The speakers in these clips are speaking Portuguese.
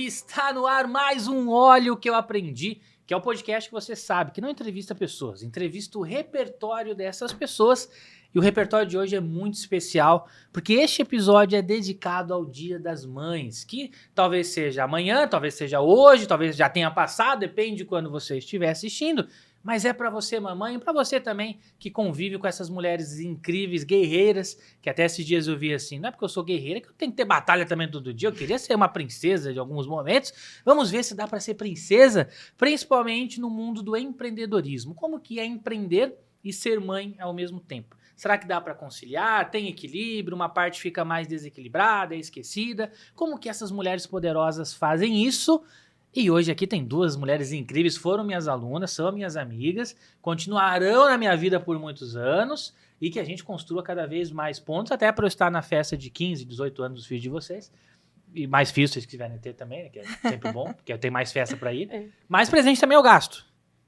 Está no ar mais um Olha o que eu aprendi, que é o podcast que você sabe, que não entrevista pessoas, entrevista o repertório dessas pessoas. E o repertório de hoje é muito especial, porque este episódio é dedicado ao Dia das Mães, que talvez seja amanhã, talvez seja hoje, talvez já tenha passado, depende de quando você estiver assistindo. Mas é pra você, mamãe, e pra você também que convive com essas mulheres incríveis, guerreiras, que até esses dias eu vi assim, não é porque eu sou guerreira que eu tenho que ter batalha também todo dia, eu queria ser uma princesa de alguns momentos. Vamos ver se dá pra ser princesa, principalmente no mundo do empreendedorismo. Como que é empreender e ser mãe ao mesmo tempo? Será que dá pra conciliar? Tem equilíbrio? Uma parte fica mais desequilibrada, esquecida? Como que essas mulheres poderosas fazem isso? E hoje aqui tem duas mulheres incríveis, foram minhas alunas, são minhas amigas, continuarão na minha vida por muitos anos e que a gente construa cada vez mais pontos, até para eu estar na festa de 15, 18 anos dos filhos de vocês. E mais filhos, se vocês quiserem ter também, né, que é sempre bom, porque eu tenho mais festa para ir. Mais presente também eu gasto,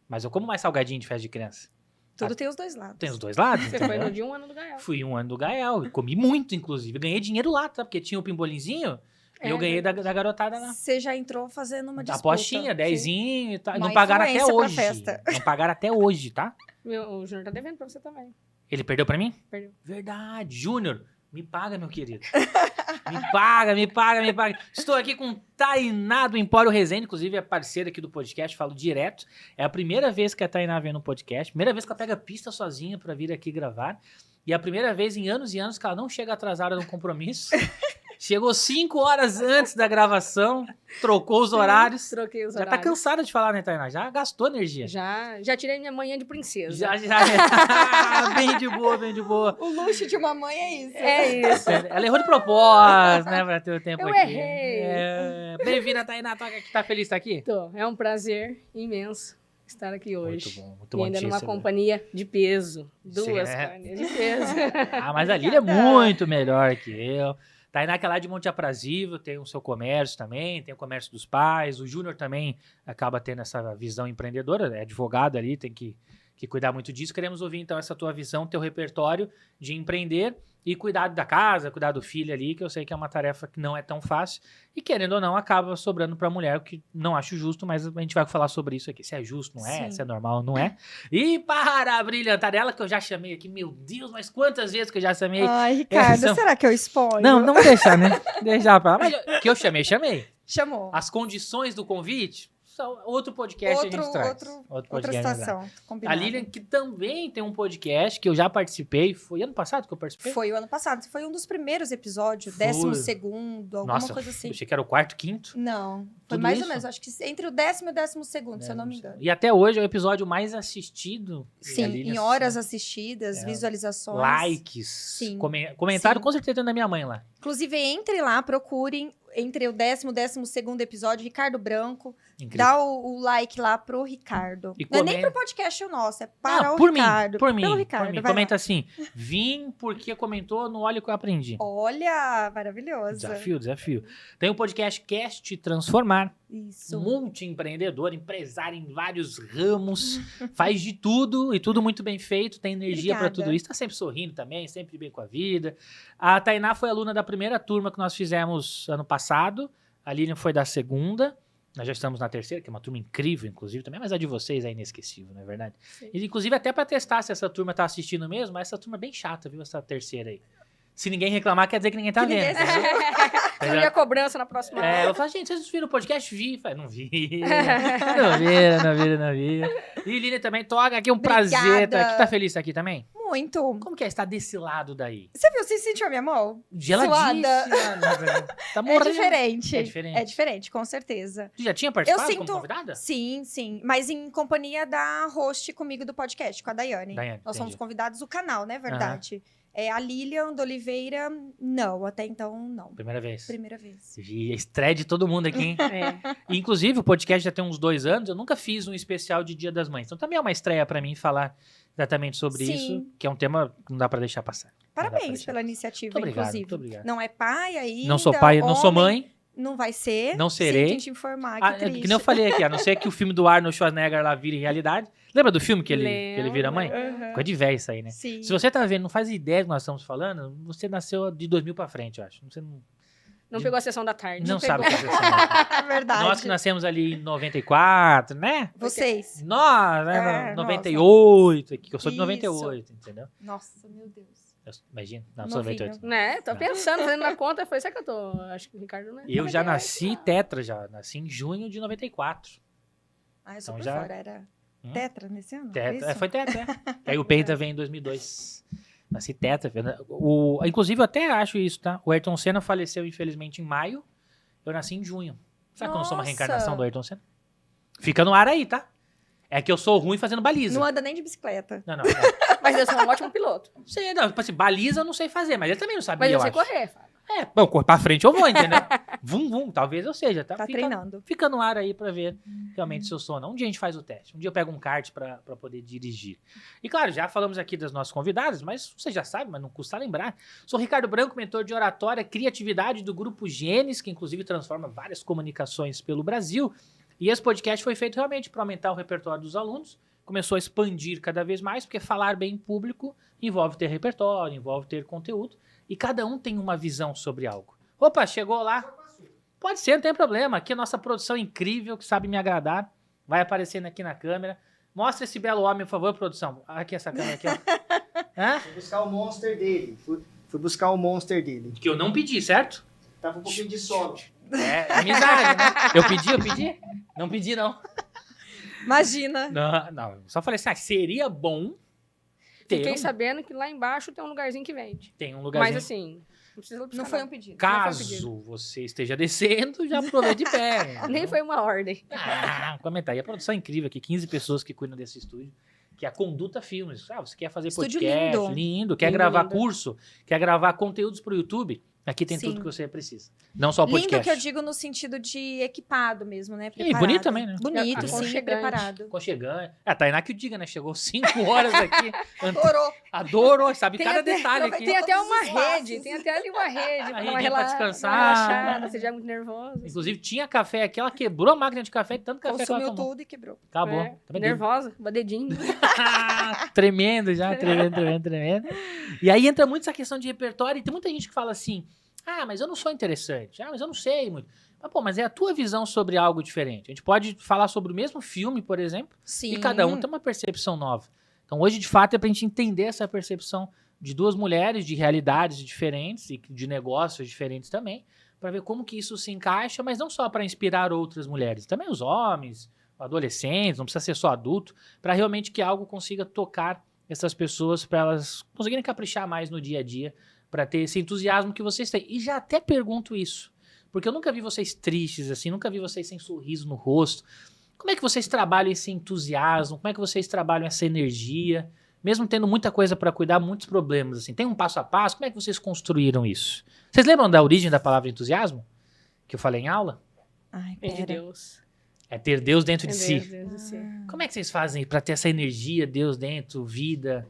mas eu como mais salgadinho de festa de criança. Tudo tem os dois lados. Tem os dois lados. Você foi no de um ano do Gael. Fui um ano do Gael, comi muito, inclusive. Ganhei dinheiro lá, tá? Porque tinha o pimbolinzinho. E eu ganhei da garotada lá. Você já entrou fazendo uma disputa. Apostinha, 10zinho e tal. Uma Não pagaram até influência pra hoje. festa. Não pagaram até hoje, tá? O Júnior tá devendo pra você também. Ele perdeu pra mim? Perdeu. Verdade. Júnior, me paga, meu querido. Me paga, me paga, me paga. Estou aqui com Tainá do Empório Resende, inclusive é parceira aqui do podcast, falo direto. É a primeira vez que a Tainá vem no podcast, primeira vez que ela pega pista sozinha pra vir aqui gravar. E é a primeira vez em anos e anos que ela não chega atrasada no compromisso. Chegou 5 horas antes da gravação, trocou os horários. Troquei os Já horários. tá cansada de falar, né, Tainá? Já gastou energia. Já tirei minha manhã de princesa. Já. Bem de boa, bem de boa. O luxo de uma mãe é isso. É isso. Ela errou de propósito, né, pra ter o tempo Eu aqui. errei. Bem-vinda, Tainá. Tá feliz de estar aqui? Tô. É um prazer imenso estar aqui hoje. Muito E bom. ainda numa companhia de peso. Duas Sim, é. companhias de peso. Ah, mas a Lília é muito melhor que eu. Tainá que é lá de Monte Aprazível, tem o seu comércio também, tem o comércio dos pais. O Júnior também acaba tendo essa visão empreendedora, é advogado ali, tem que cuidar muito disso. Queremos ouvir, então, essa tua visão, teu repertório de empreender e cuidar da casa, cuidar do filho ali, que eu sei que é uma tarefa que não é tão fácil. E, querendo ou não, acaba sobrando pra mulher, o que não acho justo, mas a gente vai falar sobre isso aqui. Se é justo, não é? Sim. Se é normal, não é? E para brilhantar ela, que eu já chamei aqui, meu Deus, mas quantas vezes que eu já chamei? Ai, Ricardo, Essa- será que eu exponho? Não vou deixar, né? Deixar pra lá. Mas que eu chamei. Chamou. As condições do convite, são outro podcast a gente traz. Outra podcast a gente traz. situação. A Combinado. Lilian, que também tem um podcast que eu já participei, foi ano passado que eu participei? Foi o ano passado. Foi um dos primeiros episódios, Foi. 12º, alguma Nossa, coisa assim. eu achei que era o quarto, quinto. Não, foi Tudo mais isso? ou menos. Acho que entre o 10º e o 12º, se eu não me engano. E até hoje é o episódio mais assistido. E a Sim, Lilian, em horas assistidas, É. visualizações. likes, Sim. comentário, Sim. com certeza tem da minha mãe lá. Inclusive, entre lá, procurem entre o 10º e o 12º episódio, Ricardo Branco. Incrível. Dá o like lá pro Ricardo. E Não é nem comenta- pro podcast o nosso, é para Não, o por Ricardo. mim, por Pelo mim, Ricardo, por mim. vai Comenta lá. assim, vim porque comentou no Olha o que eu aprendi. Olha, maravilhosa. Desafio. Tem o podcast Cast Transformar. Isso. Multi-empreendedor, empresário em vários ramos, faz de tudo e tudo muito bem feito, tem energia para Obrigada. tudo isso, tá sempre sorrindo também, sempre bem com a vida. A Tainá foi aluna da primeira turma que nós fizemos ano passado, a Lilian foi da segunda, nós já estamos na terceira, que é uma turma incrível, inclusive, também, mas a de vocês é inesquecível, não é verdade? Sim. E, inclusive, até para testar se essa turma tá assistindo mesmo, mas essa turma é bem chata, viu, essa terceira aí. Se ninguém reclamar, quer dizer que ninguém tá Que ninguém- vendo. entendeu? Seria cobrança na próxima. É, eu falo, gente, vocês viram o podcast? Vi. Falei, não vi. Não vi. E Lilian também, toca aqui, um prazer. Obrigada. Tá feliz de estar aqui também? Muito. Como que é estar desse lado daí? Você viu? Você sentiu a minha mão? Geladíssima. Tá É morrendo. diferente. É diferente. É diferente, com certeza. Tu já tinha participado Eu sinto- como convidada? Sim. Mas em companhia da host comigo do podcast, com a Daiane. Daiane, Nós somos entendi. convidados do canal, né? Verdade. É a Lilian do Oliveira, não. Até então, não. Primeira vez. Primeira vez. E a estreia de todo mundo aqui, hein? É. E, inclusive, o podcast já tem uns 2 anos, eu nunca fiz um especial de Dia das Mães. Então também é uma estreia pra mim falar exatamente sobre Sim. isso, que é um tema que não dá pra deixar passar. Não dá pra Parabéns deixar pela passar. iniciativa, Muito obrigado, inclusive. muito obrigado. Não é pai ainda. Não sou pai, não sou homem, mãe. Não vai ser. Não serei. Sinto te informar, Ah, que é, triste. que nem eu falei aqui, a não ser que o filme do Arnold Schwarzenegger lá vire realidade. Lembra do filme que ele vira mãe? Aham. Coisa de velho isso aí, né? Sim. Se você tá vendo, não faz ideia do que nós estamos falando, você nasceu de 2000 pra frente, eu acho. Você Não pegou a sessão da tarde. Não pegou. sabe o que é sessão. É verdade. Nós que nascemos ali em 94, né? Vocês. Nós, né? É, 98, aqui, que eu sou de Isso. 98, entendeu? Nossa, meu Deus. Imagina, não, sou Novinho. 98. Né? Tô Não. pensando, fazendo na conta. Foi isso que eu tô... Acho que o Ricardo não é. Eu já nasci tetra, já. Nasci em junho de 94. Ah, eu sou Então por já- fora. Era Hum? tetra nesse ano? Tetra, Isso? foi tetra, é. Aí o Penta vem em 2002. Nasci tetra. Inclusive, eu até acho isso, tá? O Ayrton Senna faleceu, infelizmente, em maio. Eu nasci em junho. Será que eu não sou uma Nossa. reencarnação do Ayrton Senna? Fica no ar aí, tá? É que eu sou ruim fazendo baliza. Não anda nem de bicicleta. Não. Mas eu sou um ótimo piloto. Sei, não, tipo assim, baliza eu não sei fazer, mas ele também não sabia, Mas eu eu sei acho. correr, Fábio. Bom, correr pra frente eu vou, entendeu? Vum, talvez eu seja, tá? Tá treinando. Fica no ar aí pra ver realmente se eu sou ou não. Um dia a gente faz o teste. Um dia eu pego um kart pra poder dirigir. E claro, já falamos aqui das nossas convidadas, mas você já sabe, mas não custa lembrar. Sou Ricardo Branco, mentor de oratória, criatividade do Grupo Gênesis, que inclusive transforma várias comunicações pelo Brasil. E esse podcast foi feito realmente para aumentar o repertório dos alunos. Começou a expandir cada vez mais, porque falar bem em público envolve ter repertório, envolve ter conteúdo. E cada um tem uma visão sobre algo. Opa, chegou lá. Pode ser, não tem problema. Aqui a nossa produção é incrível, que sabe me agradar. Vai aparecendo aqui na câmera. Mostra esse belo homem, por favor, produção. Aqui, essa câmera aqui, ó. Hã? Fui buscar o monster dele. Fui buscar o monster dele. Que eu não pedi, certo? Tava um pouquinho de sono. É amizade, né? Eu pedi? Não pedi, não. Imagina. Não. Só falei assim, seria bom ter Fiquei sabendo que lá embaixo tem um lugarzinho que vende. tem um lugarzinho. Mas assim, não precisa buscar, Não foi um pedido. Caso você esteja descendo, já aproveita de pé. Nem foi uma ordem. Comenta aí. A produção é incrível aqui, 15 pessoas que cuidam desse estúdio, que é a Conduta Filmes. Você quer fazer Estúdio podcast, lindo. quer Lindo, gravar lindo. curso, quer gravar conteúdos pro YouTube, aqui tem Sim. tudo que você precisa. Não só o podcast. Lindo que eu digo no sentido de equipado mesmo, né? E bonito também, né? Bonito, sim, Aconchegante. preparado. Aconchegante. A Tainá que o diga, né? Chegou 5 horas aqui. Adorou. Adorou, sabe Tem cada até- detalhe aqui. Tem até Todos uma os espaços. rede, tem até ali uma rede. A Pra rede uma pra rela- descansar. uma relaxada, você já é muito nervoso. Inclusive, tinha café aqui, ela quebrou a máquina de café, tanto café que ela Consumiu tomou. tudo e quebrou. Acabou. É, Tá vendo? nervosa, badedinho. Tremendo já, tremendo. E aí entra muito essa questão de repertório, e tem muita gente que fala assim, mas eu não sou interessante, mas eu não sei muito. Mas é a tua visão sobre algo diferente. A gente pode falar sobre o mesmo filme, por exemplo, Sim. e cada um tem uma percepção nova. Então hoje, de fato, é pra gente entender essa percepção de duas mulheres, de realidades diferentes, e de negócios diferentes também, para ver como que isso se encaixa, mas não só para inspirar outras mulheres, também os homens, adolescentes, não precisa ser só adulto, para realmente que algo consiga tocar essas pessoas, para elas conseguirem caprichar mais no dia a dia, para ter esse entusiasmo que vocês têm. E já até pergunto isso, porque eu nunca vi vocês tristes assim, nunca vi vocês sem sorriso no rosto. Como é que vocês trabalham esse entusiasmo? Como é que vocês trabalham essa energia? Mesmo tendo muita coisa para cuidar, muitos problemas, assim. Tem um passo a passo? Como é que vocês construíram isso? Vocês lembram da origem da palavra entusiasmo? Que eu falei em aula? Ai, Meu pera. Deus. É ter Deus dentro de si. Deus do céu. Como é que vocês fazem para ter essa energia, Deus dentro, vida,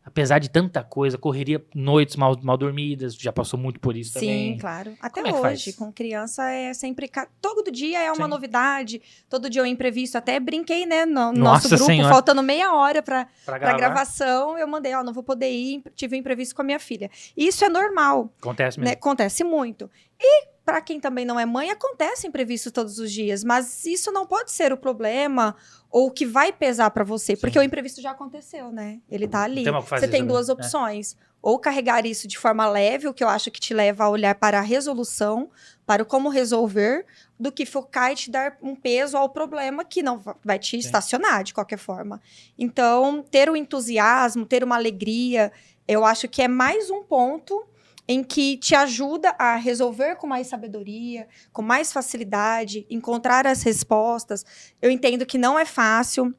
apesar de tanta coisa, correria, noites mal dormidas, já passou muito por isso também. Sim, claro. Até Como é que hoje, faz? com criança é sempre. Todo dia é uma Sim. novidade, todo dia é um imprevisto. Até brinquei, né, no Nossa nosso grupo, Senhora. faltando meia hora pra Pra gravação. Eu mandei, não vou poder ir, tive um imprevisto com a minha filha. Isso é normal, Acontece né? mesmo. Acontece muito. E para quem também não é mãe, acontece imprevisto todos os dias, mas isso não pode ser o problema ou o que vai pesar para você, porque Sim. o imprevisto já aconteceu, né? Ele tá ali. Não tem mais o que fazer Você tem sobre duas isso, né? opções. Ou carregar isso de forma leve, o que eu acho que te leva a olhar para a resolução, para o como resolver, do que focar e te dar um peso ao problema que não vai te estacionar de qualquer forma. Então, ter o entusiasmo, ter uma alegria, eu acho que é mais um ponto em que te ajuda a resolver com mais sabedoria, com mais facilidade, encontrar as respostas. Eu entendo que não é fácil.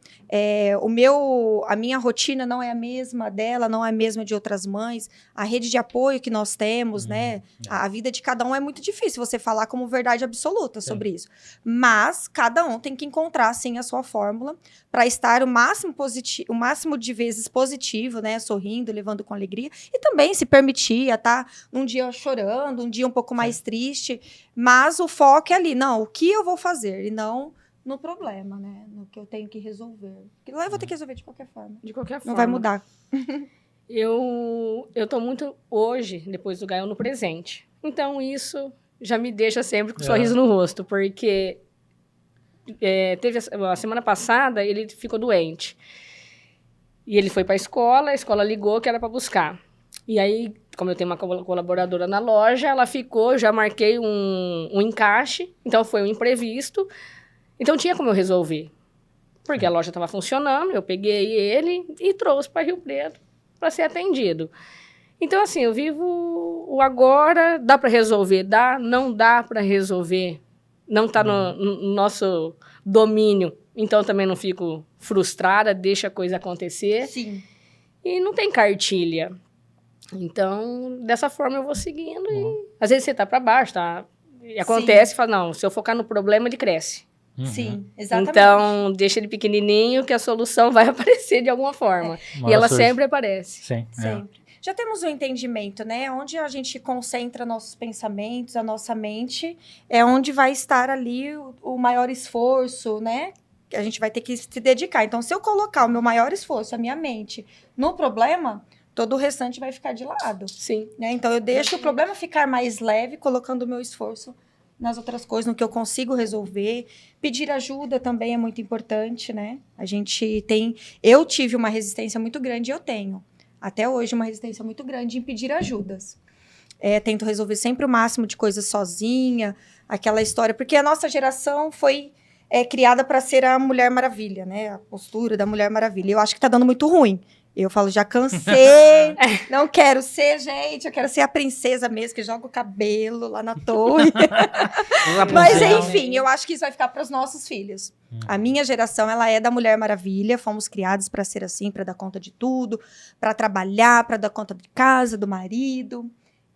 A minha rotina não é a mesma dela, não é a mesma de outras mães. A rede de apoio que nós temos, né? A vida de cada um é muito difícil você falar como verdade absoluta sobre isso. Mas cada um tem que encontrar, sim, a sua fórmula para estar o máximo de vezes positivo, né? Sorrindo, levando com alegria. E também se permitir estar um dia chorando, um dia um pouco mais triste. Mas o foco é ali, não, o que eu vou fazer? E não no problema, né? No que eu tenho que resolver. Porque lá eu vou ter que resolver de qualquer forma. De qualquer forma. Não vai mudar. Eu tô muito hoje, depois do Gael, no presente. Então, isso já me deixa sempre com um sorriso no rosto, porque teve a semana passada, ele ficou doente. E ele foi para a escola ligou que era para buscar. E aí, como eu tenho uma colaboradora na loja, ela ficou, já marquei um encaixe, então foi um imprevisto. Então tinha como eu resolver. Porque a loja estava funcionando, eu peguei ele e trouxe para Rio Preto para ser atendido. Então, assim, eu vivo o agora, dá para resolver, não dá para resolver, não está no nosso domínio. Então, também não fico frustrada, deixa a coisa acontecer. Sim. E não tem cartilha. Então, dessa forma eu vou seguindo e... Às vezes você tá para baixo, tá? E acontece, fala, não, se eu focar no problema, ele cresce. Sim, exatamente. Então, deixa ele pequenininho que a solução vai aparecer de alguma forma. E ela sempre aparece. Sim. Sempre. Já temos um entendimento, né? Onde a gente concentra nossos pensamentos, a nossa mente, é onde vai estar ali o maior esforço, né? Que a gente vai ter que se dedicar. Então, se eu colocar o meu maior esforço, a minha mente, no problema, todo o restante vai ficar de lado. Sim. Né? Então, eu deixo o problema ficar mais leve, colocando o meu esforço nas outras coisas, no que eu consigo resolver. Pedir ajuda também é muito importante, né? Eu tive uma resistência muito grande, eu tenho. Até hoje, uma resistência muito grande em pedir ajudas. Tento resolver sempre o máximo de coisas sozinha, aquela história. Porque a nossa geração foi criada para ser a Mulher Maravilha, né? A postura da Mulher Maravilha. Eu acho que tá dando muito ruim. Eu falo, já cansei, não quero ser, gente, eu quero ser a princesa mesmo, que joga o cabelo lá na torre. Mas, enfim, eu acho que isso vai ficar para os nossos filhos. A minha geração, ela é da Mulher Maravilha, fomos criados para ser assim, para dar conta de tudo, para trabalhar, para dar conta de casa, do marido.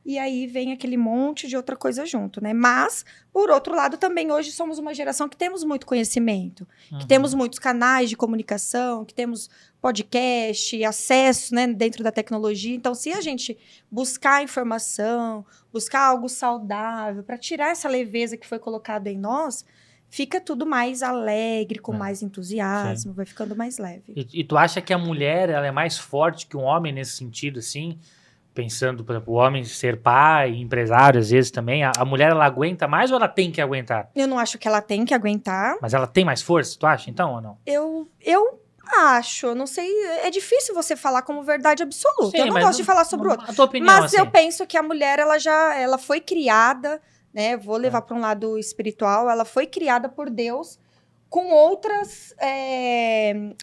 E aí vem aquele monte de outra coisa junto, né? Mas, por outro lado, também hoje somos uma geração que temos muito conhecimento, que temos muitos canais de comunicação, que temos podcast, acesso, né, dentro da tecnologia. Então, se a gente buscar informação, buscar algo saudável, para tirar essa leveza que foi colocada em nós, fica tudo mais alegre, com mais entusiasmo, vai ficando mais leve. E tu acha que a mulher ela é mais forte que o homem nesse sentido, assim? Pensando, por exemplo, o homem ser pai, empresário, às vezes também, a mulher ela aguenta mais ou ela tem que aguentar? Eu não acho que ela tem que aguentar. Mas ela tem mais força, tu acha, então, ou não? Eu acho, não sei, é difícil você falar como verdade absoluta. Sim, eu não gosto de falar sobre o outro. A tua opinião, mas assim. eu penso que a mulher, ela foi criada, né? Vou levar para um lado espiritual, ela foi criada por Deus com outras,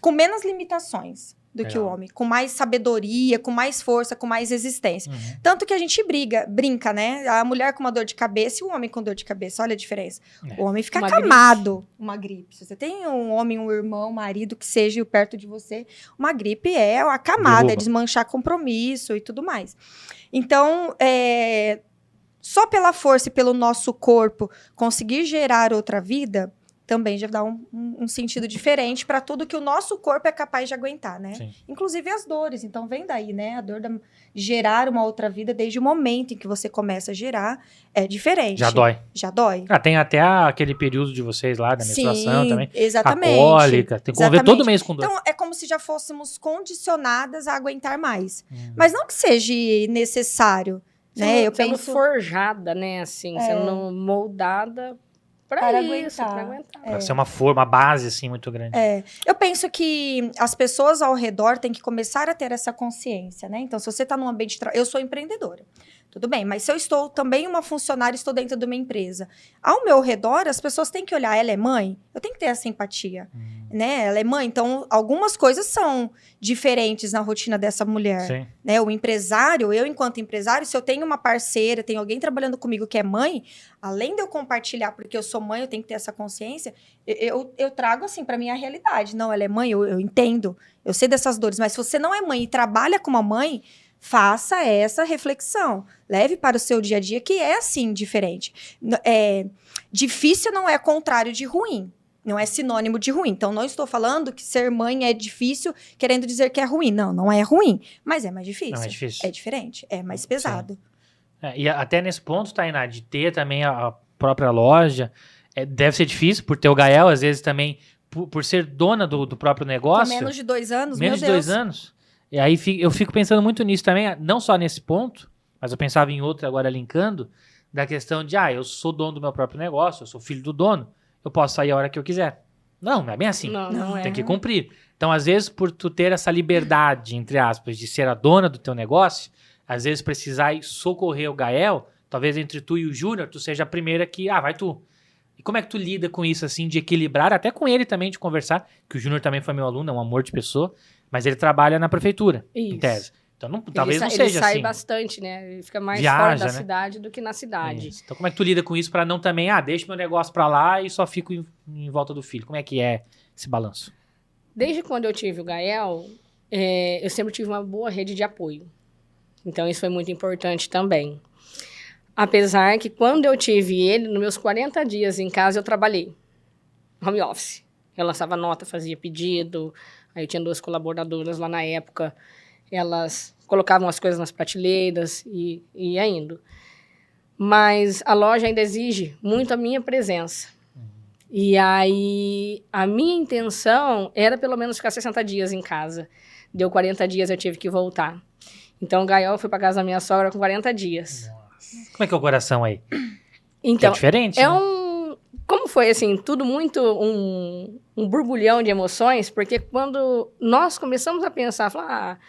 com menos limitações do que o homem, com mais sabedoria, com mais força, com mais resistência. Tanto que a gente brinca, né? A mulher com uma dor de cabeça e o homem com dor de cabeça, olha a diferença. O homem fica acamado, uma gripe. Se você tem um homem, um irmão, um marido que seja perto de você, uma gripe é acamada, é desmanchar compromisso e tudo mais. Então, só pela força e pelo nosso corpo conseguir gerar outra vida, também já dá um sentido diferente para tudo que o nosso corpo é capaz de aguentar, né? Sim. Inclusive as dores. Então, vem daí, né? A dor de gerar uma outra vida, desde o momento em que você começa a gerar, é diferente. Já dói. Já dói. Tem até aquele período de vocês lá, da menstruação também. Exatamente. A cólica. Tem que conviver todo mês com dor. Então, é como se já fôssemos condicionadas a aguentar mais. Mas não que seja necessário, né? Eu sendo penso... forjada, né? Assim, sendo moldada... Para aguentar. Para ser uma base, assim, muito grande. Eu penso que as pessoas ao redor têm que começar a ter essa consciência, né? Então, se você está num ambiente de trabalho... Eu sou empreendedora. Tudo bem, mas se eu estou também uma funcionária, estou dentro de uma empresa. Ao meu redor, as pessoas têm que olhar, ela é mãe? Eu tenho que ter essa empatia, né? Ela é mãe, então algumas coisas são diferentes na rotina dessa mulher. Sim. Né? O empresário, eu enquanto empresário, se eu tenho uma parceira, tenho alguém trabalhando comigo que é mãe, além de eu compartilhar, porque eu sou mãe, eu tenho que ter essa consciência, eu trago assim para minha realidade. Não, ela é mãe, eu entendo, eu sei dessas dores, mas se você não é mãe e trabalha com uma mãe, faça essa reflexão. Leve para o seu dia a dia, que é, assim, diferente. Difícil não é contrário de ruim. Não é sinônimo de ruim. Então, não estou falando que ser mãe é difícil, querendo dizer que é ruim. Não, não é ruim. Mas é mais difícil. Não é difícil. É diferente. É mais pesado. E até nesse ponto, Tainá, de ter também a própria loja, deve ser difícil por ter o Gael, às vezes também, por ser dona do próprio negócio. Com menos de 2 anos, menos de 2 anos. E aí eu fico pensando muito nisso também, não só nesse ponto, mas eu pensava em outro agora linkando, da questão de, eu sou dono do meu próprio negócio, eu sou filho do dono, eu posso sair a hora que eu quiser. Não é bem assim. Não é. Tem que cumprir. Então, às vezes, por tu ter essa liberdade, entre aspas, de ser a dona do teu negócio, às vezes precisar ir socorrer o Gael, talvez entre tu e o Júnior, tu seja a primeira que, vai tu. E como é que tu lida com isso, assim, de equilibrar, até com ele também, de conversar, que o Júnior também foi meu aluno, é um amor de pessoa, mas ele trabalha na prefeitura, em Isso. tese. Então, talvez não Ele seja sai assim. bastante, né? Ele fica mais Viaja, fora da né? cidade do que na cidade. Isso. Então, como é que tu lida com isso pra não também, deixa meu negócio pra lá e só fico em volta do filho? Como é que é esse balanço? Desde quando eu tive o Gael, eu sempre tive uma boa rede de apoio. Então, isso foi muito importante também. Apesar que quando eu tive ele, nos meus 40 dias em casa, eu trabalhei. Home office. Eu lançava nota, fazia pedido. Aí eu tinha 2 colaboradoras lá na época. Elas colocavam as coisas nas prateleiras e ia indo. Mas a loja ainda exige muito a minha presença. E aí, a minha intenção era pelo menos ficar 60 dias em casa. Deu 40 dias, eu tive que voltar. Então, o Gael foi para casa da minha sogra com 40 dias. Nossa. Como é que é o coração aí? Então, é diferente, é né? Como foi, assim, tudo muito um borbulhão de emoções, porque quando nós começamos a pensar, falar,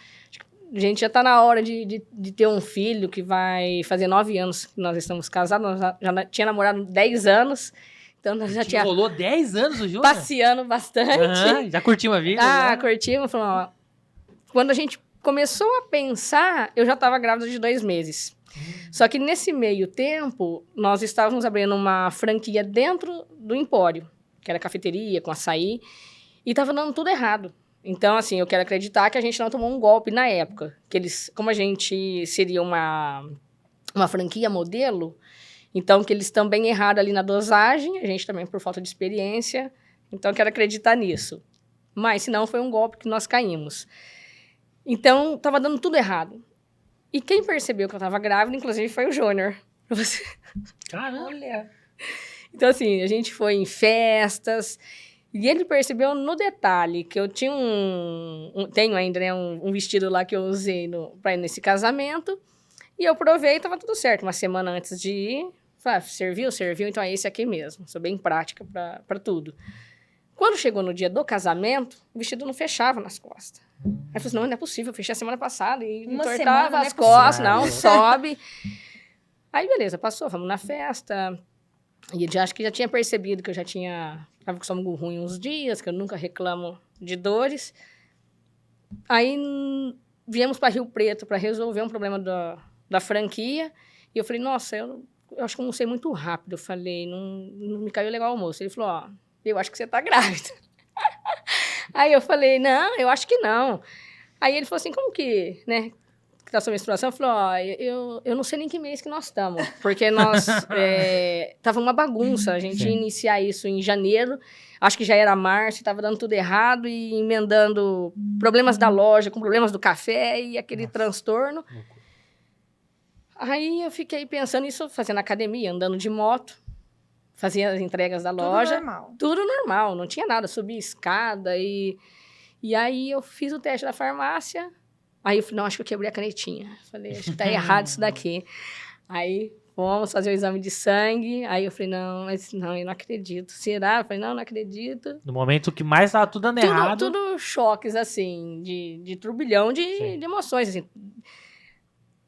a gente já está na hora de ter um filho que vai fazer 9 anos que nós estamos casados, nós já tinha namorado 10 anos, então nós já tinha Rolou 10 anos o Júnior? passeando bastante. Já curtiu a vida? Curtimos. Falamos, quando a gente começou a pensar, eu já estava grávida de 2 meses. Só que nesse meio tempo, nós estávamos abrindo uma franquia dentro do Empório, que era cafeteria, com açaí, e estava dando tudo errado. Então, assim, eu quero acreditar que a gente não tomou um golpe na época. Que eles, como a gente seria uma franquia modelo, então que eles também erraram ali na dosagem, a gente também por falta de experiência. Então, eu quero acreditar nisso. Mas, se não, foi um golpe que nós caímos. Então, estava dando tudo errado. E quem percebeu que eu estava grávida, inclusive, foi o Júnior. Caramba! Olha. Então, assim, a gente foi em festas... E ele percebeu no detalhe que eu tinha tenho ainda, né, um vestido lá que eu usei para ir nesse casamento. E eu provei e tava tudo certo. Uma semana antes de ir, falei, serviu, então é esse aqui mesmo. Sou bem prática para tudo. Quando chegou no dia do casamento, o vestido não fechava nas costas. Aí eu falei, não é possível, eu fechei a semana passada e entortava as costas, não, sobe. Aí, beleza, passou, vamos na festa. E ele acho que já tinha percebido que eu já estava com estômago ruim uns dias, que eu nunca reclamo de dores. Aí viemos para Rio Preto para resolver um problema da franquia. E eu falei, nossa, eu acho que eu almocei muito rápido. Eu falei, não me caiu legal o almoço. Ele falou, eu acho que você está grávida. Aí eu falei, não, eu acho que não. Aí ele falou assim, como que, né? Da sua menstruação, falou, eu não sei nem que mês que nós estamos, porque nós, tava uma bagunça, a gente ia iniciar isso em janeiro, acho que já era março, tava dando tudo errado e emendando problemas da loja com problemas do café e aquele transtorno. Aí eu fiquei pensando isso, fazendo academia, andando de moto, fazia as entregas da loja. Tudo normal. Tudo normal, não tinha nada, subia escada e aí eu fiz o teste da farmácia. Aí eu falei, não, acho que eu quebrei a canetinha. Falei, acho que tá errado isso daqui. Aí fomos fazer o exame de sangue. Aí eu falei, não, eu não acredito. Será? Eu falei, não acredito. No momento que mais tava tudo dando errado. Tudo choques, assim, de turbilhão de emoções, assim.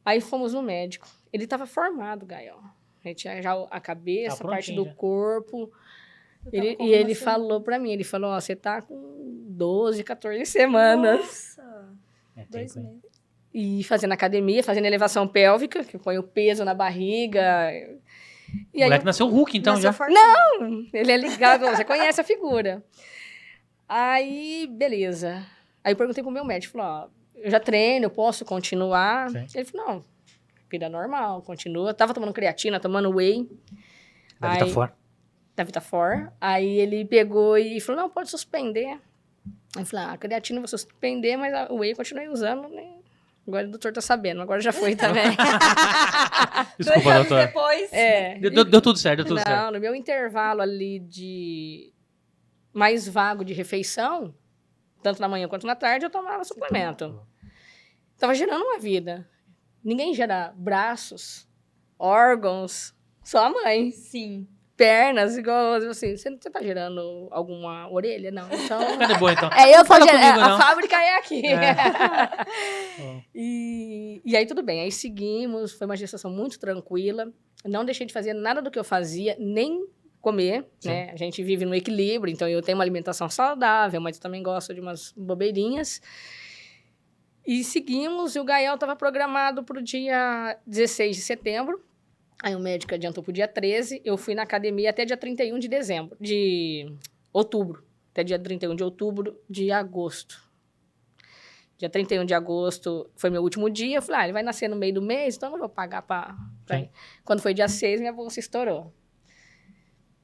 Aí fomos no médico. Ele tava formado, Gael. Ele tinha já a cabeça, a parte do corpo. Ele falou pra mim, ele falou, você tá com 12, 14 semanas. Nossa! 2 meses. E fazendo academia, fazendo elevação pélvica, que põe o peso na barriga. E o moleque nasceu Hulk, então, já. Não, ele é ligado, você conhece a figura. Aí, beleza. Aí eu perguntei pro meu médico, falou, eu já treino, eu posso continuar? Sim. Ele falou, não, vida normal, continua. Tava tomando creatina, tomando whey. Da Vitafor. Da Vitafor. Aí ele pegou e falou, não, pode suspender. Aí eu falei, a creatina eu vou suspender, mas o whey eu continuei usando, né? Agora o doutor tá sabendo, agora já foi também. Desculpa, 2 anos doutor. depois. Deu tudo certo, deu tudo certo. Não, no meu intervalo ali de mais vago de refeição, tanto na manhã quanto na tarde, eu tomava suplemento. Tava gerando uma vida. Ninguém gera braços, órgãos, Só a mãe. Sim. Pernas, igual assim, você tá gerando alguma orelha? Não, então... Cadê boa, então? É, eu tô Fala gerando, comigo, a não. fábrica é aqui. Ó. E aí tudo bem, aí seguimos, foi uma gestação muito tranquila, não deixei de fazer nada do que eu fazia, nem comer, Sim. né? A gente vive no equilíbrio, então eu tenho uma alimentação saudável, mas eu também gosto de umas bobeirinhas. E seguimos, e o Gael estava programado para o dia 16 de setembro, aí o médico adiantou para o dia 13, eu fui na academia até dia 31 de outubro, até dia 31 de outubro de agosto. Dia 31 de agosto foi meu último dia. Eu falei, ele vai nascer no meio do mês, então eu não vou pagar pra Sim. ir. Quando foi dia 6, minha bolsa estourou.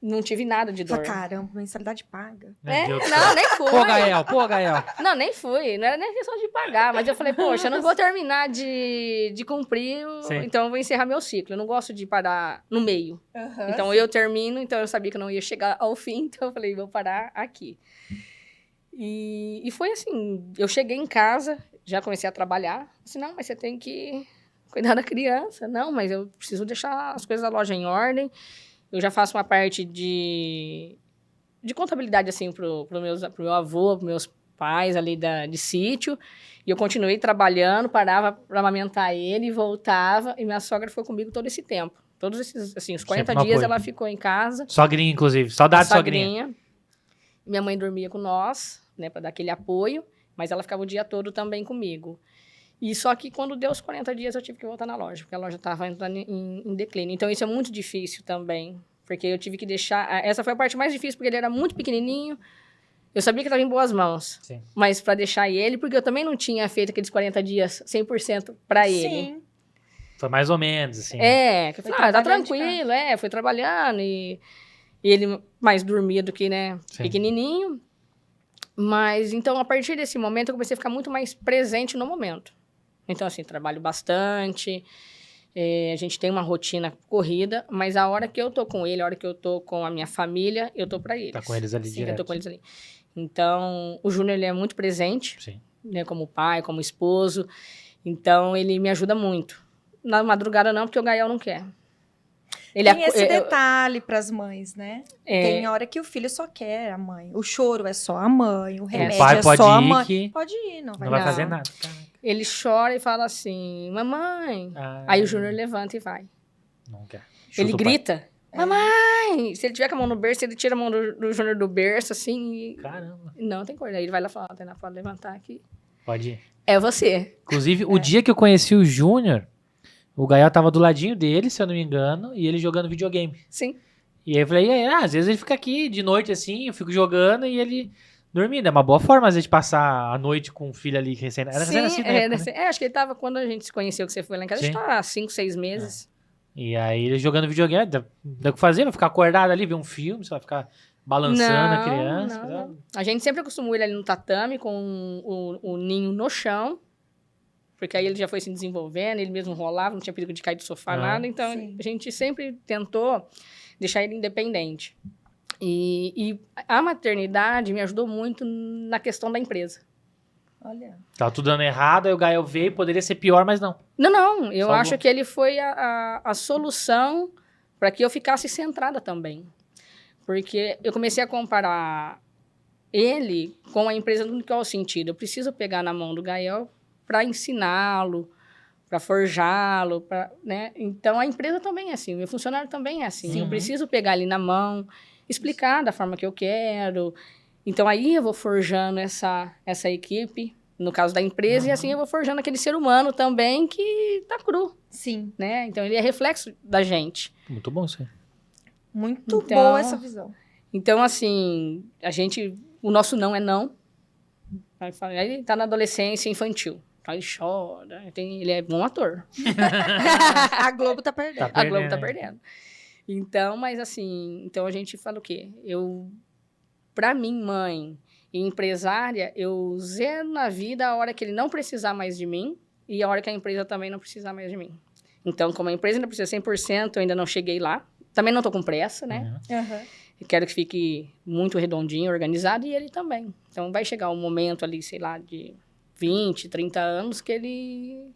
Não tive nada de dor. Caramba, mensalidade paga. Meu Deus do Não, céu. nem fui. Pô, Gael. Não, nem fui. Não era nem questão de pagar. Mas eu falei, poxa, eu não vou terminar de cumprir, Sim. então eu vou encerrar meu ciclo. Eu não gosto de parar no meio. Então eu termino, então eu sabia que eu não ia chegar ao fim, então eu falei, vou parar aqui. E foi assim, eu cheguei em casa, já comecei a trabalhar. Disse, não, mas você tem que cuidar da criança. Não, mas eu preciso deixar as coisas da loja em ordem. Eu já faço uma parte de contabilidade, assim, pro meu avô, pros meus pais ali de sítio. E eu continuei trabalhando, parava para amamentar ele, voltava. E minha sogra ficou comigo todo esse tempo. Todos esses, assim, os 40 Sempre um dias apoio. ela ficou em casa. Sogrinha, inclusive. Saudade de sogrinha. Minha mãe dormia com nós, né, para dar aquele apoio, mas ela ficava o dia todo também comigo. E só que quando deu os 40 dias eu tive que voltar na loja, porque a loja estava entrando em declínio. Então isso é muito difícil também, porque eu tive que deixar... Essa foi a parte mais difícil, porque ele era muito pequenininho, eu sabia que estava em boas mãos, Sim. mas para deixar ele, porque eu também não tinha feito aqueles 40 dias 100% para ele. Sim. Foi mais ou menos, assim. Que eu Foi falei, tá trabalhando de tranquilo, foi trabalhando, e ele mais dormia do que, né, Sim. pequenininho. Mas, então, a partir desse momento, eu comecei a ficar muito mais presente no momento. Então, assim, trabalho bastante, a gente tem uma rotina corrida, mas a hora que eu tô com ele, a hora que eu tô com a minha família, eu tô pra eles. Tá com eles ali Sim, direto. eu tô com eles ali. Então, o Júnior, ele é muito presente, Sim. né, como pai, como esposo. Então, ele me ajuda muito. Na madrugada não, porque o Gael não quer. Tem esse detalhe pras mães, né? É. Tem hora que o filho só quer a mãe. O choro é só a mãe, o remédio O pai é pode só a ir mãe. que Pode ir, não vai não vai Não. fazer nada. Caraca. Ele chora e fala assim, mamãe. Ah, Aí o Júnior levanta e vai. Não quer. Ele Chuta o pai. grita, mamãe! Se ele tiver com a mão no berço, ele tira a mão do Júnior do berço, assim, e... Caramba. Não tem coisa. Aí ele vai lá e fala, Tainá, pode levantar aqui. Pode ir. É você. Inclusive, o dia que eu conheci o Júnior, o Gael tava do ladinho dele, se eu não me engano, e ele jogando videogame. Sim. E aí eu falei, às vezes ele fica aqui de noite assim, eu fico jogando e ele dormindo. É uma boa forma, às vezes, de passar a noite com o filho ali recém. Era recém-nascido na época, né? Acho que ele tava quando a gente se conheceu, que você foi lá em casa, a gente Sim. tá há 5, 6 meses. E aí ele jogando videogame, dá o que fazer, vai ficar acordado ali, ver um filme, você vai ficar balançando a criança. Não. A gente sempre acostumou ele ali no tatame, com o ninho no chão, porque aí ele já foi se desenvolvendo, ele mesmo rolava, não tinha perigo de cair do sofá, nada. Então, Sim. a gente sempre tentou deixar ele independente. E a maternidade me ajudou muito na questão da empresa. Olha. Tava tudo dando errado, aí o Gael veio, poderia ser pior, mas não. Não, eu Salvou. acho que ele foi a solução para que eu ficasse centrada também. Porque eu comecei a comparar ele com a empresa no qual sentido. Eu preciso pegar na mão do Gael para ensiná-lo, para forjá-lo, né? Então, a empresa também é assim, o meu funcionário também é assim. Sim. Eu preciso pegar ele na mão, explicar da forma que eu quero. Então, aí eu vou forjando essa equipe, no caso da empresa, e assim eu vou forjando aquele ser humano também que tá cru, Sim. né? Então, ele é reflexo da gente. Muito bom isso aí. Muito Então- boa essa visão. Então, assim, o nosso não é não. Aí ele tá na adolescência infantil. Aí ele chora, ele é bom ator. A Globo tá perdendo. A Globo tá perdendo. Então, mas assim, então a gente fala o quê? Pra mim, mãe e empresária, eu zero na vida a hora que ele não precisar mais de mim e a hora que a empresa também não precisar mais de mim. Então, como a empresa ainda precisa 100%, eu ainda não cheguei lá. Também não tô com pressa, né? Uhum. Aham. Eu quero que fique muito redondinho, organizado, e ele também. Então, vai chegar um momento ali, sei lá, de 20, 30 anos, que ele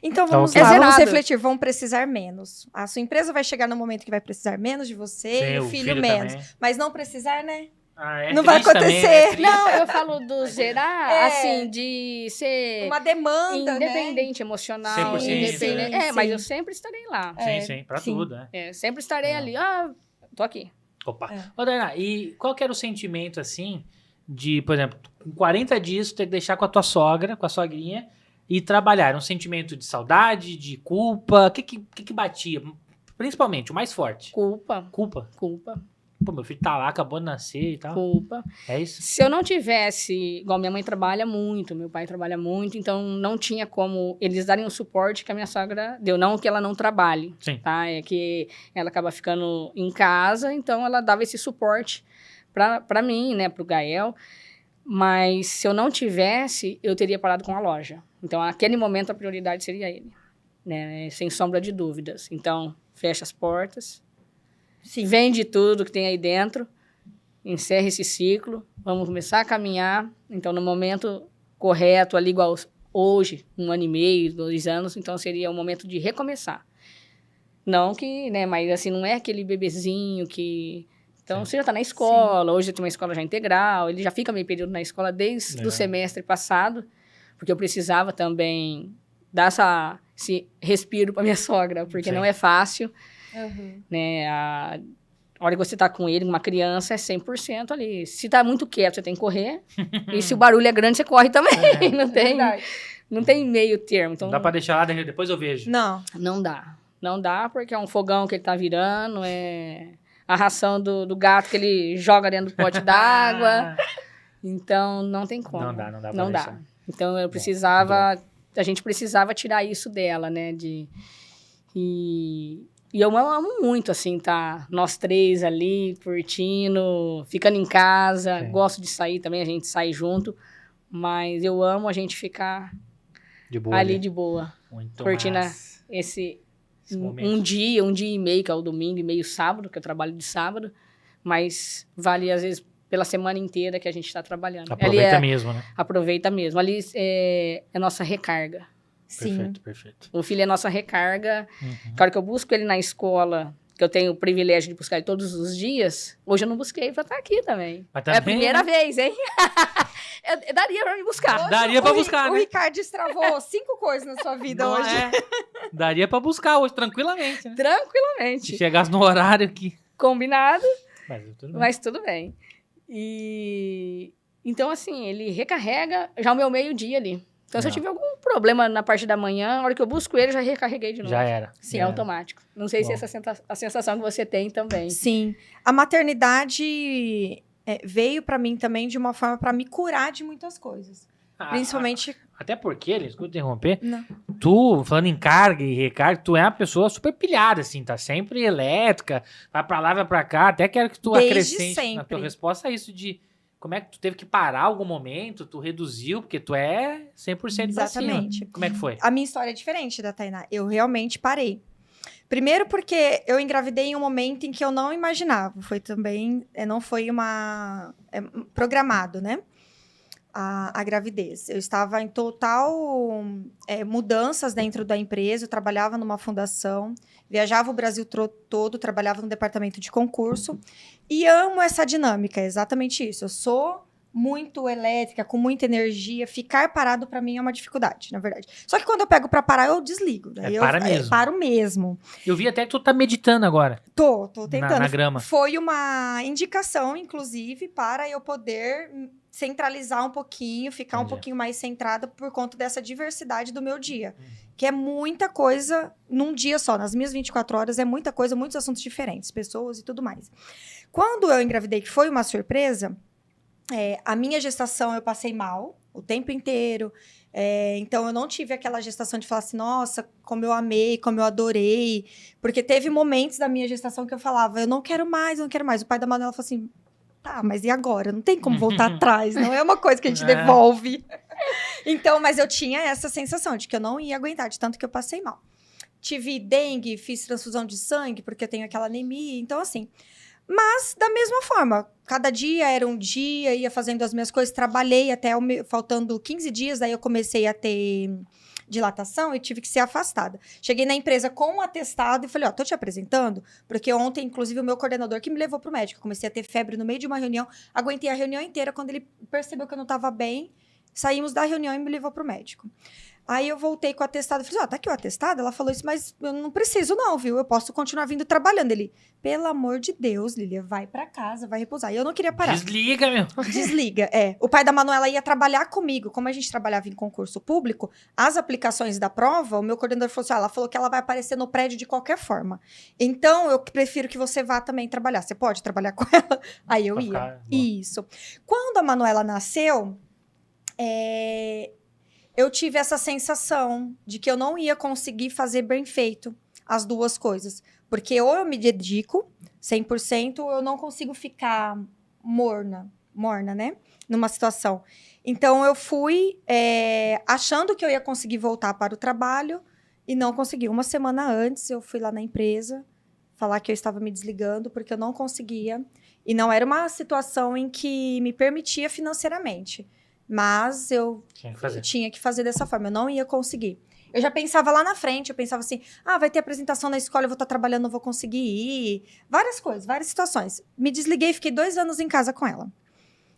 Então vamos Tá ok. lá, É vamos zerado. refletir, vão precisar menos. A sua empresa vai chegar no momento que vai precisar menos de você, Sim, e o filho menos. também. Mas não precisar, né? Ah, é Não vai triste também, né? acontecer. Triste. Não, eu falo do zerar, É. assim, de ser Uma demanda, independente emocional, 100%, independente. né? Mas Sim. eu sempre estarei lá. Sim, sim, pra sim. tudo, né? Sempre estarei ali. Ah, tô aqui. Opa. É. Ô, Dainá, e qual que era o sentimento, assim, de, por exemplo, com 40 dias, tu ter que deixar com a tua sogra, com a sogrinha, e trabalhar? Era um sentimento de saudade, de culpa? O que batia? Principalmente, o mais forte. Culpa, Culpa. culpa, Pô, meu filho tá lá, acabou de nascer e tal. culpa. É isso? Se eu não tivesse, igual minha mãe trabalha muito, meu pai trabalha muito, então não tinha como eles darem o suporte que a minha sogra deu. Não que ela não trabalhe, Sim. tá? É que ela acaba ficando em casa, então ela dava esse suporte pra mim, né, pro Gael. Mas se eu não tivesse, eu teria parado com a loja. Então, naquele momento, a prioridade seria ele, né? Sem sombra de dúvidas. Então, fecha as portas, Sim. vende tudo que tem aí dentro, encerra esse ciclo, vamos começar a caminhar. Então, no momento correto, ali igual hoje, 1 ano e meio, 2 anos, então seria o momento de recomeçar. Não que, né, mas assim, não é aquele bebezinho que... Então, Sim. você já está na escola, hoje tem uma escola já integral, ele já fica meio período na escola desde o semestre passado, porque eu precisava também dar esse respiro para minha sogra, porque Sim. não é fácil, Uhum. né? A hora que você tá com ele, uma criança, é 100% ali. Se tá muito quieto, você tem que correr. E se o barulho é grande, você corre também. Não tem, Verdade. não tem meio termo. Então, Não dá pra deixar lá, depois eu vejo. Não. não dá. Não dá, porque é um fogão que ele tá virando, é a ração do gato que ele joga dentro do pote d'água. Então, não tem como. Não dá pra Não dá. deixar. Então, eu precisava... A gente precisava tirar isso dela, né? E eu amo muito, assim, tá? Nós 3 ali, curtindo, ficando em casa. Sim. Gosto de sair também, a gente sai junto. Mas eu amo a gente ficar De boa. ali né? de boa. Muito curtindo massa. Esse Esse momento. um dia e meio, que é o domingo, e meio sábado, que eu trabalho de sábado. Mas vale, às vezes, pela semana inteira que a gente está trabalhando. Aproveita Ali mesmo, né? aproveita mesmo. Ali é nossa recarga. Sim. Perfeito, perfeito. O filho é nossa recarga. Uhum. Que a hora que eu busco ele na escola, que eu tenho o privilégio de buscar ele todos os dias, hoje eu não busquei pra estar aqui também. Mas É a também, primeira né? vez, hein? Eu daria pra me buscar. Daria pra O buscar, O né? Ricardo destravou 5 coisas na sua vida Não hoje. é. Daria pra buscar hoje, tranquilamente, né? Se Tranquilamente. chegasse no horário aqui. Combinado, Mas tudo bem. mas tudo bem. Então, assim, ele recarrega já o meu meio-dia ali. Então, se eu Não. tiver algum problema na parte da manhã, na hora que eu busco ele, já recarreguei de novo. Já era. Sim, Já é era. automático. Não sei se Bom. essa a sensação que você tem também. Sim. A maternidade veio pra mim também de uma forma pra me curar de muitas coisas. Ah, Principalmente... Até porque, desculpa interromper, Não. tu, falando em carga e recarga, tu é uma pessoa super pilhada, assim, tá sempre elétrica, vai pra lá, vai pra cá, até quero que tu Desde acrescente na sempre. tua resposta isso de como é que tu teve que parar algum momento, tu reduziu, porque tu é 100% pra cima. Exatamente. Como é que foi? A minha história é diferente da Tainá. Eu realmente parei. Primeiro porque eu engravidei em um momento em que eu não imaginava. Foi também... não foi programado, né? A gravidez. Eu estava em total mudanças dentro da empresa, eu trabalhava numa fundação, viajava o Brasil todo, trabalhava no departamento de concurso e amo essa dinâmica, é exatamente isso. Eu sou muito elétrica, com muita energia, ficar parado para mim é uma dificuldade, na verdade. Só que quando eu pego para parar, eu desligo. Daí Para mesmo. paro mesmo. Eu vi até que tu tá meditando agora, Tô tentando. na grama. Foi uma indicação, inclusive, para eu poder centralizar um pouquinho, ficar um Entendi. pouquinho mais centrada por conta dessa diversidade do meu dia. Que é muita coisa num dia só. Nas minhas 24 horas é muita coisa, muitos assuntos diferentes, pessoas e tudo mais. Quando eu engravidei, que foi uma surpresa, a minha gestação eu passei mal o tempo inteiro. Então, eu não tive aquela gestação de falar assim, nossa, como eu amei, como eu adorei. Porque teve momentos da minha gestação que eu falava, eu não quero mais, eu não quero mais. O pai da Manuela falou assim, tá, mas e agora? Não tem como voltar atrás, não é uma coisa que a gente devolve. Então, mas eu tinha essa sensação de que eu não ia aguentar, de tanto que eu passei mal. Tive dengue, fiz transfusão de sangue, porque eu tenho aquela anemia, então assim... Mas, da mesma forma, cada dia era um dia, ia fazendo as minhas coisas, trabalhei até faltando 15 dias, aí eu comecei a ter dilatação e tive que ser afastada. Cheguei na empresa com um atestado e falei, ó, tô te apresentando, porque ontem, inclusive, o meu coordenador que me levou pro médico, comecei a ter febre no meio de uma reunião, aguentei a reunião inteira, quando ele percebeu que eu não tava bem, saímos da reunião e me levou pro médico. Aí eu voltei com o atestado e falei, ó, tá aqui o atestado? Ela falou isso, mas eu não preciso não, viu? Eu posso continuar vindo trabalhando. Ele, pelo amor de Deus, Lília, vai pra casa, vai repousar. E eu não queria parar. Desliga, meu. Desliga, é. O pai da Manuela ia trabalhar comigo. Como a gente trabalhava em concurso público, as aplicações da prova, o meu coordenador falou assim, ela falou que ela vai aparecer no prédio de qualquer forma. Então, eu prefiro que você vá também trabalhar. Você pode trabalhar com ela? Aí eu ia. Isso. Quando a Manuela nasceu, eu tive essa sensação de que eu não ia conseguir fazer bem feito as duas coisas. Porque ou eu me dedico 100%, ou eu não consigo ficar morna, né? Numa situação. Então, eu fui achando que eu ia conseguir voltar para o trabalho e não consegui. Uma semana antes, eu fui lá na empresa falar que eu estava me desligando porque eu não conseguia. E não era uma situação em que me permitia financeiramente. Mas eu tinha que fazer dessa forma, eu não ia conseguir. Eu já pensava lá na frente, eu pensava assim, vai ter apresentação na escola, eu vou estar trabalhando, não vou conseguir ir. Várias coisas, várias situações. Me desliguei e fiquei 2 anos em casa com ela.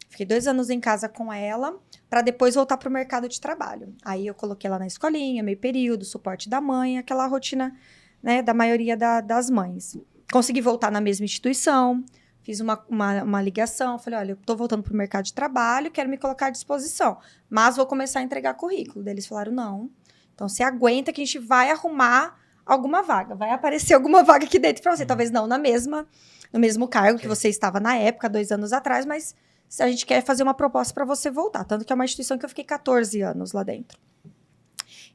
Fiquei 2 anos em casa com ela, para depois voltar para o mercado de trabalho. Aí eu coloquei ela na escolinha, meio período, suporte da mãe, aquela rotina, né, da maioria das mães. Consegui voltar na mesma instituição. Fiz uma ligação, falei, olha, eu tô voltando pro mercado de trabalho, quero me colocar à disposição, mas vou começar a entregar currículo. Daí eles falaram, não, então você aguenta que a gente vai arrumar alguma vaga, vai aparecer alguma vaga aqui dentro pra você, talvez não no mesmo cargo que você estava na época, 2 anos atrás, mas se a gente quer fazer uma proposta para você voltar, tanto que é uma instituição que eu fiquei 14 anos lá dentro.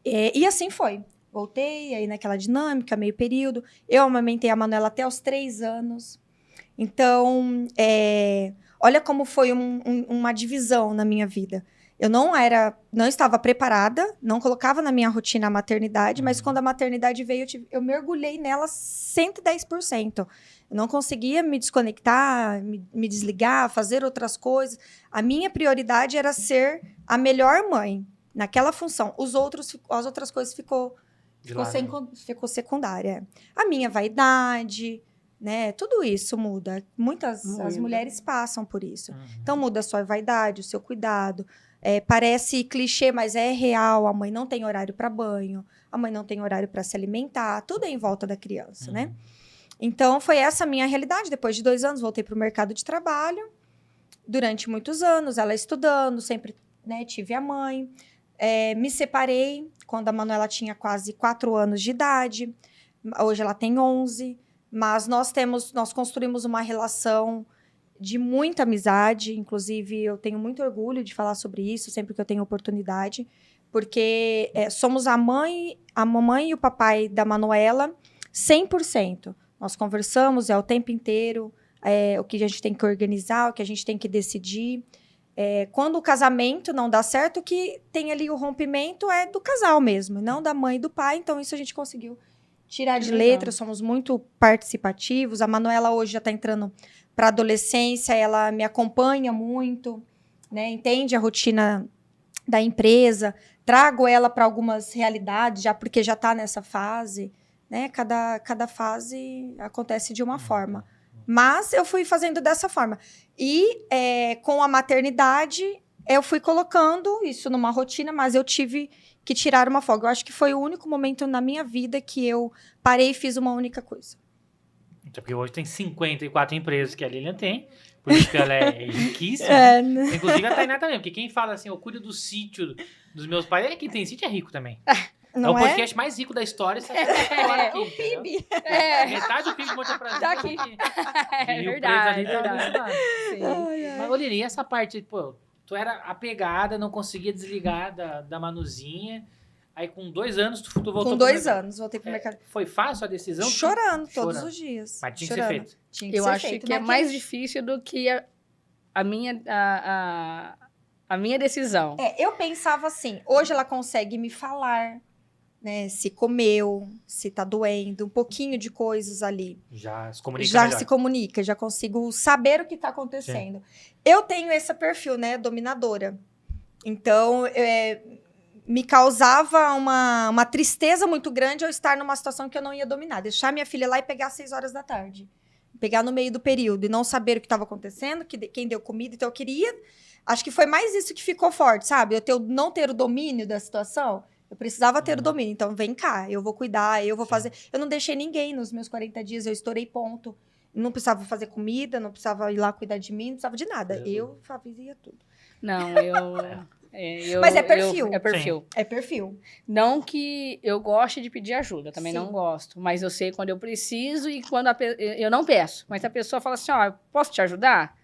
E assim foi. Voltei, aí naquela dinâmica, meio período, eu amamentei a Manuela até os 3 anos. Então, olha como foi uma divisão na minha vida. Eu não estava preparada, não colocava na minha rotina a maternidade, mas quando a maternidade veio, eu mergulhei nela 110%. Eu não conseguia me desconectar, me desligar, fazer outras coisas. A minha prioridade era ser a melhor mãe, naquela função. As outras coisas ficou secundária. A minha vaidade, né? Tudo isso muda. As mulheres passam por isso. Então, muda a sua vaidade, o seu cuidado. Parece clichê, mas é real. A mãe não tem horário para banho. A mãe não tem horário para se alimentar. Tudo é em volta da criança, né? Então, foi essa a minha realidade. Depois de 2 anos, voltei para o mercado de trabalho. Durante muitos anos, ela estudando. Sempre, né, tive a mãe. Me separei quando a Manuela tinha quase 4 anos de idade. Hoje ela tem 11. Mas nós construímos uma relação de muita amizade. Inclusive, eu tenho muito orgulho de falar sobre isso sempre que eu tenho oportunidade. Porque somos a mamãe e o papai da Manuela 100%. Nós conversamos o tempo inteiro, o que a gente tem que organizar, o que a gente tem que decidir. Quando o casamento não dá certo, o que tem ali o rompimento é do casal mesmo, não da mãe e do pai. Então, isso a gente conseguiu tirar de letra, somos muito participativos. A Manuela hoje já está entrando para a adolescência, ela me acompanha muito, né? Entende a rotina da empresa, trago ela para algumas realidades, já porque já está nessa fase, né? Cada fase acontece de uma forma. Mas eu fui fazendo dessa forma. E com a maternidade, eu fui colocando isso numa rotina, mas eu tive que tirar uma folga. Eu acho que foi o único momento na minha vida que eu parei e fiz uma única coisa. Então, porque hoje tem 54 empresas que a Lilian tem, por isso que ela é riquíssima. Né? Inclusive a Tainá também, porque quem fala assim, eu cuido do sítio dos meus pais, quem tem sítio é rico também. Não é o podcast mais rico da história. Você aqui, o PIB. Metade do PIB de Brasil Tá aqui. É verdade. Mas, ô Lili, e essa parte, pô, tu era apegada, não conseguia desligar da Manuzinha, aí com 2 anos tu voltou Com 2 anos, voltei pro mercado. Foi fácil a decisão? Chorando todos os dias. Mas tinha que ser feito. Eu acho que é mais difícil do que a minha decisão. Eu pensava assim, hoje ela consegue me falar, né, se comeu, se tá doendo, um pouquinho de coisas ali. Já se comunica Já se comunica, já consigo saber o que tá acontecendo. Sim. Eu tenho esse perfil, né, dominadora. Então, me causava uma tristeza muito grande eu estar numa situação que eu não ia dominar. Deixar minha filha lá e pegar às 6 horas da tarde. Pegar no meio do período e não saber o que estava acontecendo, quem deu comida. Então, eu queria... Acho que foi mais isso que ficou forte, sabe? Não ter o domínio da situação. Eu precisava ter o domínio. Então, vem cá, eu vou cuidar, eu vou fazer... Eu não deixei ninguém nos meus 40 dias, eu estourei ponto. Não precisava fazer comida, não precisava ir lá cuidar de mim, não precisava de nada. Eu fazia tudo. Não, Mas é perfil. É perfil. Sim. É perfil. Não que eu goste de pedir ajuda, também Sim. não gosto. Mas eu sei quando eu preciso e quando eu não peço. Mas a pessoa fala assim, ó, eu posso te ajudar?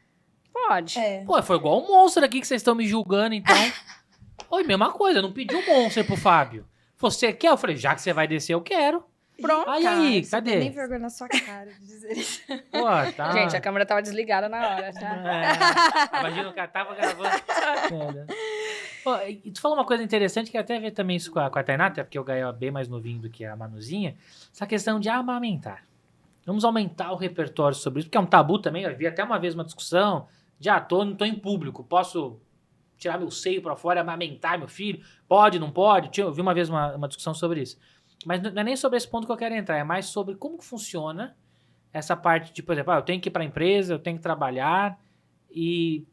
Pode. É. Pô, foi igual um monstro aqui que vocês estão me julgando, então. Oi, mesma coisa, eu não pedi um monstro pro Fábio. Você quer? Eu falei, já que você vai descer, eu quero. Pronto. Aí, Você cadê? tem nem vergonha na sua cara de dizer isso. Pô, tá. Gente, a câmera tava desligada na hora, tá? É, imagina o cara tava gravando. É, né? Pô, e tu falou uma coisa interessante que eu até ver também isso com a Tainá, até porque o Gael é bem mais novinho do que a Manuzinha. Essa questão de amamentar. Vamos aumentar o repertório sobre isso, porque é um tabu também. Eu vi até uma vez uma discussão de, não tô em público, posso tirar meu seio pra fora e amamentar meu filho? Pode, não pode? Eu vi uma vez uma discussão sobre isso. Mas não é nem sobre esse ponto que eu quero entrar, é mais sobre como que funciona essa parte de, por exemplo, eu tenho que ir para a empresa, eu tenho que trabalhar e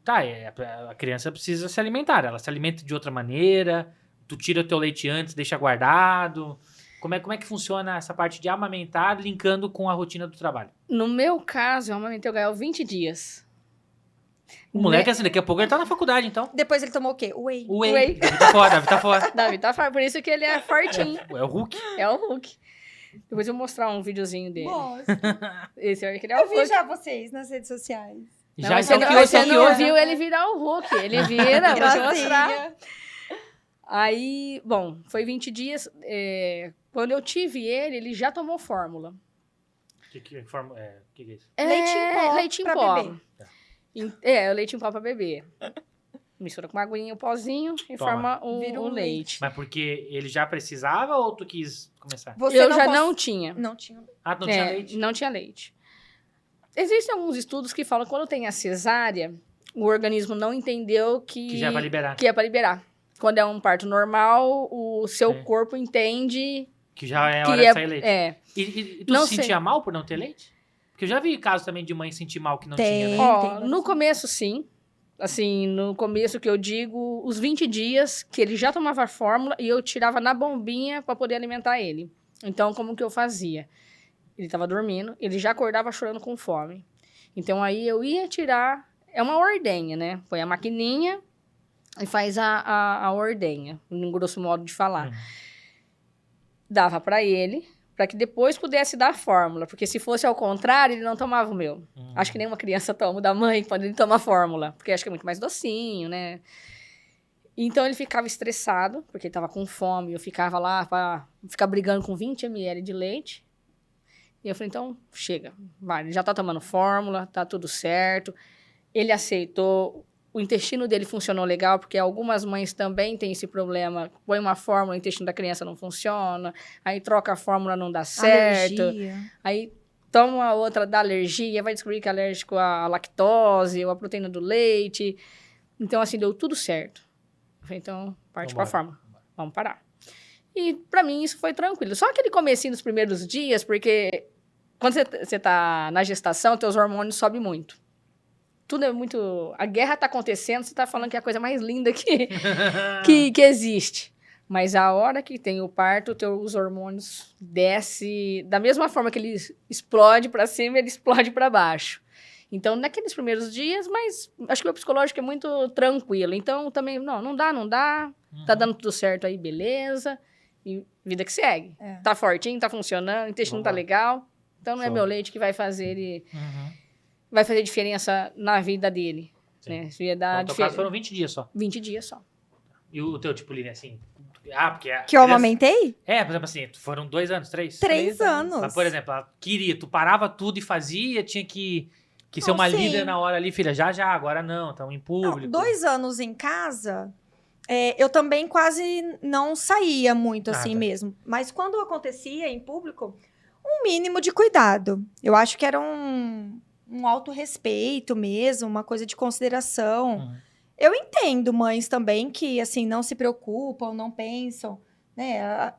a criança precisa se alimentar, ela se alimenta de outra maneira, tu tira o teu leite antes, deixa guardado. Como é que funciona essa parte de amamentar linkando com a rotina do trabalho? No meu caso, eu amamentei o Gael 20 dias. O moleque, assim, daqui a pouco ele tá na faculdade, então. Depois ele tomou o quê? Whey. O Whey. Whey. Davi tá fora, Davi tá fora. Davi tá fora, por isso que ele é fortinho. É o Hulk. É o Hulk. Depois eu vou mostrar um videozinho dele. Nossa. Esse é que ele é o Eu vi Hulk. já vocês nas redes sociais. Não, Já você então não, que você hoje não viu ele virar o Hulk. Ele vira, vou te mostrar. Gracinha. Aí, bom, foi 20 dias. Quando eu tive ele já tomou fórmula. Que é isso? Leite em pó Leite em pra pó. bebê. O leite em pó pra beber. Mistura com uma aguinha, o pozinho e Toma. forma Vira o um leite. Mas porque ele já precisava ou tu quis começar? Você Eu já cons- não tinha. Não tinha. Ah, não tinha leite? Não tinha leite. Existem alguns estudos que falam que quando tem a cesárea, o organismo não entendeu Que já é pra liberar. que é para liberar. Quando é um parto normal, o seu É. corpo entende Que já é que hora de sair leite. é. E tu Não se sei. sentia mal por não ter leite? Porque eu já vi casos também de mãe sentir mal que não Tem. tinha, né? Ó, tem no começo, sim. Assim, no começo que eu digo, os 20 dias que ele já tomava a fórmula e eu tirava na bombinha para poder alimentar ele. Então, como que eu fazia? Ele estava dormindo, ele já acordava chorando com fome. Então, aí eu ia tirar... É uma ordenha, né? Põe a maquininha e faz a ordenha, em grosso modo de falar. Dava para ele, para que depois pudesse dar a fórmula. Porque se fosse ao contrário, ele não tomava o meu. Acho que nenhuma criança toma o da mãe quando ele toma a fórmula. Porque acho que é muito mais docinho, né? Então, ele ficava estressado, porque ele estava com fome. Eu ficava lá para ficar brigando com 20 ml de leite. E eu falei, então, chega. Vai, ele já tá tomando fórmula, tá tudo certo. Ele aceitou. O intestino dele funcionou legal, porque algumas mães também têm esse problema. Põe uma fórmula, o intestino da criança não funciona. Aí troca a fórmula, não dá certo. Alergia. Aí toma outra da alergia, vai descobrir que é alérgico à lactose ou à proteína do leite. Então, assim, deu tudo certo. Eu falei, então, parte pra Vambora. fórmula. Vamos parar. E pra mim isso foi tranquilo. Só aquele comecinho nos primeiros dias, porque quando você tá na gestação, teus hormônios sobem muito. Tudo é muito... A guerra tá acontecendo, você tá falando que é a coisa mais linda que existe. Mas a hora que tem o parto, teus hormônios descem... Da mesma forma que ele explode pra cima, ele explode pra baixo. Então, naqueles primeiros dias, mas acho que o psicológico é muito tranquilo. Então, também, não dá. Tá dando tudo certo aí, beleza. E vida que segue. É. Tá fortinho, tá funcionando, o intestino tá Vambora. legal. Então, não é Show. meu leite que vai fazer ele... Uhum. Vai fazer diferença na vida dele. Sim. Né? Isso ia dar No teu caso foram 20 dias só. 20 dias só. E o teu tipo, Lili, assim... porque... Que eu amamentei? É, por exemplo assim, foram 2 anos, 3? 3 anos. Mas, por exemplo, ela queria, tu parava tudo e fazia, tinha que ser Não, uma sim. líder na hora ali, filha, já, agora não, estamos em Não, público. 2 anos em casa, eu também quase não saía muito assim tá. mesmo. Mas quando acontecia em público, um mínimo de cuidado. Eu acho que era um autorrespeito mesmo, uma coisa de consideração. Uhum. Eu entendo mães também que, assim, não se preocupam, não pensam, né?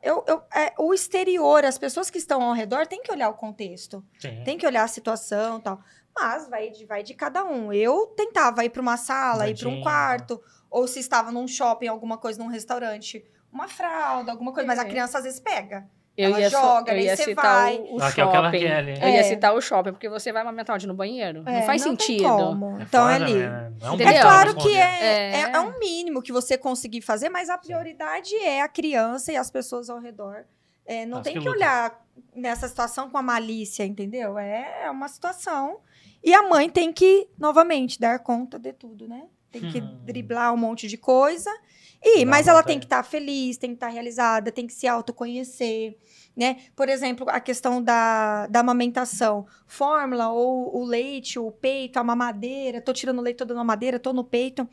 O exterior, as pessoas que estão ao redor têm que olhar o contexto, Sim. tem que olhar a situação e tal. Mas vai de cada um. Eu tentava ir para uma sala, ir para um Tadinha. quarto, ou se estava num shopping, alguma coisa, num restaurante, uma fralda, alguma coisa. Mas a criança às vezes pega. Ela joga, eu daí ia você citar vai. o Ah, que é o que ela shopping. quer ali. Eu ia citar o shopping, porque você vai amamentar onde? No banheiro? Não faz Não sentido. tem como. É Então, foda, ali. né? Não Entendeu? É claro pra que responder. é um mínimo que você conseguir fazer, mas a prioridade é a criança e as pessoas ao redor. Não As tem que que lutam. olhar nessa situação com a malícia, entendeu? É uma situação. E a mãe tem que, novamente, dar conta de tudo, né? Tem que driblar um monte de coisa. Mas Dá ela volta tem aí. que estar feliz, tem que estar realizada, tem que se autoconhecer, né? Por exemplo, a questão da amamentação. Fórmula, ou o leite, o peito, a mamadeira. Tô tirando o leite, tô dando mamadeira, tô no peito.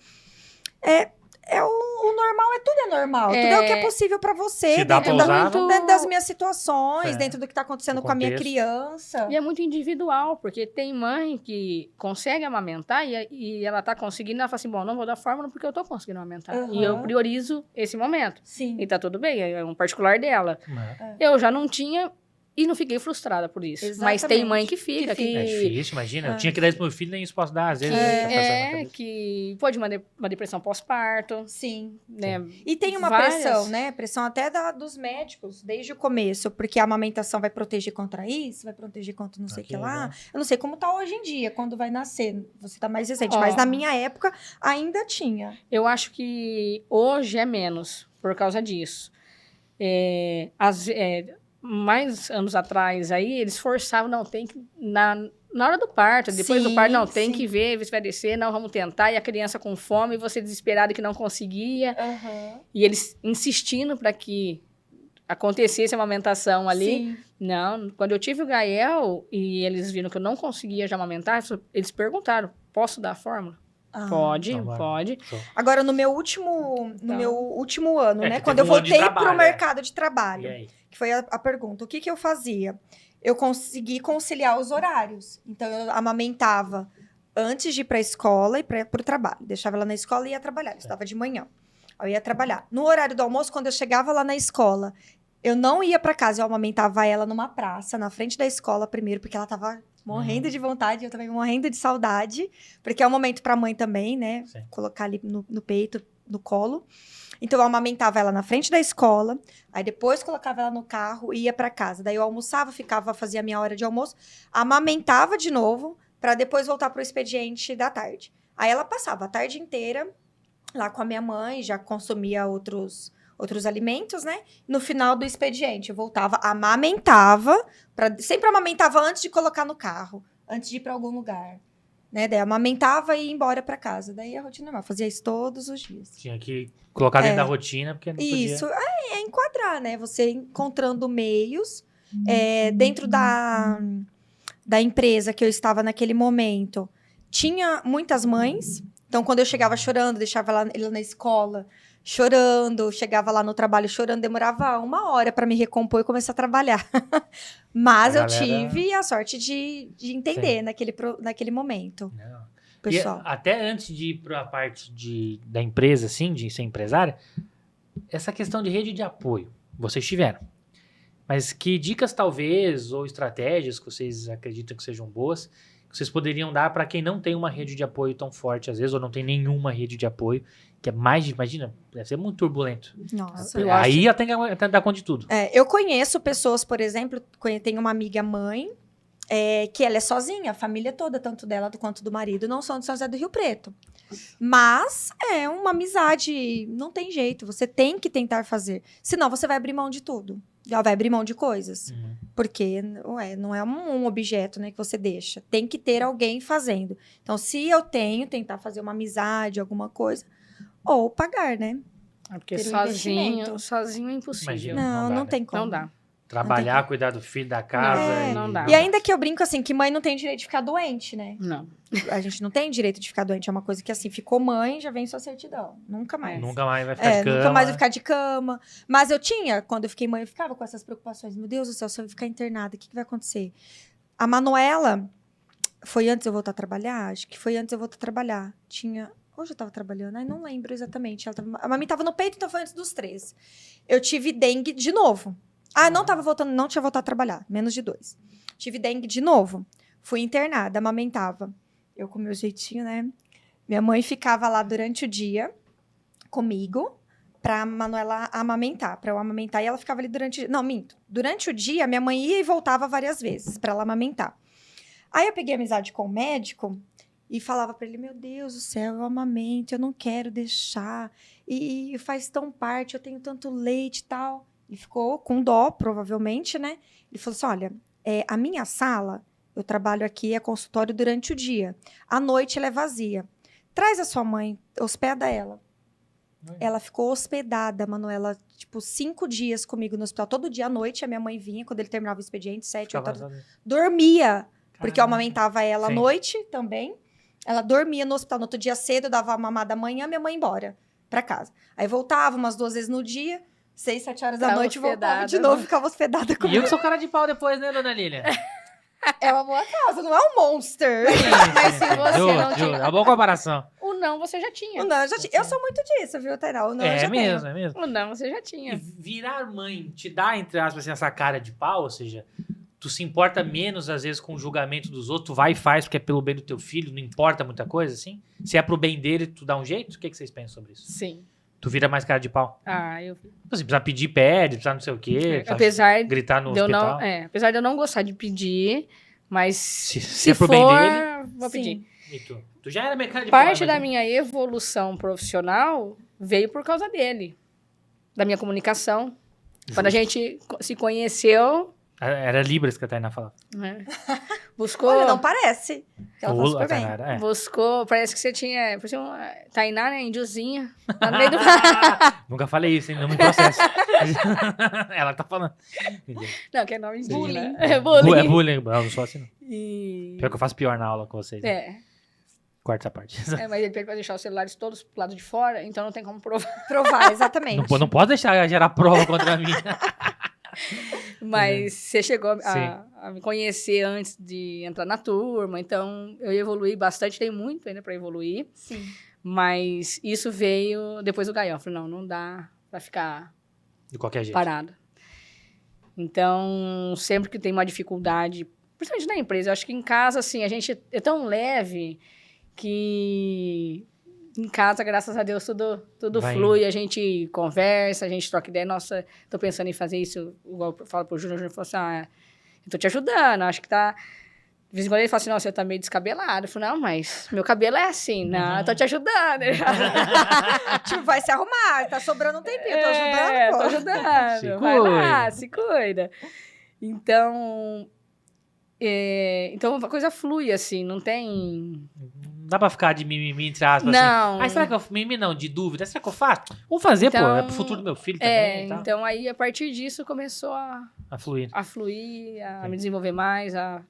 O normal, tudo é normal. Tudo é o que é possível para você. Se dá pra dentro, usar, dentro das minhas situações, É. dentro do que tá acontecendo O com a minha contexto. criança. E é muito individual, porque tem mãe que consegue amamentar e ela tá conseguindo, ela fala assim, bom, não vou dar fórmula porque eu tô conseguindo amamentar. Aham. E eu priorizo esse momento. Sim. E tá tudo bem, é um particular dela. Né? Eu já não tinha e não fiquei frustrada por isso. Mas tem Exatamente. mãe que fica, Que fica. É difícil, imagina. Eu tinha que dar isso pro meu filho, nem isso posso dar, às vezes. né, tá passando na cabeça. que pode uma depressão pós-parto, Sim. né? E tem uma Várias. pressão, né? Pressão até dos médicos, desde o começo, porque a amamentação vai proteger contra isso, vai proteger contra não sei o que lá. Eu não sei como tá hoje em dia, quando vai nascer. Você tá mais recente, mas na minha época ainda tinha. Eu acho que hoje é menos por causa disso. Mais anos atrás aí, eles forçavam, não, tem que... Na hora do parto, depois do Sim, parto, não, tem sim. que ver se vai descer, não, vamos tentar. E a criança com fome, e você desesperado que não conseguia. E eles insistindo para que acontecesse a amamentação ali. Sim. Não, quando eu tive o Gael e eles viram que eu não conseguia já amamentar, eles perguntaram, posso dar a fórmula? Ah. Pode, Então vai. pode. Show. Agora, no meu último ano, É, né? que Quando teve eu um ano de voltei trabalho, pro mercado de E trabalho, aí? que foi a pergunta, o que eu fazia? Eu consegui conciliar os horários. Então, eu amamentava antes de ir para a escola e para o trabalho. Deixava ela na escola e ia trabalhar. Eu estava de manhã. Eu ia trabalhar. No horário do almoço, quando eu chegava lá na escola, eu não ia para casa, eu amamentava ela numa praça, na frente da escola primeiro, porque ela estava morrendo de vontade, eu também morrendo de saudade, porque é um momento para a mãe também, né? Sim. Colocar ali no peito, no colo. Então, eu amamentava ela na frente da escola, aí depois colocava ela no carro e ia para casa. Daí eu almoçava, fazia a minha hora de almoço, amamentava de novo, para depois voltar pro expediente da tarde. Aí ela passava a tarde inteira lá com a minha mãe, já consumia outros alimentos, né? No final do expediente, eu voltava, amamentava, sempre amamentava antes de colocar no carro, antes de ir para algum lugar. Né? Daí amamentava e ia embora para casa. Daí a rotina normal, fazia isso todos os dias. Tinha que colocar dentro da rotina, porque não podia. Isso, é enquadrar, né? Você encontrando meios dentro da empresa que eu estava naquele momento. Tinha muitas mães, então quando eu chegava chorando, deixava ele na escola chorando, chegava lá no trabalho chorando, demorava 1 hora para me recompor e começar a trabalhar. Mas eu tive a sorte de entender naquele momento, Não. pessoal. E até antes de ir para a parte da empresa, assim, de ser empresária, essa questão de rede de apoio, vocês tiveram. Mas que dicas, talvez, ou estratégias que vocês acreditam que sejam boas, que vocês poderiam dar para quem não tem uma rede de apoio tão forte, às vezes, ou não tem nenhuma rede de apoio, que é mais, imagina, deve ser muito turbulento. Nossa. Aí ela tem que dar conta de tudo. Eu conheço pessoas, por exemplo, tenho uma amiga mãe, que ela é sozinha, a família toda, tanto dela quanto do marido, não são de São José do Rio Preto. Mas é uma amizade, não tem jeito, você tem que tentar fazer. Senão você vai abrir mão de tudo. Já vai abrir mão de coisas. Uhum. Porque não é um objeto, né, que você deixa. Tem que ter alguém fazendo. Então, se eu tentar fazer uma amizade, alguma coisa, ou pagar, né? Porque Ter um sozinho é impossível. Imagina. Não, dá, não né? tem como. Não dá. Trabalhar, cuidar do filho, da casa. Não dá. E ainda que eu brinco assim, que mãe não tem direito de ficar doente, né? Não. A gente não tem direito de ficar doente. É uma coisa que, assim, ficou mãe, já vem sua certidão. Nunca mais. Nunca mais vai ficar de cama. Nunca mais vai ficar de cama. Mas quando eu fiquei mãe, eu ficava com essas preocupações. Meu Deus do céu, se eu ficar internada, o que vai acontecer? A Manuela, foi antes de eu voltar a trabalhar? Acho que foi antes de eu voltar a trabalhar. Hoje eu tava trabalhando, não lembro exatamente. A mami tava no peito, então foi antes dos 3. Eu tive dengue de novo. Não tava voltando, não tinha voltado a trabalhar. Menos de 2. Tive dengue de novo. Fui internada, amamentava. Eu com meu jeitinho, né? Minha mãe ficava lá durante o dia comigo pra Manuela amamentar. Pra eu amamentar e ela ficava ali durante... Não, minto. Durante o dia, minha mãe ia e voltava várias vezes pra ela amamentar. Aí eu peguei amizade com o médico... E falava pra ele, meu Deus do céu, eu amamento, eu não quero deixar. E faz tão parte, eu tenho tanto leite e tal. E ficou com dó, provavelmente, né? Ele falou assim, olha, a minha sala, eu trabalho aqui, é consultório durante o dia. À noite ela é vazia. Traz a sua mãe, hospeda ela. Ela ficou hospedada, Manuela, tipo, 5 dias comigo no hospital. Todo dia à noite, a minha mãe vinha, quando ele terminava o expediente, 7, 8 horas. Dormia, porque eu amamentava ela à noite também. Ela dormia no hospital. No outro dia cedo, eu dava a mamada amanhã, minha mãe ia embora pra casa. Aí voltava umas 2 vezes no dia, 6, 7 horas da noite, voltava de novo, ficava hospedada comigo. E eu que sou cara de pau depois, né, dona Lilian? É uma boa causa, não é um monster. Mas se você não tinha... É uma boa comparação. O não você já tinha. O não, eu já tinha. Eu sou muito disso, viu, Tainá? O não eu já mesmo, tenho. é mesmo. O não você já E tinha. virar mãe te dá, entre aspas, assim, essa cara de pau, ou seja... Tu se importa menos, às vezes, com o julgamento dos outros, tu vai e faz porque é pelo bem do teu filho, não importa muita coisa, assim? Se é pro bem dele, tu dá um jeito? O que vocês pensam sobre isso? Sim. Tu vira mais cara de pau? Eu... Assim, precisa pedir, pede, precisa não sei o quê, apesar gritar no de eu hospital. apesar de eu não gostar de pedir, mas Se é pro for, bem dele... vou pedir. E tu? Tu já era meio cara de pau. Parte da minha evolução profissional veio por causa dele. Da minha comunicação. Quando a gente se conheceu... Era Libras que a Tainá falava. Buscou... Olha, não parece. Ela fala super bem. Buscou... Parece que você tinha... Parecia Tainá, né? Indiozinha. Lá no meio do... Nunca falei isso, hein? Não me processo. Ela tá falando. Não, que é nome indígena. Bullying. É bullying. É bullying. Eu não sou assim, não. E... Pior que eu faço pior na aula com vocês. Corta essa parte. Mas ele pede pra deixar os celulares todos pro lado de fora, então não tem como provar. Provar, exatamente. Não pode deixar gerar prova contra mim. Mas você chegou a me conhecer antes de entrar na turma, então eu evoluí bastante, tem muito ainda pra evoluir. Sim. Mas isso veio depois do Gaião. Eu falei, não dá pra ficar De qualquer jeito. parado. Então, sempre que tem uma dificuldade, principalmente na empresa, eu acho que em casa, assim, a gente é tão leve que em casa, graças a Deus, tudo flui, a gente conversa, a gente troca ideia. Nossa, tô pensando em fazer isso, igual eu falo pro Júnior, o Júnior falou assim, eu tô te ajudando, acho que tá... De vez em quando ele fala assim, você tá meio descabelado. Eu falo, não, mas meu cabelo é assim. Não, eu tô te ajudando. Tipo, vai se arrumar, tá sobrando um tempinho, tô ajudando, pô. Tô ajudando. Se Vai lá, cuida. se cuida. Então, então a coisa flui, assim, não tem... Não dá pra ficar de mimimi, entre aspas, Não. assim. Será que eu... Mimimi não, de dúvida. Será que eu faço? Vou fazer, pô. É pro futuro do meu filho também e tal. Então aí, a partir disso, começou a fluir. a me desenvolver mais, a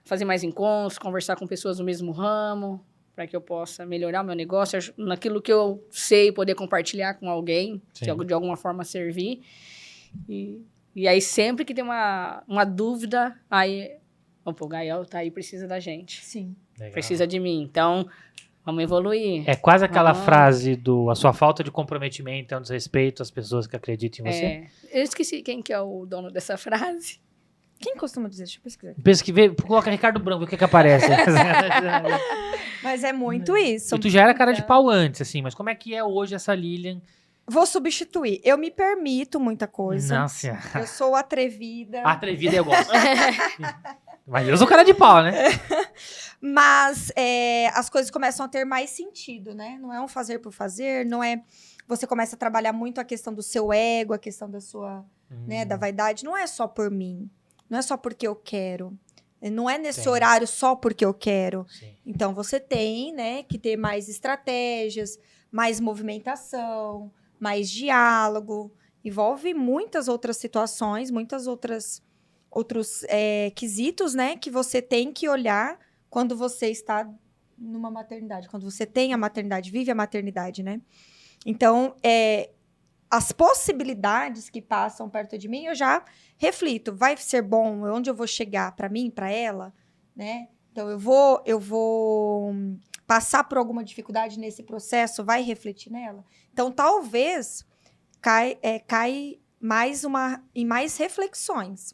fazer mais encontros, conversar com pessoas do mesmo ramo, para que eu possa melhorar o meu negócio, naquilo que eu sei, poder compartilhar com alguém, Sim. que de alguma forma servir. E aí, sempre que tem uma dúvida, aí, o Gael tá aí, precisa da gente. Sim. Legal. Precisa de mim. Então, vamos evoluir. É quase aquela frase a sua falta de comprometimento é um desrespeito às pessoas que acreditam em você. Eu esqueci quem que é o dono dessa frase. Quem costuma dizer? Deixa eu pesquisar. Pensa que coloca Ricardo Branco, o que aparece? Mas é muito isso. E tu já era cara de pau antes, assim, mas como é que é hoje essa Lilian? Vou substituir. Eu me permito muita coisa. Nossa. Eu sou atrevida. Atrevida eu gosto. Mas eu sou cara de pau, né? Mas as coisas começam a ter mais sentido, né? Não é um fazer por fazer, não é... Você começa a trabalhar muito a questão do seu ego, a questão da sua, né, da vaidade. Não é só por mim. Não é só porque eu quero. Não é nesse horário só porque eu quero. Sim. Então, você tem, né, que ter mais estratégias, mais movimentação, mais diálogo. Envolve muitas outras situações, outros quesitos, né, que você tem que olhar quando você está numa maternidade. Quando você tem a maternidade, vive a maternidade, né? Então, as possibilidades que passam perto de mim, eu já reflito. Vai ser bom? Onde eu vou chegar? Para mim, para ela? Né? Então, eu vou passar por alguma dificuldade nesse processo vai refletir nela. Então, talvez cai em mais reflexões,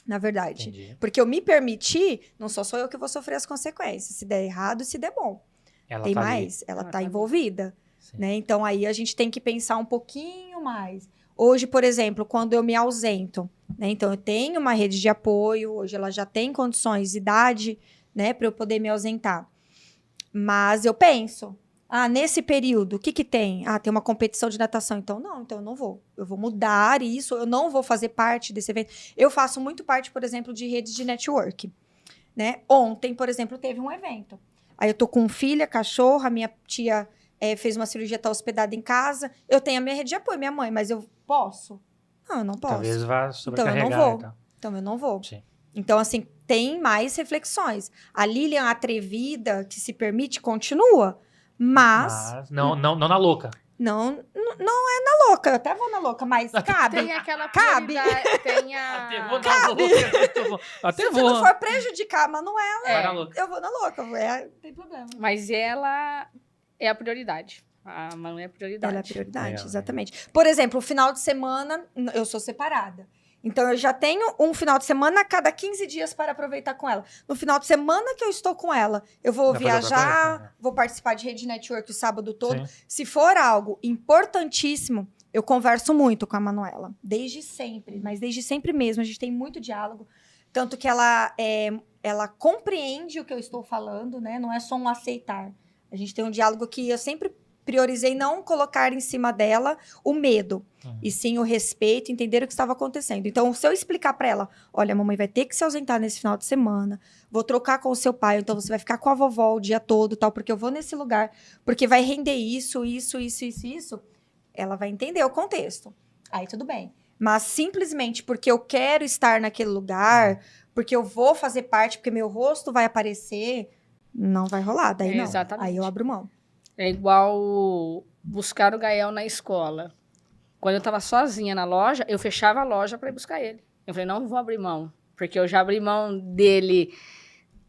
na verdade. Entendi. Porque eu me permitir, não sou só eu que vou sofrer as consequências. Se der errado, se der bom. Ela Tem tá ali. mais, ela Ela tá tá envolvida. Sim. Né? Então, aí a gente tem que pensar um pouquinho mais. Hoje, por exemplo, quando eu me ausento, né? Então, eu tenho uma rede de apoio, hoje ela já tem condições, idade, né, para eu poder me ausentar. Mas eu penso, nesse período, o que que tem? Tem uma competição de natação, então eu não vou. Eu vou mudar isso, eu não vou fazer parte desse evento. Eu faço muito parte, por exemplo, de redes de network, né? Ontem, por exemplo, teve um evento. Aí eu tô com filha, cachorro, a minha tia fez uma cirurgia, tá hospedada em casa. Eu tenho a minha rede de apoio, minha mãe, mas eu posso? Não, eu não posso. Talvez vá Então eu não sobrecarregar. vou. Então. Então eu não vou. Sim. Então, assim, tem mais reflexões. A Lilian atrevida, que se permite, continua. Mas não na louca. não é na louca. Eu até vou na louca, mas cabe. Tem aquela Cabe. prioridade, tem Até a... vou na louca. Até Se vou. não for prejudicar a Manuela, Vai na louca. eu vou na louca. Não tem problema. Mas ela é a prioridade. A Manu é a prioridade. Ela é a prioridade, Ela, exatamente. Por exemplo, o final de semana, eu sou separada. Então, eu já tenho um final de semana a cada 15 dias para aproveitar com ela. No final de semana que eu estou com ela, eu vou Vai fazer outra viajar, coisa? vou participar de rede network o sábado todo. Sim. Se for algo importantíssimo, eu converso muito com a Manuela. Desde sempre, mas desde sempre mesmo. A gente tem muito diálogo. Tanto que ela compreende o que eu estou falando, né? Não é só um aceitar. A gente tem um diálogo que eu sempre priorizei não colocar em cima dela o medo, e sim o respeito, entender o que estava acontecendo. Então, se eu explicar para ela, olha, a mamãe vai ter que se ausentar nesse final de semana, vou trocar com o seu pai, então você vai ficar com a vovó o dia todo, tal, porque eu vou nesse lugar, porque vai render isso, ela vai entender o contexto. Aí tudo bem. Mas simplesmente porque eu quero estar naquele lugar, porque eu vou fazer parte, porque meu rosto vai aparecer, não vai rolar, daí não. Exatamente. Aí eu abro mão. É igual buscar o Gael na escola. Quando eu tava sozinha na loja, eu fechava a loja para ir buscar ele. Eu falei, não vou abrir mão, porque eu já abri mão dele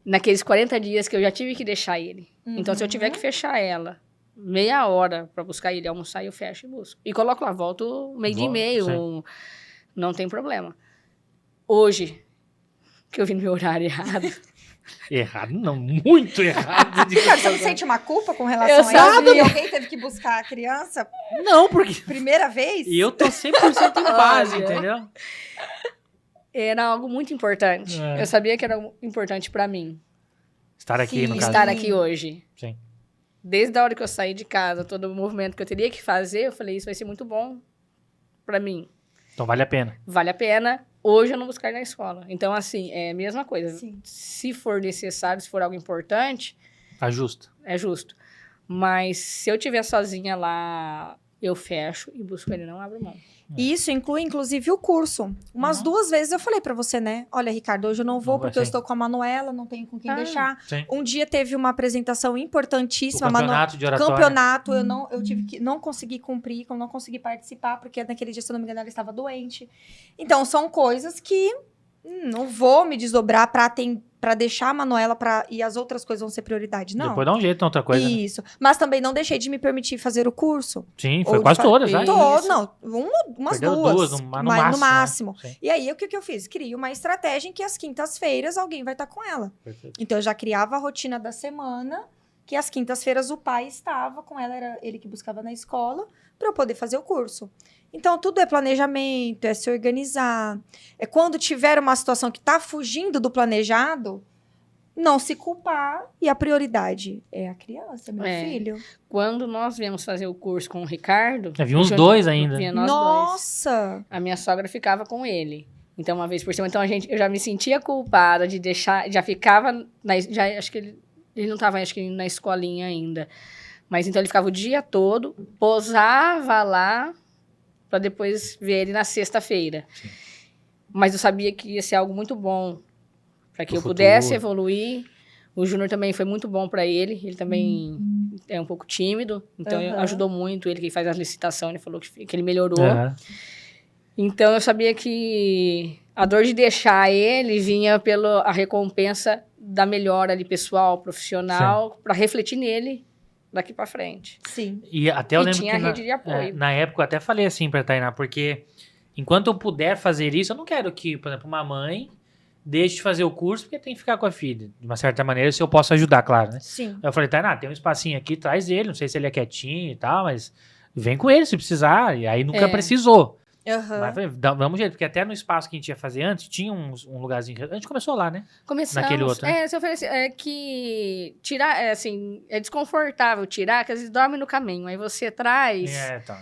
naqueles 40 dias que eu já tive que deixar ele. Então, se eu tiver que fechar ela meia hora para buscar ele, almoçar, eu fecho e busco. E coloco lá, volto meio dia e meio, não tem problema. Hoje, que eu vim no meu horário errado... Errado, não, muito errado. Ricardo, você não sente uma culpa com relação Eu a isso? sabia. Que alguém teve que buscar a criança Não, porque... primeira vez? E eu tô 100% em paz, Olha. entendeu? Era algo muito importante. É. Eu sabia que era importante para mim Estar aqui, no Sim. caso. estar aqui hoje. Sim. Desde a hora que eu saí de casa, todo o movimento que eu teria que fazer, eu falei, isso vai ser muito bom para mim. Então vale a pena. Vale a pena hoje eu não buscar na escola. Então, assim, é a mesma coisa. Sim. Se for necessário, se for algo importante, Ajusta. é justo. Mas se eu estiver sozinha lá, eu fecho e busco ele, não abro mão. E isso inclui, inclusive, o curso. Umas 2 vezes eu falei pra você, né? Olha, Ricardo, hoje eu não vou Não vai, porque eu sim. estou com a Manuela, não tenho com quem deixar. Sim. Um dia teve uma apresentação O importantíssima. campeonato de oratória. Campeonato, eu tive que não consegui cumprir, eu não consegui participar, porque naquele dia, se eu não me engano, ela estava doente. Então, são coisas que não vou me desdobrar pra deixar a Manuela e as outras coisas vão ser prioridade, não. Depois dá um jeito na outra coisa. Né? Isso. Mas também não deixei de me permitir fazer o curso. Sim, Ou foi de quase fa- todas, né? Todo, não, umas Perdeu duas. duas, no mas máximo, no máximo. né? Sim. E aí, o que eu fiz? Criei uma estratégia em que às quintas-feiras alguém vai estar com ela. Perfeito. Então, eu já criava a rotina da semana, que às quintas-feiras o pai estava com ela, era ele que buscava na escola, para eu poder fazer o curso. Então, tudo é planejamento, é se organizar. É quando tiver uma situação que está fugindo do planejado, não se culpar. E a prioridade é a criança, meu É. filho. Quando nós viemos fazer o curso com o Ricardo... É, vinha uns junto- dois ainda. Vinha nós dois. Nossa! A minha sogra ficava com ele. Então, uma vez por semana. Então, eu já me sentia culpada de deixar... Já ficava... acho que ele não estava, acho que, na escolinha ainda. Mas, então, ele ficava o dia todo, posava lá, para depois ver ele na sexta-feira. Mas eu sabia que ia ser algo muito bom, para que Pro eu pudesse futuro. evoluir. O Júnior também foi muito bom para ele. Ele também é um pouco tímido. Então, Aham. ajudou muito ele, que faz a licitação. Ele falou que ele melhorou. É. Então, eu sabia que a dor de deixar ele vinha pela recompensa da melhora ali pessoal, profissional, para refletir nele daqui para frente. Sim. E até eu E lembro tinha que rede de apoio. na época eu até falei assim pra Tainá, porque enquanto eu puder fazer isso, eu não quero que, por exemplo, uma mãe deixe de fazer o curso porque tem que ficar com a filha. De uma certa maneira, se eu posso ajudar, claro, né? Sim. Aí eu falei, Tainá, tem um espacinho aqui, traz ele, não sei se ele é quietinho e tal, mas vem com ele se precisar. E aí nunca precisou. Aham. Mas falei, damos um jeito, porque até no espaço que a gente ia fazer antes, tinha um lugarzinho. A gente começou lá, né? Começamos. Naquele outro, né? Se oferecer, que tirar, assim, é desconfortável tirar, que às vezes dorme no caminho. Aí você traz. Então,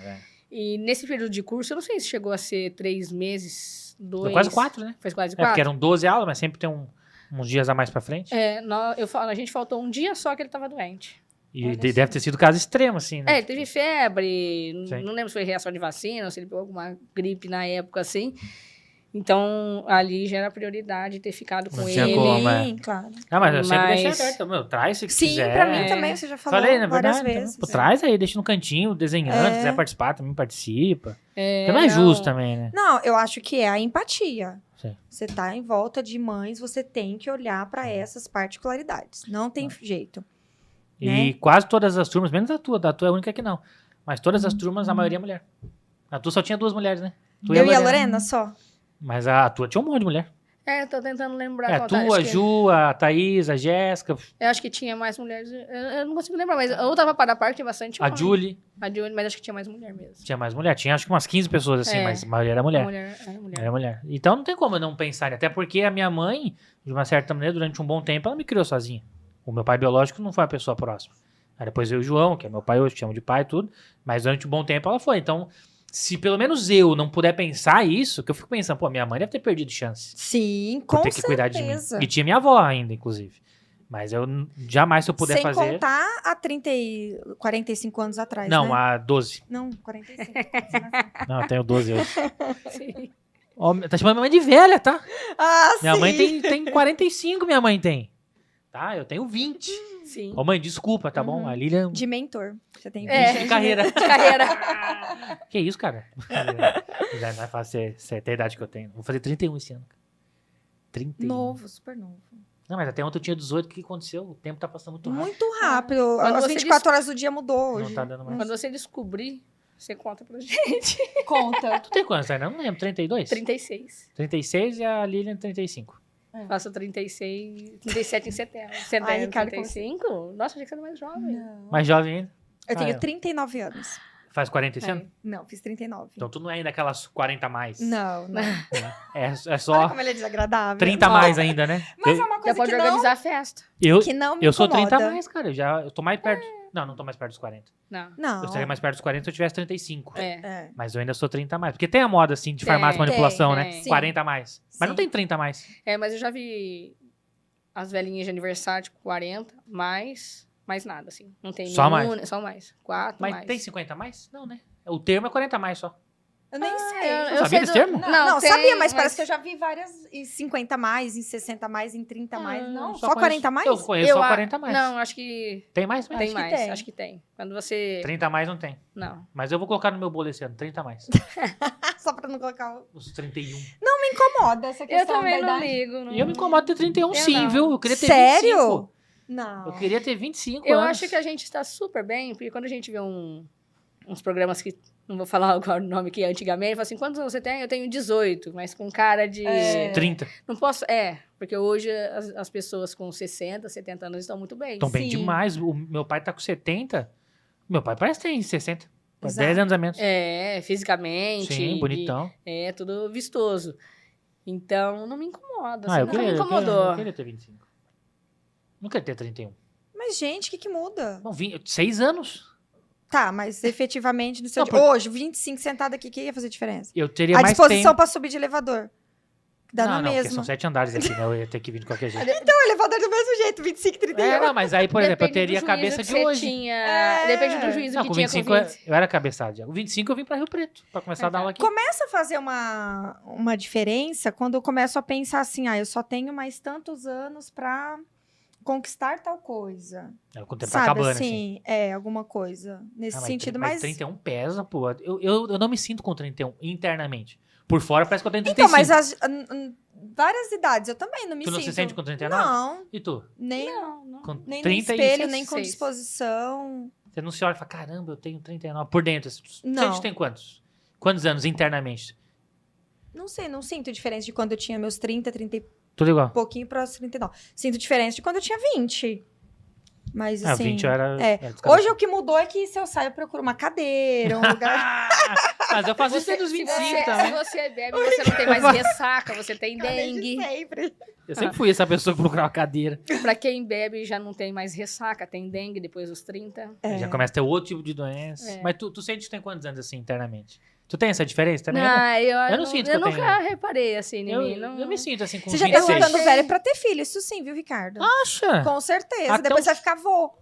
E nesse período de curso, eu não sei se chegou a ser 3 meses, 2. Foi quase 4, né? Foi quase É, porque 4. eram 12 aulas, mas sempre tem uns dias a mais pra frente. A gente faltou um dia só que ele tava doente. E Olha deve ter sido caso extremo, assim, né? Ele teve febre, Sim. não lembro se foi reação de vacina, ou se ele pegou alguma gripe na época, assim. Então, ali já era prioridade ter ficado Não com tinha ele. como, Sim, claro. Não, mas eu sempre deixei Mas- aberto. Meu, traz se Sim, quiser. pra mim É. também, você já falou Falei, na várias verdade. vezes. Pô, traz aí, deixa no cantinho, desenhando. É. Quiser participar, também participa. Porque não é justo também, né? Não, eu acho que é a empatia. Sim. Você tá em volta de mães, você tem que olhar pra essas particularidades. Não tem jeito. E Né? quase todas as turmas, menos a tua é a única que não. Mas todas as turmas, a maioria é mulher. A tua só tinha 2 mulheres, né? Tu Eu e a Lorena só. Mas a tua tinha um monte de mulher. Tô tentando lembrar É, qual tu, tá, a acho que- Ju, a Thaís, a Jéssica, Eu acho que tinha mais mulheres. Eu não consigo lembrar, mas eu tava para a parte, tinha bastante a homem. Julie. A Julie, mas acho que tinha mais mulher mesmo. Tinha mais mulher. Tinha acho que umas 15 pessoas assim, É. mas a maioria era mulher. Mulher. Era mulher. Então não tem como eu não pensar. Até porque a minha mãe, de uma certa maneira, durante um bom tempo, ela me criou sozinha. O meu pai biológico não foi uma pessoa próxima. Aí depois veio o João, que é meu pai hoje, que chamo de pai e tudo. Mas durante um bom tempo ela foi. Então, se pelo menos eu não puder pensar isso, que eu fico pensando, pô, minha mãe deve ter perdido chance. Sim, Por com ter que cuidar de mim. certeza. E tinha minha avó ainda, inclusive. Mas eu jamais, se eu puder Sem fazer. contar há 45 anos atrás, Não, né? há 12. Não, 45. Não, eu tenho 12 hoje. Sim. Ó, tá chamando minha mãe de velha, tá? Ah, Minha sim. mãe tem 45, minha mãe tem. Tá? Eu tenho 20. Sim. Ô, mãe, desculpa, tá bom? A Lilian. De mentor. Você tem 20 É. De carreira. De carreira. Que isso, cara? Já não é fácil ser até a idade que eu tenho. Vou fazer 31 esse ano. 31. Novo, super novo. Não, mas até ontem eu tinha 18. O que aconteceu? O tempo tá passando muito rápido. Muito rápido. Quando As você 24 horas do dia mudou Não hoje. tá dando mais. Quando você descobrir, você conta pra gente. Conta. Tu tem quantos ainda? Não lembro. 32? 36. 36 e a Lilian 35. Faço 36, 37 em setembro. Setembro, Ai, Ricardo, 35? Nossa, achei que você era mais jovem. Não. Mais jovem ainda? Eu tenho é. 39 anos. Faz 40 esse É. ano? Não, fiz 39. Então tu não é ainda aquelas 40 a mais. Não, não. É Olha só como ele é desagradável. 30 a mais ainda, né? Mas é Eu, uma Já coisa pode que não, organizar a festa. eu, que não me eu sou 30 a incomoda. mais, cara. Eu tô mais perto. Não tô mais perto dos 40. Não. Não. Eu estaria mais perto dos 40 se eu tivesse 35. É. É. Mas eu ainda sou 30 a mais. Porque tem a moda, assim, de Tem, farmácia manipulação, tem, né? tem. 40 a mais. Mas não Sim. tem 30 a mais. Mas eu já vi as velhinhas de aniversário, tipo, 40, mais nada, assim. Não tem Só nenhum, mais? Só mais. 4 Mas mais. tem 50 a mais? Não, né? O termo é 40 a mais só. Eu nem sei. Eu sabia desse termo? Não, tem, sabia, mas parece que eu já vi várias em 50 a mais, em 60 a mais, em 30 a mais. Não, só 40 a mais? Eu conheço só 40 a mais. Não, acho que Tem mais? tem Acho que mais. tem. Acho que tem. Quando você... 30 a mais não tem. Não. Mas eu vou colocar no meu bolo esse ano, 30 a mais. Só pra não colocar o... Os 31. Não me incomoda essa Eu questão também da não idade. ligo. Não. E eu me incomodo de ter 31 sim, não. viu? Eu queria ter Sério? 25. Não. Eu queria ter 25 Eu anos. acho que a gente está super bem, porque quando a gente vê uns programas que, não vou falar agora o nome que é antigamente, fala assim, quantos anos você tem? Eu tenho 18, mas com cara de... É. 30. Não posso... porque hoje as pessoas com 60, 70 anos estão muito bem. Estão bem Sim. demais. O meu pai tá com 70. Meu pai parece que tem 60. Exato. 10 anos a menos. Fisicamente. Sim, bonitão. Tudo vistoso. Então, não me incomoda. Ah, eu não queria, me eu incomodou. queria ter 25. Não queria ter 31. Mas, gente, o que muda? Bom, 6 anos. Tá, mas efetivamente, no seu Não, dia... Hoje, 25 sentado aqui, o que ia fazer diferença? Eu teria A mais disposição tempo. pra subir de elevador. Dá Não, na não, porque mesma. são 7 andares aqui, né? Eu ia ter que vir de qualquer jeito. Então, o elevador do mesmo jeito, 25, 31. Não, mas aí, por exemplo, eu Depende teria a do cabeça juízo de que você hoje. Tinha... É. Depende do juízo Não, que com tinha 25 com 20. eu era cabeçado já. O 25 eu vim pra Rio Preto, pra começar a dar aula aqui. Começa a fazer uma diferença quando eu começo a pensar assim, eu só tenho mais tantos anos pra conquistar tal coisa. É, com o tempo tá Sabe, acabando, assim, alguma coisa nesse Ah, sentido, mas mas... 31 pesa, pô. Eu não me sinto com 31 internamente. Por fora parece que eu tenho 35. Então, mas várias idades, eu também não me Tu não sinto. se sente com 39? Não, E tu? nem, Não. Com nem no 36? espelho, nem com 36. disposição. Você não se olha e fala, caramba, eu tenho 39. Por dentro. Não. Você tem quantos? Quantos anos internamente? Não sei, não sinto diferença de quando eu tinha meus 30, 30 e Tudo igual. pouquinho para os 39. Sinto diferença de quando eu tinha 20. Mas assim... 20 eu era... É. era descabelado. Hoje o que mudou é que se eu saio, eu procuro uma cadeira, um lugar... Mas eu faço isso desde os 25 também. Se você bebe, você não tem mais ressaca, você tem dengue. Sempre. Eu sempre fui essa pessoa que procurava uma cadeira. Pra quem bebe, já não tem mais ressaca, tem dengue depois dos 30. Já começa a ter outro tipo de doença. É. Mas tu sente que tem quantos anos assim internamente? Tu tem essa diferença também? Não, não sinto que eu eu nunca tenho. reparei assim em eu, mim. Não... eu me sinto assim com Você já 26. tá ficando sei. velho pra ter filho, isso sim, viu, Ricardo? Acha? Com certeza. Até Depois os- vai ficar vô.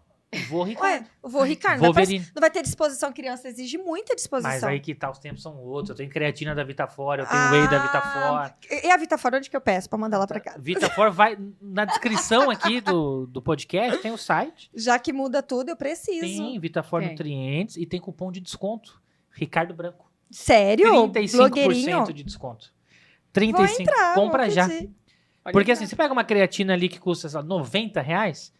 Vou, Ricardo. Ué, o vô Ricardo. Não vai, Wolverine. não vai ter disposição, criança exige muita disposição. Mas aí que tá, os tempos são outros. Eu tenho creatina da Vitafora, eu tenho whey da Vitafora. E a Vitafora, onde que eu peço pra mandar lá pra casa? Vitafora vai... Na descrição aqui do podcast tem o site. Já que muda tudo, eu preciso. Tem Vitafora Tem. Nutrientes e tem cupom de desconto. Ricardo Branco. Sério? 35% Blogueirinho? de desconto. Vou 35%. entrar, Compra vou já. pedir. Porque assim, você pega uma creatina ali que custa, sei lá, R$90,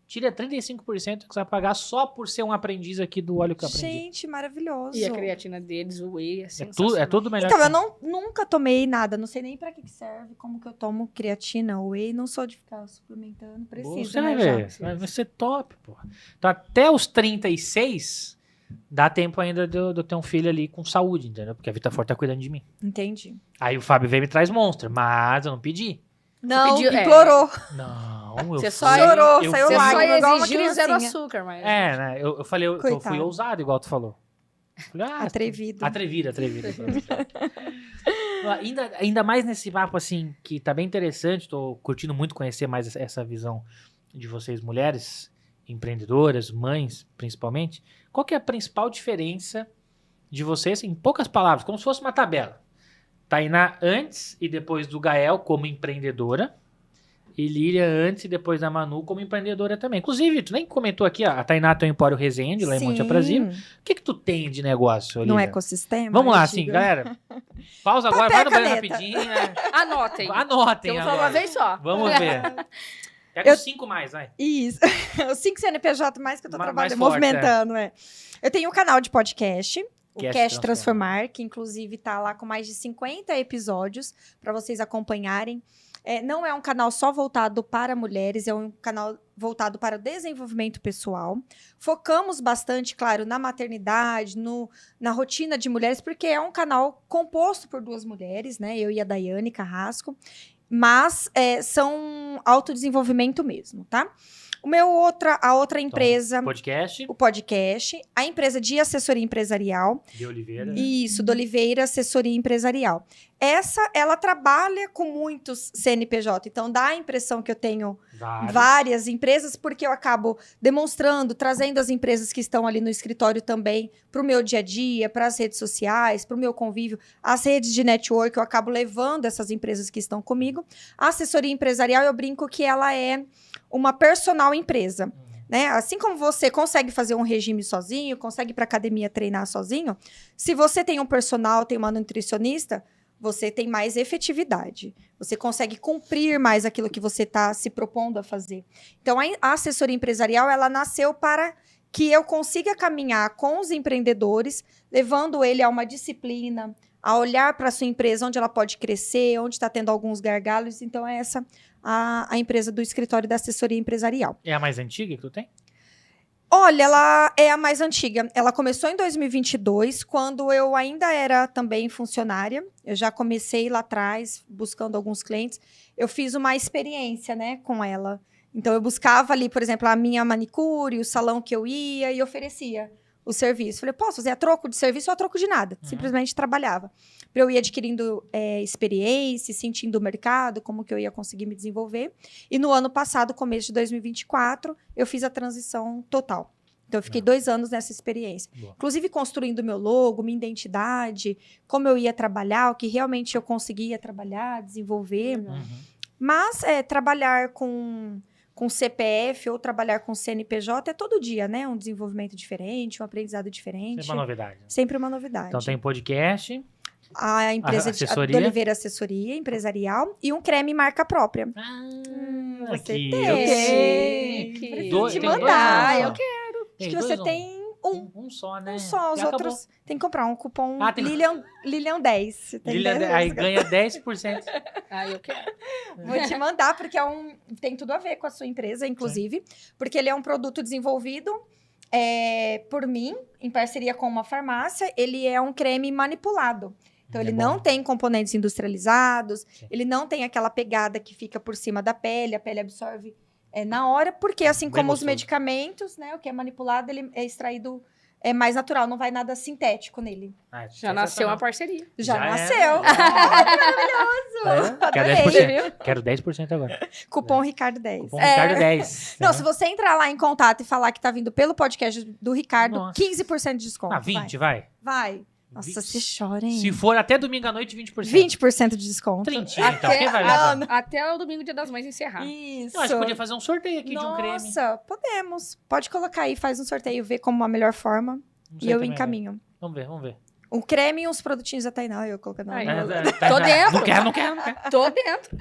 tira 35% que você vai pagar só por ser um aprendiz aqui do óleo que eu aprendi. Gente, maravilhoso. E a creatina deles, o whey, é É sensacional. tudo melhor Então, que eu nunca tomei nada, não sei nem pra que serve, como que eu tomo creatina, whey, não sou de ficar suplementando, preciso, Você né, vai já. ver, vai ser top, pô. Então, até os 36, dá tempo ainda de eu ter um filho ali com saúde, entendeu? Porque a Vitafora tá cuidando de mim. Entendi. Aí o Fábio veio e me traz Monster, mas eu não pedi. Não, pediu- implorou. Não, eu Você fui, só chorou, eu saiu fui- Você só lágrima, igual uma exigiu zero criancinha. açúcar, mas... É, né? Eu falei, eu fui Coitado. ousado, igual tu falou. Falei, Atrevido. Atrevido. ainda mais nesse papo, assim, que tá bem interessante, tô curtindo muito conhecer mais essa visão de vocês, mulheres, empreendedoras, mães, principalmente. Qual que é a principal diferença de vocês, em poucas palavras, como se fosse uma tabela? Tainá antes e depois do Gael como empreendedora, e Lília antes e depois da Manu como empreendedora também. Inclusive, tu nem comentou aqui, ó, a Tainá tem o Empório Resende, lá em Monte Aprazível. O que tu tem de negócio, No Lília? ecossistema. Vamos eu lá, digo. assim, galera. Pausa agora, Papel vai no banheiro caneta. rapidinho. Né? Anotem. Anotem Eu vou falar agora. uma vez só. Vamos ver. Pega Eu- os 5 mais, vai. Isso. Os 5 CNPJ mais que eu tô Mais trabalhando, forte, movimentando, é. Eu tenho um canal de podcast, o Cast Cast Transformar, que inclusive tá lá com mais de 50 episódios para vocês acompanharem. Não é um canal só voltado para mulheres, é um canal voltado para o desenvolvimento pessoal. Focamos bastante, claro, na maternidade, na rotina de mulheres, porque é um canal composto por 2 mulheres, né? Eu e a Daiane Carrasco. Mas são autodesenvolvimento mesmo, tá? A outra empresa, Podcast o podcast, a empresa de assessoria empresarial, de Oliveira. isso, do Oliveira Assessoria Empresarial. Ela trabalha com muitos CNPJ, então dá a impressão que eu tenho várias empresas, porque eu acabo demonstrando, trazendo as empresas que estão ali no escritório também para o meu dia a dia, para as redes sociais, para o meu convívio, as redes de network, eu acabo levando essas empresas que estão comigo. A assessoria empresarial, eu brinco que ela é uma personal empresa. Né? Assim como você consegue fazer um regime sozinho, consegue ir para academia treinar sozinho, se você tem um personal, tem uma nutricionista, você tem mais efetividade. Você consegue cumprir mais aquilo que você está se propondo a fazer. Então, a assessoria empresarial, ela nasceu para que eu consiga caminhar com os empreendedores, levando ele a uma disciplina, a olhar para a sua empresa, onde ela pode crescer, onde está tendo alguns gargalos. Então, é essa a empresa do escritório da assessoria empresarial. É a mais antiga que tu tem? Olha, ela é a mais antiga. Ela começou em 2022, quando eu ainda era também funcionária. Eu já comecei lá atrás, buscando alguns clientes. Eu fiz uma experiência, né, com ela. Então, eu buscava ali, por exemplo, a minha manicure, o salão que eu ia e oferecia o serviço. Falei, posso fazer a troco de serviço ou a troco de nada? Simplesmente trabalhava. Para eu ir adquirindo experiência, sentindo o mercado, como que eu ia conseguir me desenvolver. E no ano passado, começo de 2024, eu fiz a transição total. Então, eu fiquei 2 anos nessa experiência. Boa. Inclusive, construindo meu logo, minha identidade, como eu ia trabalhar, o que realmente eu conseguia trabalhar, desenvolver. Mas trabalhar com CPF ou trabalhar com CNPJ é todo dia, né? Um desenvolvimento diferente, um aprendizado diferente. É uma novidade. Sempre uma novidade. Então tem podcast. A empresa de assessoria? Oliveira Assessoria Empresarial e um creme marca própria. Você aqui, tem. eu sei. Que- Dois- te tem dois mandar. ou um eu só? quero. Acho Tem que dois você ou tem um só, né? um só, os Já acabou. outros tem que comprar um cupom Ah, tem- Lilian 10. Você tem Lilian, 10 aí euros. ganha 10%. Eu quero. Vou te mandar, porque tem tudo a ver com a sua empresa, inclusive. Porque ele é um produto desenvolvido por mim, em parceria com uma farmácia. Ele é um creme manipulado. Então, ele É não bom. tem componentes industrializados. Sim. Ele não tem aquela pegada que fica por cima da pele. A pele absorve na hora. Porque, assim Bem como os gostoso. medicamentos, né? O que é manipulado, ele é extraído mais natural. Não vai nada sintético nele. Ah, Já nasceu uma sensacional. parceria. Já é. nasceu. É, quero Adorei. 10%. Quero 10% agora. Cupom Ricardo 10. Cupom Ricardo 10. Não, né? se você entrar lá em contato e falar que tá vindo pelo podcast do Ricardo, Nossa. 15% de desconto. Ah, 20, vai. Vai. Nossa, 20. você chora, hein? Se for até domingo à noite, 20%. 20% de desconto. 30, então. Quem vai Ah, levar? Até o domingo, Dia das Mães, encerrar. Isso. Eu acho que podia fazer um sorteio aqui de um creme. Nossa, podemos. Pode colocar aí, faz um sorteio, vê como a melhor forma Não e sei eu também, encaminho. né? Vamos ver. Um creme e uns produtinhos da Tainá, eu colocando Ai, na eu- Tá- Tô dentro. Não quero. Tô dentro.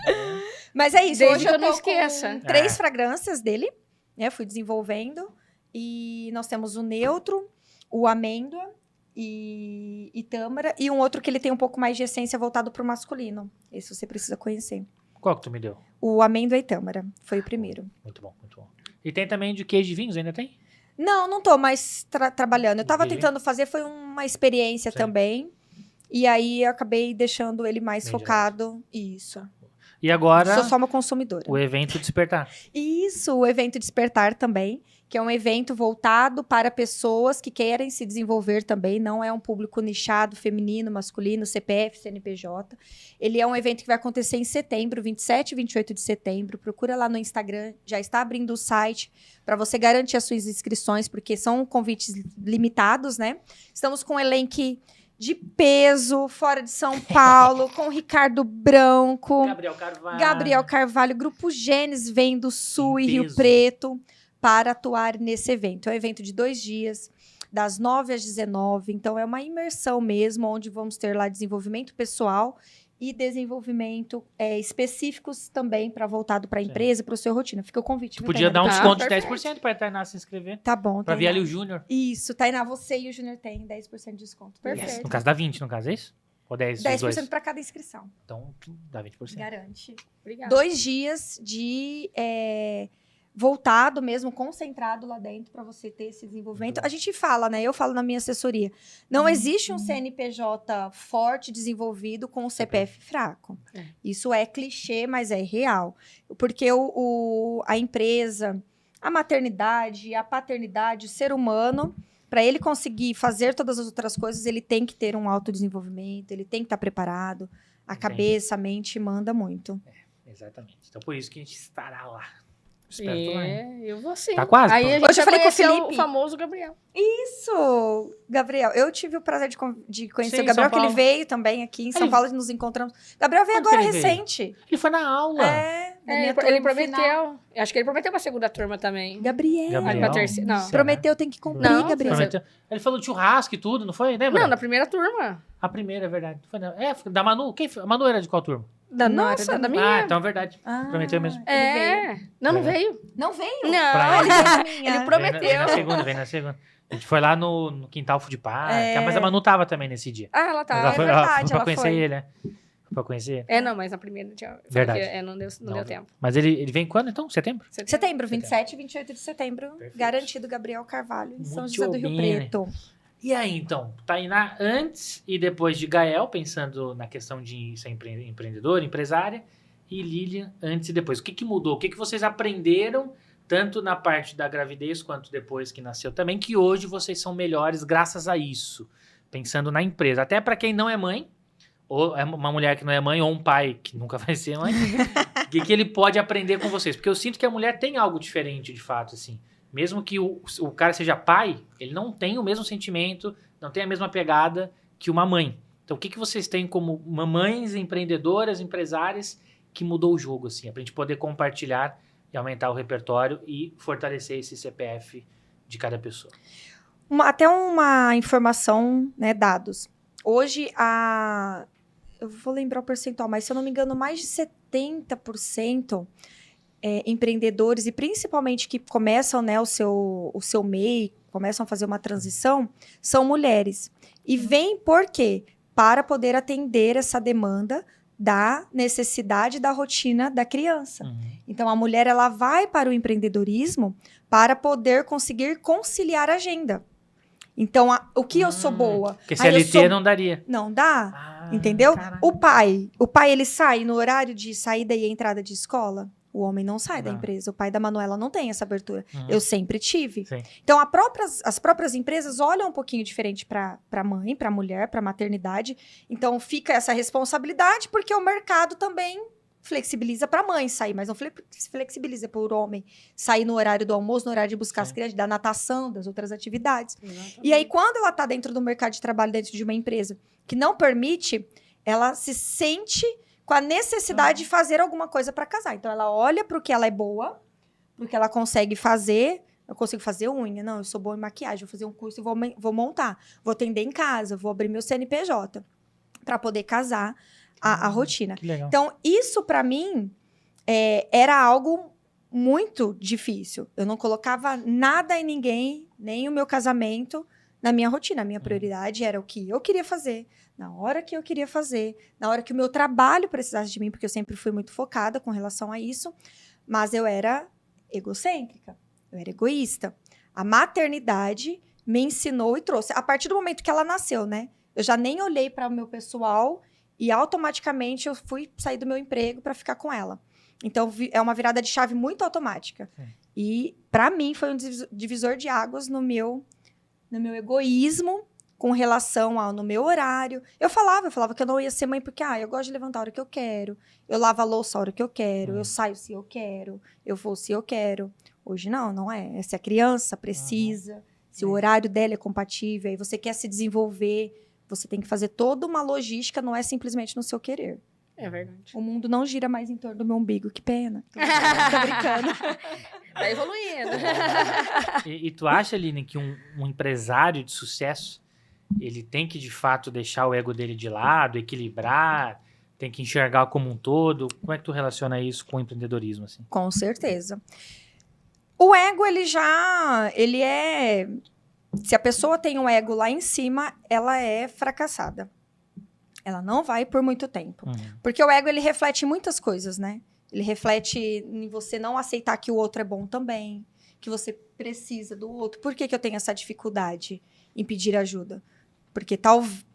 Mas é isso, Desde hoje que eu eu não tô esqueça. com 3 Ah. fragrâncias dele, né? Fui desenvolvendo. E nós temos o neutro, o amêndoa e tâmara. E um outro que ele tem um pouco mais de essência voltado pro masculino. Esse você precisa conhecer. Qual que tu me deu? O amêndoa e tâmara foi o primeiro. Muito bom, muito bom. E tem também de queijo de vinhos, ainda tem? Não tô mais trabalhando. Eu tava Entendi. tentando fazer, foi uma experiência Certo. também. E aí eu acabei deixando ele mais Bem focado. Isso. E agora, Sou só uma consumidora. o evento Despertar. Isso, o evento Despertar também, que é um evento voltado para pessoas que querem se desenvolver também, não é um público nichado, feminino, masculino, CPF, CNPJ. Ele é um evento que vai acontecer em setembro, 27 e 28 de setembro. Procura lá no Instagram, já está abrindo o site para você garantir as suas inscrições, porque são convites limitados, né? Estamos com um elenco de peso, fora de São Paulo, com Ricardo Branco. Gabriel Carvalho, Grupo Gênesis vem do Sul Em e Rio peso. Preto para atuar nesse evento. É um evento de 2 dias, das 9 às 19. Então, é uma imersão mesmo, onde vamos ter lá desenvolvimento pessoal e desenvolvimento específicos também para voltado para a Sim. empresa, para o seu rotina. Fica o convite. Tu viu, podia Tainá? dar um Tá, desconto de perfeito. 10% pra Tainá se inscrever. Tá bom, Pra Tainá. Vialho Júnior. Isso, Tainá, você e o Júnior têm 10% de desconto. Yes. Perfeito. No caso dá 20, no caso é isso? Ou 10 os dois? 10% para cada inscrição. Então dá 20%. Garante. Obrigada. 2 dias de voltado mesmo, concentrado lá dentro para você ter esse desenvolvimento. A gente fala, né? Eu falo na minha assessoria. Não existe um CNPJ forte desenvolvido com um CPF fraco. É. Isso é clichê, mas é real. Porque a empresa, a maternidade, a paternidade, o ser humano, para ele conseguir fazer todas as outras coisas, ele tem que ter um autodesenvolvimento, ele tem que estar preparado. A Entendi. cabeça, a mente manda muito. Exatamente. Então por isso que a gente estará lá. Espero tu lá, hein? Eu vou sim. Tá quase, Aí pô. a gente Hoje eu vai falei com o conhecer Felipe. o famoso Gabriel. Isso, Gabriel. Eu tive o prazer de conhecer Sim, o Gabriel, São que ele Paulo. veio também aqui em São Ele- Paulo, nos encontramos. Gabriel veio Quando que agora ele veio? recente. Ele foi na aula. Da minha Ele turma prometeu. final. Eu acho que ele prometeu pra segunda turma também. Gabriel. Gabriel. Pra terceira- não. Será? Prometeu, tem que cumprir, Não, Gabriel. Prometeu. Ele falou de churrasco e tudo, não foi? Lembra? Não, na primeira turma. A primeira, é verdade. Foi foi da Manu. Quem foi? A Manu era de qual turma? Da Nossa, Nora, da minha. Ah, então é verdade. Ah, Prometeu mesmo. ele veio. É. Não veio. Não veio? Não. Pra Ele veio na minha. Ele prometeu. Vem na segunda, vem na segunda. A gente foi lá no Quintal Food Park. É. Mas a Manu tava também nesse dia. Ah, ela Mas tá. ela é foi, verdade, foi pra ela conhecer foi. ele, né? Foi pra conhecer ele. É, não, mas na primeira já. Verdade. Não deu tempo. Mas ele vem quando, então? Setembro? Setembro, 27 e 28 de setembro. Perfeito. Garantido, Gabriel Carvalho, em São Muito José do Rio bem. Preto. E aí, então, Tainá antes e depois de Gael, pensando na questão de ser empreendedora, empresária, e Lilian antes e depois. O que mudou? O que vocês aprenderam, tanto na parte da gravidez quanto depois que nasceu também, que hoje vocês são melhores graças a isso, pensando na empresa. Até para quem não é mãe, ou é uma mulher que não é mãe, ou um pai que nunca vai ser mãe, o que ele pode aprender com vocês? Porque eu sinto que a mulher tem algo diferente, de fato, assim. Mesmo que o cara seja pai, ele não tem o mesmo sentimento, não tem a mesma pegada que uma mãe. Então, o que vocês têm como mamães, empreendedoras, empresárias, que mudou o jogo, assim, pra gente poder compartilhar e aumentar o repertório e fortalecer esse CPF de cada pessoa? Até uma informação, né, dados. Hoje, eu vou lembrar o percentual, mas se eu não me engano, mais de 70% empreendedores, e principalmente que começam, né, o seu MEI, começam a fazer uma transição, são mulheres. E vem por quê? Para poder atender essa demanda da necessidade da rotina da criança. Então, a mulher ela vai para o empreendedorismo para poder conseguir conciliar a agenda. Então, o que eu sou boa? Porque CLT não daria. Não dá, entendeu? Caraca. O pai ele sai no horário de saída e entrada de escola. O homem não sai da empresa. O pai da Manuela não tem essa abertura. Eu sempre tive. Sim. Então, as próprias empresas olham um pouquinho diferente para a mãe, para a mulher, para a maternidade. Então, fica essa responsabilidade, porque o mercado também flexibiliza para a mãe sair, mas não flexibiliza para o homem sair no horário do almoço, no horário de buscar as crianças, da natação, das outras atividades. Exatamente. E aí, quando ela está dentro do mercado de trabalho, dentro de uma empresa que não permite, ela se sente com a necessidade de fazer alguma coisa para casar. Então, ela olha para o que ela é boa, para o que ela consegue fazer. Eu consigo fazer unha? Não, eu sou boa em maquiagem. Vou fazer um curso e vou montar. Vou atender em casa, vou abrir meu CNPJ para poder casar a rotina. Que legal. Então, isso para mim era algo muito difícil. Eu não colocava nada em ninguém, nem o meu casamento, na minha rotina. A minha prioridade era o que eu queria fazer, na hora que eu queria fazer, na hora que o meu trabalho precisasse de mim, porque eu sempre fui muito focada com relação a isso, mas eu era egocêntrica, eu era egoísta. A maternidade me ensinou e trouxe. A partir do momento que ela nasceu, né? Eu já nem olhei para o meu pessoal e automaticamente eu fui sair do meu emprego para ficar com ela. Então, é uma virada de chave muito automática. Sim. E, para mim, foi um divisor de águas no meu egoísmo com relação ao no meu horário. Eu falava que eu não ia ser mãe porque eu gosto de levantar a hora que eu quero, eu lavo a louça a hora que eu quero, eu saio se eu quero, eu vou se eu quero. Hoje não é. Se a criança precisa, se o horário dela é compatível, aí você quer se desenvolver, você tem que fazer toda uma logística, não é simplesmente no seu querer. É verdade. O mundo não gira mais em torno do meu umbigo, que pena. Tô brincando. Tá evoluindo. E tu acha, Aline, que um empresário de sucesso, ele tem que, de fato, deixar o ego dele de lado, equilibrar, tem que enxergar como um todo? Como é que tu relaciona isso com o empreendedorismo, assim? Com certeza. O ego, ele é... Se a pessoa tem um ego lá em cima, ela é fracassada. Ela não vai por muito tempo. Porque o ego, ele reflete muitas coisas, né? Ele reflete em você não aceitar que o outro é bom também, que você precisa do outro. Por que eu tenho essa dificuldade em pedir ajuda? Porque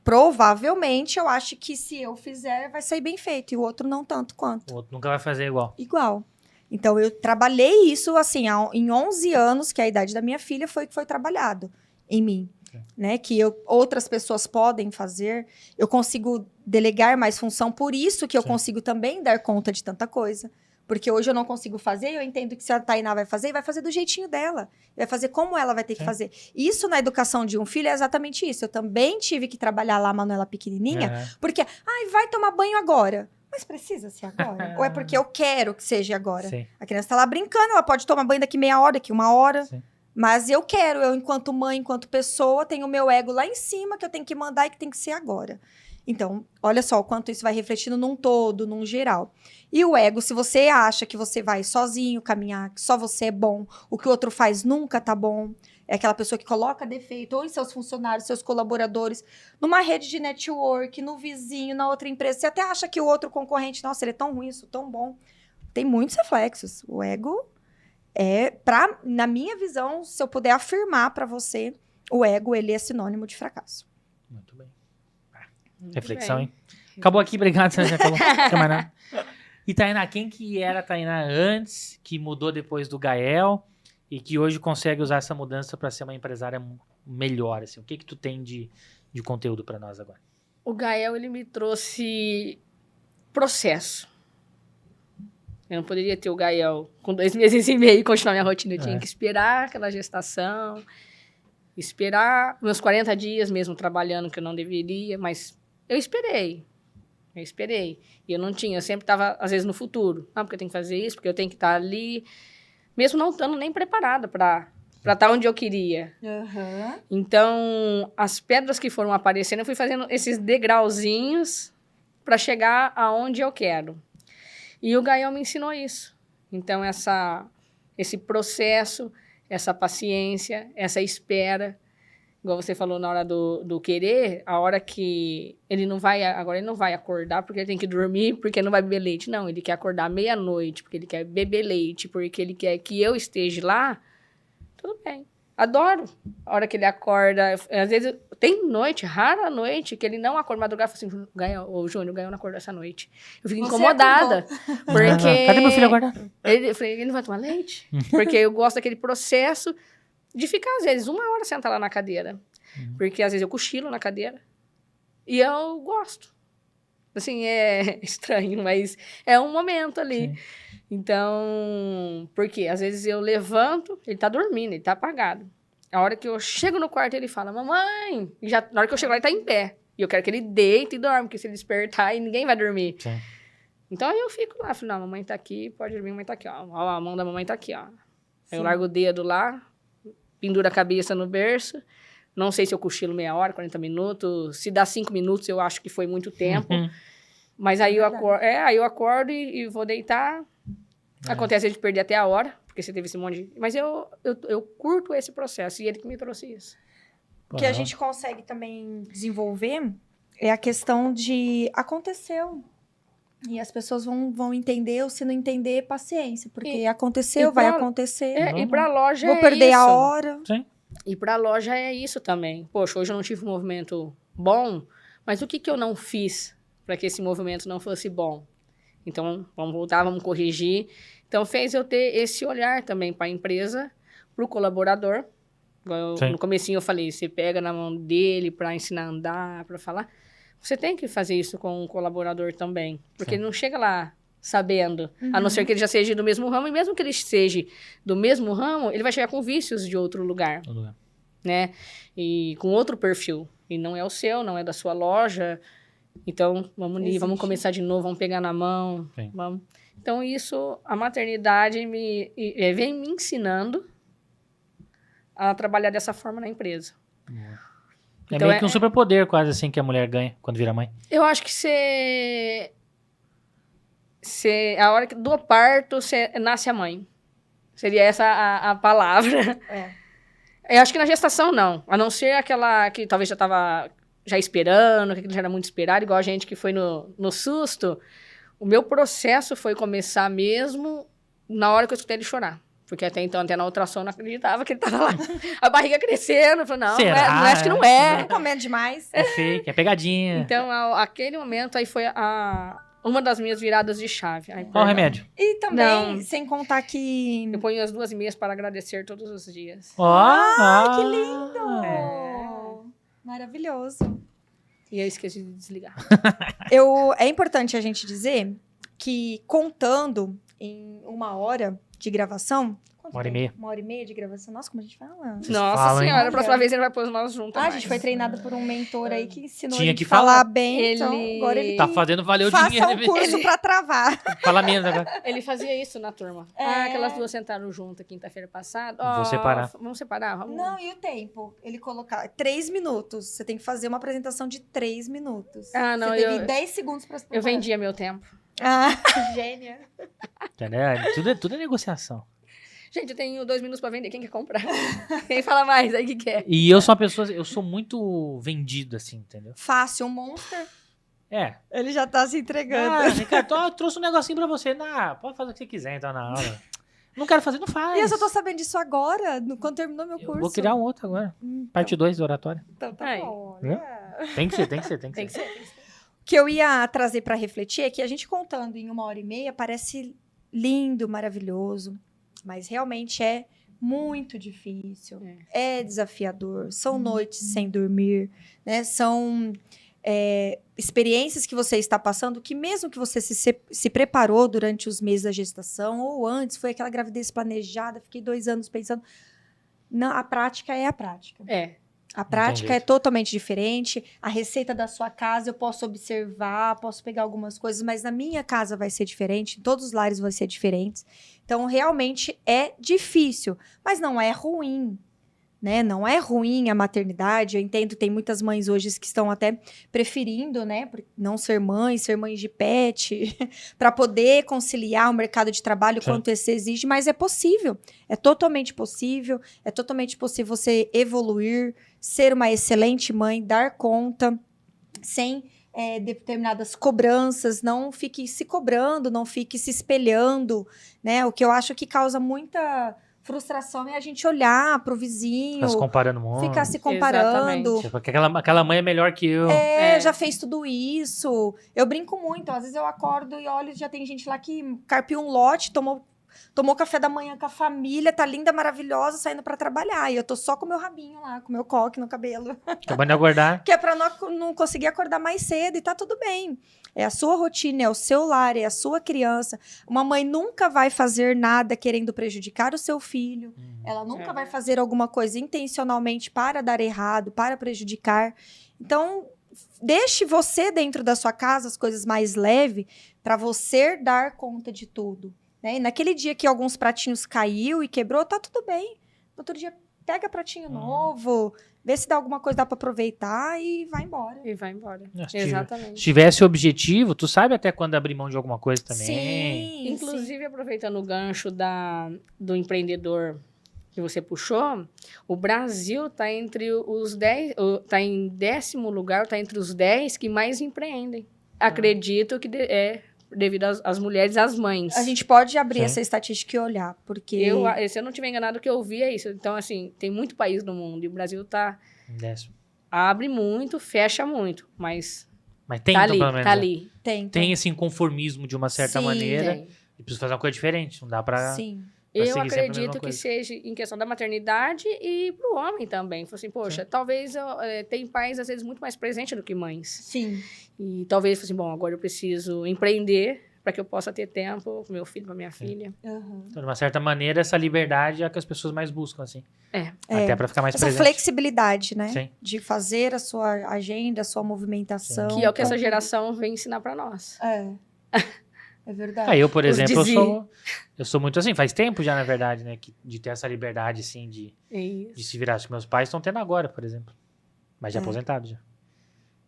provavelmente eu acho que se eu fizer, vai sair bem feito. E o outro não tanto quanto. O outro nunca vai fazer igual. Igual. Então, eu trabalhei isso, assim, em 11 anos, que é a idade da minha filha, foi que foi trabalhado em mim. Né? Que outras pessoas podem fazer. Eu consigo delegar mais função. Por isso que eu consigo também dar conta de tanta coisa. Porque hoje eu não consigo fazer, eu entendo que se a Tainá vai fazer do jeitinho dela. Vai fazer como ela vai ter que fazer. Isso na educação de um filho é exatamente isso. Eu também tive que trabalhar lá a Manuela pequenininha, porque, vai tomar banho agora. Mas precisa ser agora? Ou é porque eu quero que seja agora? Sim. A criança tá lá brincando, ela pode tomar banho daqui meia hora, daqui uma hora. Sim. Mas eu enquanto mãe, enquanto pessoa, tenho o meu ego lá em cima, que eu tenho que mandar e que tem que ser agora. Então, olha só o quanto isso vai refletindo num todo, num geral. E o ego, se você acha que você vai sozinho caminhar, que só você é bom, o que o outro faz nunca tá bom, é aquela pessoa que coloca defeito ou em seus funcionários, seus colaboradores, numa rede de network, no vizinho, na outra empresa. Você até acha que o outro concorrente, nossa, ele é tão ruim, isso tão bom. Tem muitos reflexos. O ego na minha visão, se eu puder afirmar para você, o ego, ele é sinônimo de fracasso. Muito bem. Reflexão, hein? Acabou aqui, obrigado, Sérgio. Acabou. Não tem mais nada. E Tainá, quem que era a Tainá antes, que mudou depois do Gael e que hoje consegue usar essa mudança para ser uma empresária melhor, assim? O que tu tem de conteúdo para nós agora? O Gael, ele me trouxe processo. Eu não poderia ter o Gael com 2 meses e meio e continuar minha rotina. Eu tinha que esperar aquela gestação, esperar meus 40 dias mesmo trabalhando, que eu não deveria, mas eu esperei. E eu não tinha, eu sempre estava, às vezes, no futuro. Não, porque eu tenho que fazer isso, porque eu tenho que estar ali. Mesmo não estando nem preparada para para estar onde eu queria. Aham. Então, as pedras que foram aparecendo, eu fui fazendo esses degrauzinhos para chegar aonde eu quero. E o Gael me ensinou isso. Então, esse processo, essa paciência, essa espera, igual você falou na hora do querer, a hora que agora ele não vai acordar porque ele tem que dormir, porque ele não vai beber leite. Não, ele quer acordar meia-noite, porque ele quer beber leite, porque ele quer que eu esteja lá. Tudo bem. Adoro. A hora que ele acorda. Às vezes, tem noite, rara noite, que ele não acorda. Madrugada, fala assim, o Júnior, o Gael não acordou essa noite. Eu fico Você incomodada. Porque... Cadê meu filho agora? Eu falei, ele não vai tomar leite? Porque eu gosto daquele processo de ficar, às vezes, 1 hora sentada lá na cadeira. Porque, às vezes, eu cochilo na cadeira. E eu gosto. Assim, é estranho, mas é um momento ali. Sim. Então, porque às vezes eu levanto, ele tá dormindo, ele tá apagado. A hora que eu chego no quarto, ele fala, mamãe! E já, na hora que eu chego lá, ele tá em pé. E eu quero que ele deite e dorme, porque se ele despertar, aí ninguém vai dormir. Sim. Então, aí eu fico lá, falo, não, a mamãe tá aqui, pode dormir, a mamãe tá aqui, ó. Ó, a mão da mamãe tá aqui, ó. Aí eu Sim. largo o dedo lá, penduro a cabeça no berço. Não sei se eu cochilo meia hora, 40 minutos. Se dá 5 minutos, eu acho que foi muito tempo. Mas aí eu acordo e vou deitar. Acontece de perder até a hora, porque você teve esse monte de... Mas eu curto esse processo, e ele que me trouxe isso. O que a gente consegue também desenvolver é a questão de aconteceu. E as pessoas vão entender, ou se não entender, paciência. Porque aconteceu, vai acontecer. E pra loja Vou perder a hora. Sim. E pra loja é isso também. Poxa, hoje eu não tive um movimento bom, mas o que eu não fiz para que esse movimento não fosse bom? Então, vamos voltar, vamos corrigir. Então, fez eu ter esse olhar também para a empresa, para o colaborador. No comecinho eu falei, você pega na mão dele para ensinar a andar, para falar. Você tem que fazer isso com o colaborador também. Porque ele não chega lá sabendo, a não ser que ele já seja do mesmo ramo. E mesmo que ele seja do mesmo ramo, ele vai chegar com vícios de outro lugar. Né? E com outro perfil. E não é o seu, não é da sua loja. Então, vamos começar de novo, vamos pegar na mão. Vamos. Então, isso, a maternidade vem me ensinando a trabalhar dessa forma na empresa. É meio que um superpoder quase assim que a mulher ganha quando vira mãe. Eu acho que a hora do parto, nasce a mãe. Seria essa a palavra. Eu acho que na gestação, não. A não ser aquela que talvez já estava já esperando, que aquilo já era muito esperado, igual a gente que foi no susto. O meu processo foi começar mesmo na hora que eu escutei ele chorar. Porque até então, até na ultrassom, eu não acreditava que ele estava lá. A barriga crescendo. Eu falei, não, acho que não é. Não comendo demais. É fake, é pegadinha. Então, aquele momento aí foi uma das minhas viradas de chave. Qual o remédio? E também, sem contar que... Eu ponho as 2 meias para agradecer todos os dias. Que lindo! Maravilhoso. E eu esqueci de desligar. É importante a gente dizer que contando em 1 hora de gravação... 1h30. 1h30 de gravação. Nossa, como a gente fala. Nossa senhora, a próxima vez ele vai pôr nós juntos. A gente foi treinada por um mentor aí que ensinou Tinha a gente que falar falar. bem. Então, agora ele Tá fazendo valer o faça dinheiro. um curso pra travar. Fala menos agora. Ele fazia isso na turma. Aquelas 2 sentaram juntas quinta-feira passada. Vou separar. Vamos separar? Vamos. Não, e o tempo? Ele colocar 3 minutos. Você tem que fazer uma apresentação de 3 minutos. Não, Você teve 10 segundos pra se preparar. Eu vendia meu tempo. Gênia. Entendeu? Tudo é negociação. Gente, eu tenho 2 minutos pra vender. Quem quer comprar? Quem fala mais aí que quer? E eu sou uma pessoa, eu sou muito vendido, assim, entendeu? Fácil, um monster. Ele já tá se entregando. Ricardo, eu trouxe um negocinho pra você. Pode fazer o que você quiser, então, na hora. Não quero fazer, não faz. E eu só tô sabendo disso agora, quando terminou meu curso. Eu vou criar um outro agora. Parte 2 do oratório. Então tá bom. Tem que ser. Tem que ser. O que eu ia trazer pra refletir é que a gente contando em 1h30 parece lindo, maravilhoso, mas realmente é muito difícil, é desafiador, são noites sem dormir, né? São experiências que você está passando que mesmo que você se preparou durante os meses da gestação ou antes, foi aquela gravidez planejada, fiquei 2 anos pensando, não, a prática é a prática. A prática é jeito. totalmente diferente. A receita da sua casa eu posso observar, posso pegar algumas coisas, mas na minha casa vai ser diferente, em todos os lares vai ser diferente. Então, realmente é difícil, mas não é ruim, né? Não é ruim a maternidade. Eu entendo, tem muitas mães hoje que estão até preferindo, né, não ser mães de pet, para poder conciliar o mercado de trabalho Sim. quanto esse exige, mas é possível. É totalmente possível você evoluir, ser uma excelente mãe, dar conta, sem determinadas cobranças, não fique se cobrando, não fique se espelhando, né? O que eu acho que causa muita frustração é a gente olhar pro vizinho, Ficar se comparando muito. ficar se comparando. Exatamente. Tipo, aquela mãe é melhor que eu. Já fez tudo isso. Eu brinco muito. Às vezes eu acordo e olho, já tem gente lá que carpiu um lote, tomou café da manhã com a família, tá linda, maravilhosa, saindo pra trabalhar. E eu tô só com o meu rabinho lá, com o meu coque no cabelo. Acabando de aguardar. Que é pra não conseguir acordar mais cedo e tá tudo bem. É a sua rotina, é o seu lar, é a sua criança. Uma mãe nunca vai fazer nada querendo prejudicar o seu filho. Ela nunca vai fazer alguma coisa intencionalmente para dar errado, para prejudicar. Então, deixe você dentro da sua casa as coisas mais leves para você dar conta de tudo. Né? E naquele dia que alguns pratinhos caiu e quebrou, tá tudo bem. No outro dia, pega pratinho novo, vê se dá alguma coisa dá para aproveitar e vai embora. E vai embora. Se Exatamente. tivesse objetivo, tu sabe até quando abrir mão de alguma coisa também. Sim, Inclusive, aproveitando o gancho do empreendedor que você puxou, o Brasil está entre os 10, está em 10º lugar, está entre os 10 que mais empreendem. Acredito que é devido às mulheres, às mães. A gente pode abrir Sim. essa estatística e olhar, porque... Se eu não estiver enganado, o que eu vi é isso. Então, assim, tem muito país no mundo e o Brasil abre muito, fecha muito, mas tem, tá então, ali, pelo menos. tá ali. Tem esse inconformismo de uma certa Sim, maneira. Tem. E precisa fazer uma coisa diferente. Não dá pra... Sim. Pra Eu seguir sempre a mesma acredito que coisa. seja em questão da maternidade e pro homem também. Falei assim, poxa, talvez tem pais, às vezes, muito mais presentes do que mães. Sim. E talvez, assim, bom, agora eu preciso empreender para que eu possa ter tempo com meu filho, com a minha filha. Uhum. Então, de uma certa maneira, essa liberdade é a que as pessoas mais buscam, assim. Até pra ficar mais Essa presente. flexibilidade, né? Sim. De fazer a sua agenda, a sua movimentação. Que é o que essa geração vem ensinar para nós. É verdade. Aí eu, por Os exemplo, dizi- eu sou muito assim, faz tempo já, na verdade, né, de ter essa liberdade, assim, de se virar. Acho que meus pais estão tendo agora, por exemplo. Mas já aposentados já.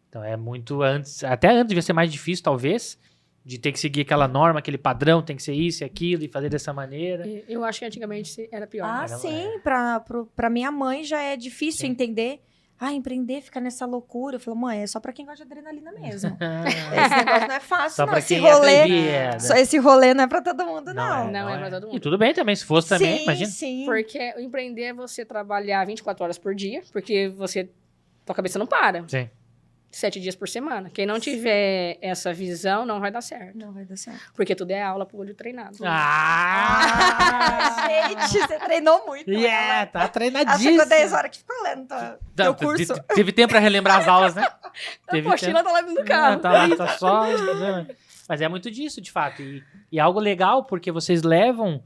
Então é muito antes, até antes devia ser mais difícil, talvez, de ter que seguir aquela norma, aquele padrão, tem que ser isso e aquilo, e fazer dessa maneira. Eu acho que antigamente era pior. Ah, Era- sim. Pra minha mãe já é difícil Sim. entender. Empreender, ficar nessa loucura. Eu falo, mãe, é só pra quem gosta de adrenalina mesmo. Esse negócio não é fácil, Só não. pra Esse quem é rolê... atrevido. Só esse rolê não é pra todo mundo, não. Não é pra todo mundo. E tudo bem também, se fosse também, sim, imagina. sim. Porque o empreender é você trabalhar 24 horas por dia, porque tua cabeça não para. Sim. 7 dias por semana. Quem não tiver essa visão, não vai dar certo. Não vai dar certo. Porque tudo é aula pro olho treinado. Gente, você treinou muito. Yeah, tá Ela treinadíssimo. chegou 10 horas que ficou lendo teu curso. Teve tempo pra relembrar as aulas, né? A apostila tá lá no carro. Tá lá, tá só... Mas é muito disso, de fato. E é algo legal, porque vocês levam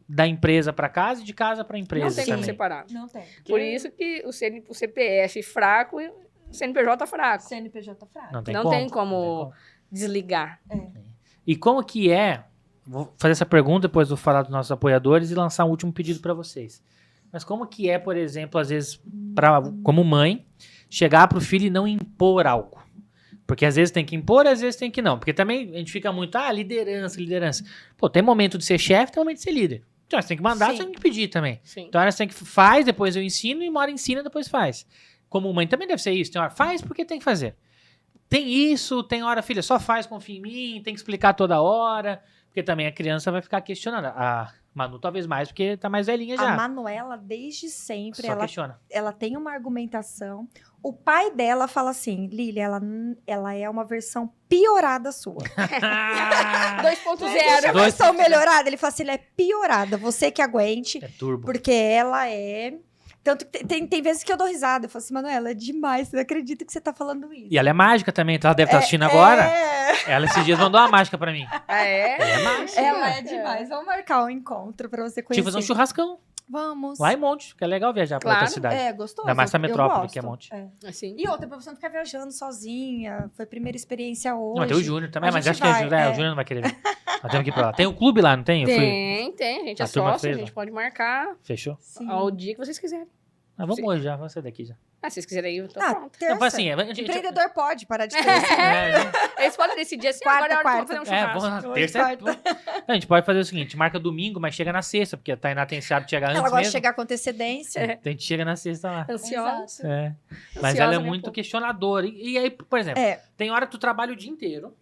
da empresa pra casa e de casa pra empresa Não tem como também. separar. Não tem. Por isso que o CPF fraco e o CNPJ fraco. CNPJ fraco. Não tem Não como. tem como desligar. E como que é... Vou fazer essa pergunta, depois vou falar dos nossos apoiadores e lançar um último pedido pra vocês. Mas como que é, por exemplo, às vezes, como mãe, chegar pro filho e não impor algo? Porque às vezes tem que impor, às vezes tem que não. Porque também a gente fica muito, liderança. Pô, tem momento de ser chefe, tem momento de ser líder. Então, você tem que mandar, Sim. você tem que pedir também. Sim. Então, você tem que faz, depois eu ensino, e uma hora ensina, depois faz. Como mãe também deve ser isso. Tem hora, faz porque tem que fazer. Tem isso, tem hora, filha, só faz, confia em mim, tem que explicar toda hora. Porque também a criança vai ficar questionando. A Manu talvez mais, porque tá mais velhinha já. A Manuela, desde sempre, Só questiona. ela tem uma argumentação. O pai dela fala assim, Lília, ela é uma versão piorada sua. 2.0. A versão melhorada, ele fala assim, ela é piorada. Você que aguente, É turbo. porque ela é... Tanto que tem vezes que eu dou risada. Eu falo assim, Manuela, é demais. Você não acredita que você tá falando isso. E ela é mágica também, então ela deve estar assistindo agora. É, Ela esses dias mandou uma mágica pra mim. Ah, é? Ela é mágica. ela é demais. Vamos marcar um encontro pra você Tinha conhecer. que fazer um churrascão. Vamos. Lá em Monte, que é legal viajar pra outra Claro. cidade. É, gostoso. Ainda mais pra eu metrópole, gosto. que é Monte. É. Assim. E outra, pra você não ficar viajando sozinha. Foi a primeira experiência hoje. Não, tem o Júnior também, A mas gente acho que o vai, Júnior não vai querer vir. Nós temos que ir pra lá. Tem o clube lá, não tem? Eu fui. Tem, a gente é A turma sócio, fez, a gente ó. pode marcar Fechou? Sim. ao dia que vocês quiserem. Ah, vamos Sim. hoje já, vamos sair daqui já. Ah, se vocês quiserem ir, eu tô Ah, pronta. terça. Não, assim, a gente... Empreendedor pode parar de crescer. É, Eles podem decidir assim, Quarta, agora é hora quarta. de fazer um é, churrasco. vamos na Hoje, terça. A gente pode fazer o seguinte, marca domingo, mas chega na sexta, porque a Tainá tem esse hábito de chegar antes Ela gosta de mesmo. chegar com antecedência. Então a gente chega na sexta lá. Ansiosa. É. Mas Ansiosa, ela é né, muito pô? questionadora. E aí, por exemplo, É. tem hora que tu trabalha o dia inteiro,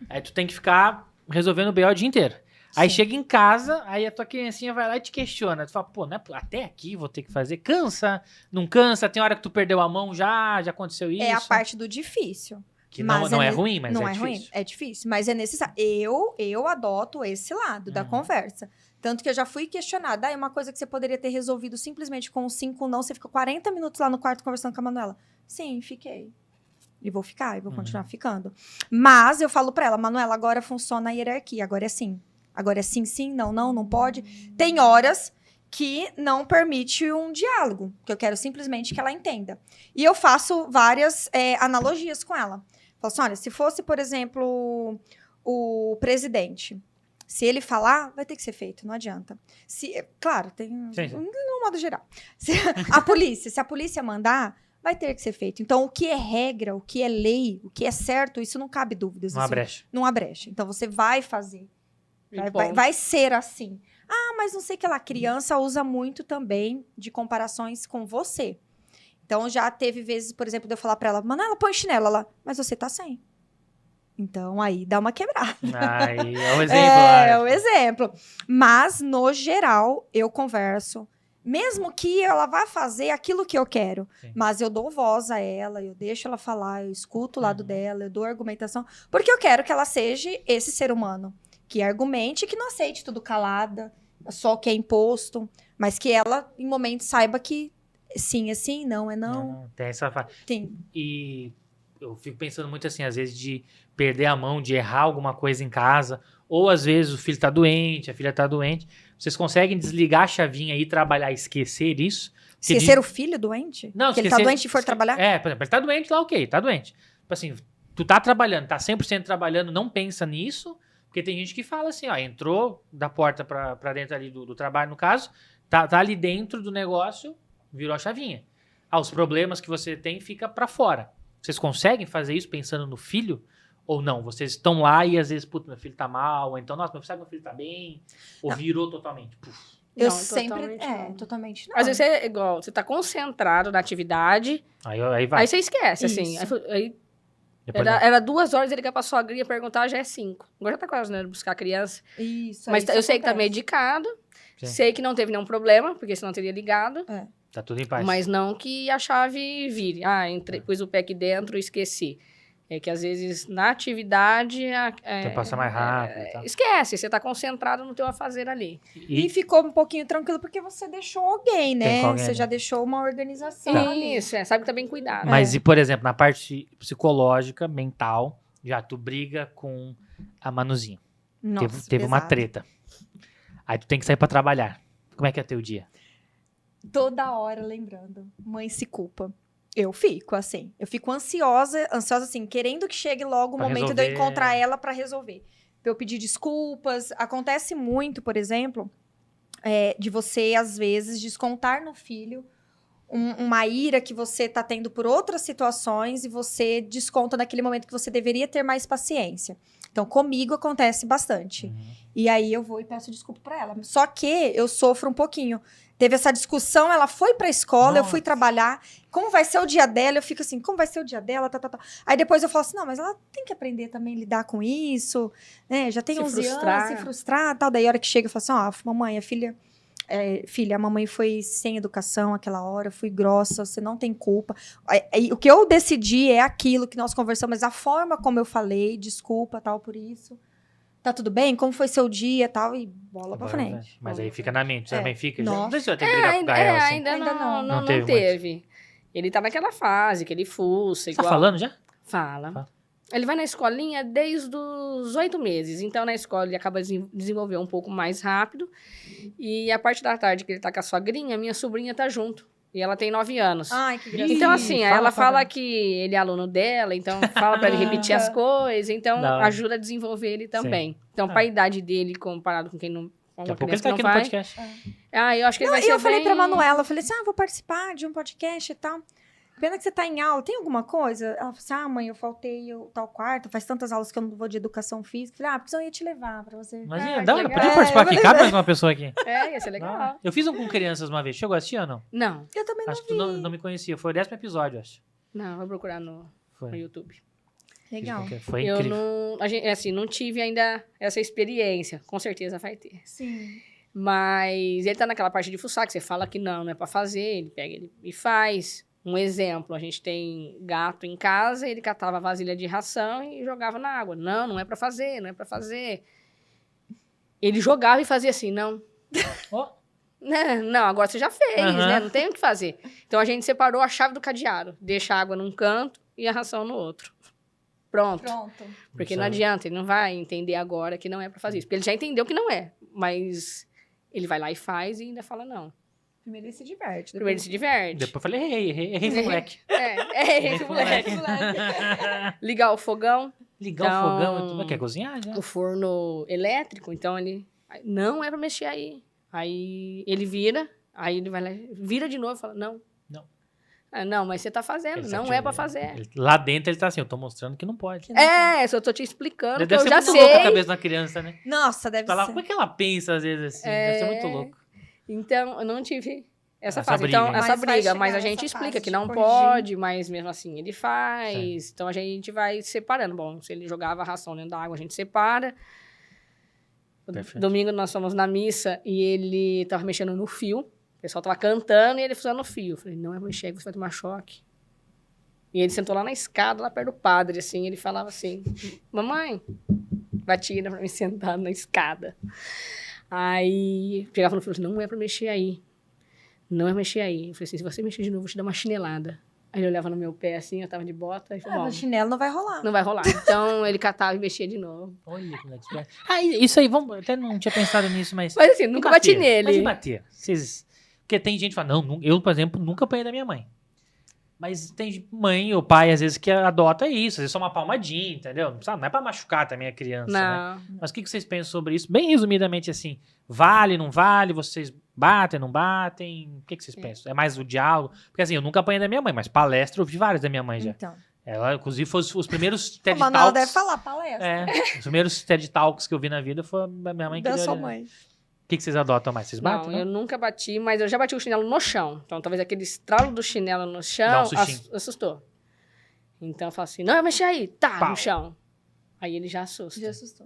aí tu tem que ficar resolvendo o BO o dia inteiro. Aí Sim. chega em casa, aí a tua criancinha vai lá e te questiona. Tu fala, pô, não é, até aqui vou ter que fazer. Cansa? Não cansa? Tem hora que tu perdeu a mão já aconteceu isso. É a parte do difícil. Que não, mas não é ne- ruim, mas não é é difícil. ruim, é difícil, mas é necessário. Eu adoto esse lado da Uhum. conversa. Tanto que eu já fui questionada. Ah, é uma coisa que você poderia ter resolvido simplesmente com um sim, com um não. Você ficou 40 minutos lá no quarto conversando com a Manuela. Sim, fiquei. E vou ficar, e vou continuar ficando. Mas eu falo pra ela, Manuela, agora funciona a hierarquia. Agora é sim. Agora é sim, sim, não, não, não pode. Tem horas que não permite um diálogo, que eu quero simplesmente que ela entenda. E eu faço várias analogias com ela. Falo assim, olha, se fosse, por exemplo, o presidente, se ele falar, vai ter que ser feito, não adianta. Claro, tem Sim, sim. no modo geral. Se a polícia mandar, vai ter que ser feito. Então, o que é regra, o que é lei, o que é certo, isso não cabe dúvidas. Não há isso brecha. não há brecha. Então, você vai fazer. E Vai, ponto. vai ser assim. Ah, mas não sei que lá. A criança usa muito também de comparações com você. Então, já teve vezes, por exemplo, de eu falar pra ela, Manuela, põe chinelo. Ela, mas você tá sem. Então, aí dá uma quebrada. Aí é o exemplo. lá, É o exemplo. Mas, no geral, eu converso. Mesmo que ela vá fazer aquilo que eu quero. Sim. Mas eu dou voz a ela, eu deixo ela falar, eu escuto o lado Uhum. dela, eu dou argumentação. Porque eu quero que ela seja esse ser humano. Que argumente, que não aceite tudo calada, só o que é imposto. Mas que ela, em momentos, saiba que sim é sim, não é não. Tem essa fase. Sim. E eu fico pensando muito assim, às vezes, de perder a mão, de errar alguma coisa em casa, ou às vezes o filho tá doente, a filha tá doente. Vocês conseguem desligar a chavinha e trabalhar e esquecer isso? Porque Esquecer o filho doente? Não, que ele tá esquecer- doente e for trabalhar? É, por exemplo, ele tá doente lá, ok, tá doente. Tipo assim, tu tá trabalhando, tá 100% trabalhando, não pensa nisso, porque tem gente que fala assim, ó, entrou da porta pra dentro ali do trabalho, no caso, tá ali dentro do negócio, virou a chavinha. Ah, os problemas que você tem fica pra fora. Vocês conseguem fazer isso pensando no filho? Ou não? Vocês estão lá e às vezes, puta, meu filho tá mal, ou então, nossa, meu filho tá bem, ou Não. virou totalmente. Puf. Eu Não, sempre. totalmente não. Totalmente não. Às vezes é igual, você tá concentrado na atividade, Aí vai. aí você esquece, assim. Isso. Aí Depois era 2 horas, ele liga pra sogrinha perguntar, já é 5. Agora já tá quase, né, buscar a criança. Isso. Mas isso eu sei que tá acontece. medicado, Sim. sei que não teve nenhum problema, porque senão teria ligado. tá tudo em paz. Mas não que a chave vire. Ah, pus o pé aqui dentro e esqueci. É que às vezes na atividade. Então passa mais rápido e tal. Esquece, você tá concentrado no teu afazer ali. E ficou um pouquinho tranquilo porque você deixou alguém, Tem né? com alguém Você ali. já deixou uma organização ali. Isso, sabe que tá bem cuidado. Mas e, por exemplo, na parte psicológica, mental, já tu briga com a Manuzinha. Nossa, Teve uma pesado. treta. Aí tu tem que sair pra trabalhar. Como é que é teu dia? Toda hora lembrando. Mãe se culpa. Eu fico assim. Eu fico ansiosa assim, querendo que chegue logo o Pra momento de eu resolver. encontrar ela pra resolver. Pra eu pedir desculpas. Acontece muito, por exemplo, de você, às vezes, descontar no filho uma ira que você tá tendo por outras situações e você desconta naquele momento que você deveria ter mais paciência. Então, comigo acontece bastante. E aí eu vou e peço desculpa pra ela. Só que eu sofro um pouquinho. Teve essa discussão, ela foi pra escola, eu fui Nossa. trabalhar. Como vai ser o dia dela? Eu fico assim, como vai ser o dia dela? Tá. Aí depois eu falo assim, não, mas ela tem que aprender também a lidar com isso, né? Já tem Se 11 frustrar. anos, se frustrar, tal. Daí a hora que chega, eu falo assim, ó, mamãe, filha, a mamãe foi sem educação aquela hora, fui grossa, você não tem culpa. Aí, o que eu decidi é aquilo que nós conversamos, a forma como eu falei, desculpa, tal, por isso. Tá tudo bem? Como foi seu dia, tal, e bola pra frente. Mas Bola aí pra fica na mente, você também fica. Já, Nossa. não sei se vai ter que brigar com o Ainda, Gael, assim. ainda Ainda não, não. Não teve teve. Ele tá naquela fase que ele fuça, Você tá igual. falando já? Fala. Fala. Ele vai na escolinha desde os 8 meses. Então, na escola, ele acaba desenvolvendo um pouco mais rápido. E a parte da tarde que ele tá com a sogrinha, minha sobrinha tá junto. E ela tem 9 anos. Ai, que gracinha. Então, assim, fala, ela fala fala. que ele é aluno dela, então fala pra ele repetir as coisas. Então, Da hora. ajuda a desenvolver ele também. Então, Ah. pra idade dele, comparado com quem não... com Daqui a uma pouco ele criança tá que aqui não no faz. podcast. Eu acho que ele Não, vai e ser eu falei bem... pra Manuela, eu falei assim, vou participar de um podcast e tal. Pena que você tá em aula, tem alguma coisa? Ela falou assim, mãe, eu faltei tal quarto, faz tantas aulas que eu não vou de educação física. Eu falei, porque senão eu ia te levar pra você. Imagina, Ah, dá, que legal. podia participar É, aqui. eu Cabe falei- mais uma pessoa aqui. Ia ser legal. Não. Eu fiz um com crianças uma vez. Chegou a assistir ou não? Não, Eu também não Acho que vi. tu não me conhecia. Foi o 10º episódio, acho. não, vou procurar no Foi. YouTube. Legal. Foi Eu incrível. não, assim, não tive ainda essa experiência. Com certeza vai ter. Sim. Mas ele tá naquela parte de fuçar, que você fala que não é pra fazer, ele pega ele e faz. Um exemplo, a gente tem gato em casa, ele catava a vasilha de ração e jogava na água. Não é pra fazer, não é pra fazer. Ele jogava e fazia assim, não. Ó, Não, agora você já fez, Aham. né? Não tem o que fazer. Então a gente separou a chave do cadeado. Deixa a água num canto e a ração no outro. Pronto. Pronto. Porque Isso não aí. adianta, ele não vai entender agora que não é pra fazer isso. Porque ele já entendeu que não é. Mas ele vai lá e faz e ainda fala não. Primeiro ele se diverte. Primeiro ele se diverte. Depois eu falei, errei, pro moleque. Esse moleque. Ligar o fogão, Ligar Então- o fogão, tu quer cozinhar já? o forno elétrico, então ele... Não é pra mexer aí. Aí ele vira, aí ele vai lá, vira de novo e fala, não. Não. Não, mas você tá fazendo, Ele não sabe é que- pra fazer. Lá dentro ele tá assim, eu tô mostrando que não pode. Só eu tô te explicando que Deve eu ser já muito sei. louco a cabeça da criança, né? Nossa, deve Tá lá, ser. como é que ela pensa às vezes assim? Deve ser muito louco. Então, eu não tive essa Essa fase. briga, Então, né? essa Mas vai briga, mas chegar a gente essa explica fase que de não corrigir. pode, mas mesmo assim ele faz. Então, a gente vai separando. Bom, se ele jogava a ração dentro da água, a gente separa. Perfeito. Domingo nós fomos na missa e ele tava mexendo no fio. O pessoal tava cantando e ele funcionando no fio. Eu falei, não é mexer, você vai tomar choque. E ele sentou lá na escada, lá perto do padre, assim. Ele falava assim, mamãe, batia pra mim sentado na escada. Aí, pegava no fio e falou assim, não é pra mexer aí. Não é mexer aí. Eu falei assim, se você mexer de novo, eu vou te dar uma chinelada. Aí ele olhava no meu pé, assim, eu tava de bota. E falou, No chinelo não vai rolar. não vai rolar. Então, ele catava e mexia de novo. Olha que moleque esperto. Isso aí, vamos, até não tinha pensado nisso, mas... Mas assim, E nunca bater? bati nele. Mas e bater? Porque tem gente que fala, não, eu, por exemplo, nunca apanhei da minha mãe. Mas tem mãe ou pai, às vezes, que adota isso. Às vezes só uma palmadinha, entendeu? Não é pra machucar também a criança, né? Não. Mas o que vocês pensam sobre isso? Bem resumidamente assim, vale, não vale? Vocês batem, não batem? O que vocês pensam? É mais o diálogo? Porque assim, eu nunca apanhei da minha mãe, mas palestra eu vi várias da minha mãe já. Então. Ela, inclusive, foi os primeiros A TED Manuela Talks. deve falar palestra. É, os primeiros TED Talks que eu vi na vida foi a minha mãe que Da deu. sua O mãe. que vocês adotam mais? Vocês batem? Não, eu nunca bati, mas eu já bati o chinelo no chão. Então, talvez aquele estralo do chinelo no chão Dá um sustinho. assustou. Então, eu falo assim, não, mexer aí. Tá, Pau. no chão. Aí ele já assusta. Já assustou.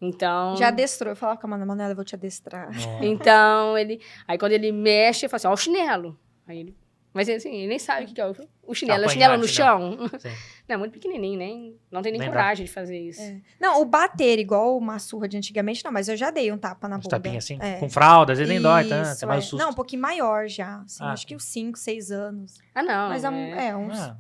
Então... Já adestrou. Eu falava com a Manuela, eu vou te adestrar. Nossa. Então, ele... Aí, quando ele mexe, eu falo assim, ó, o chinelo. Aí ele... Mas, assim, ele nem sabe o que é o chinelo. É o Apanhar, chinelo no chão. Sim. Não, é muito pequenininho, não tem nem Nem dá. coragem de fazer isso. É. Não, o bater igual uma surra de antigamente, não, mas eu já dei um tapa na Uns bunda. tapinhas assim, É. com fralda, às vezes nem dói, tá? Isso, Tem mais é. susto. Não, um pouquinho maior já. Assim, Ah. acho que uns 5, 6 anos. Ah, não. Mas uns.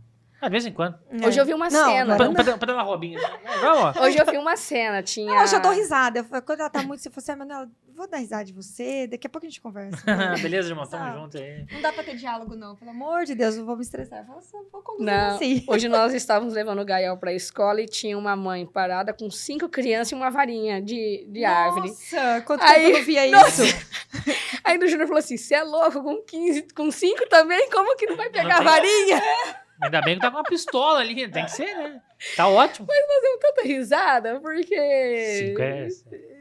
De vez em quando. Hoje eu vi uma Não, cena. agora Pra dar uma roubinha. Vamos, ó. Hoje eu vi uma cena, tinha... Não, hoje eu dou risada. Quando ela tá muito, se você, Manuela, vou dar risada de você, daqui a pouco a gente conversa. Beleza, irmão, tamo Sabe? junto aí. Não dá pra ter diálogo, não. Pelo amor de Deus, eu vou me estressar. Eu falo assim, vou conduzir Não, assim. hoje nós estávamos levando o Gael para a escola e tinha uma mãe parada com 5 crianças e uma varinha de árvore. Nossa, quanto Aí- tempo eu não via Nossa! isso. Aí o Júnior falou assim, você é louco, com 5 também, como que não vai pegar a Não tem- varinha? Ainda bem que tá com uma pistola ali, tem que ser, né? Tá ótimo. Deu tanta risada, porque... 5 é...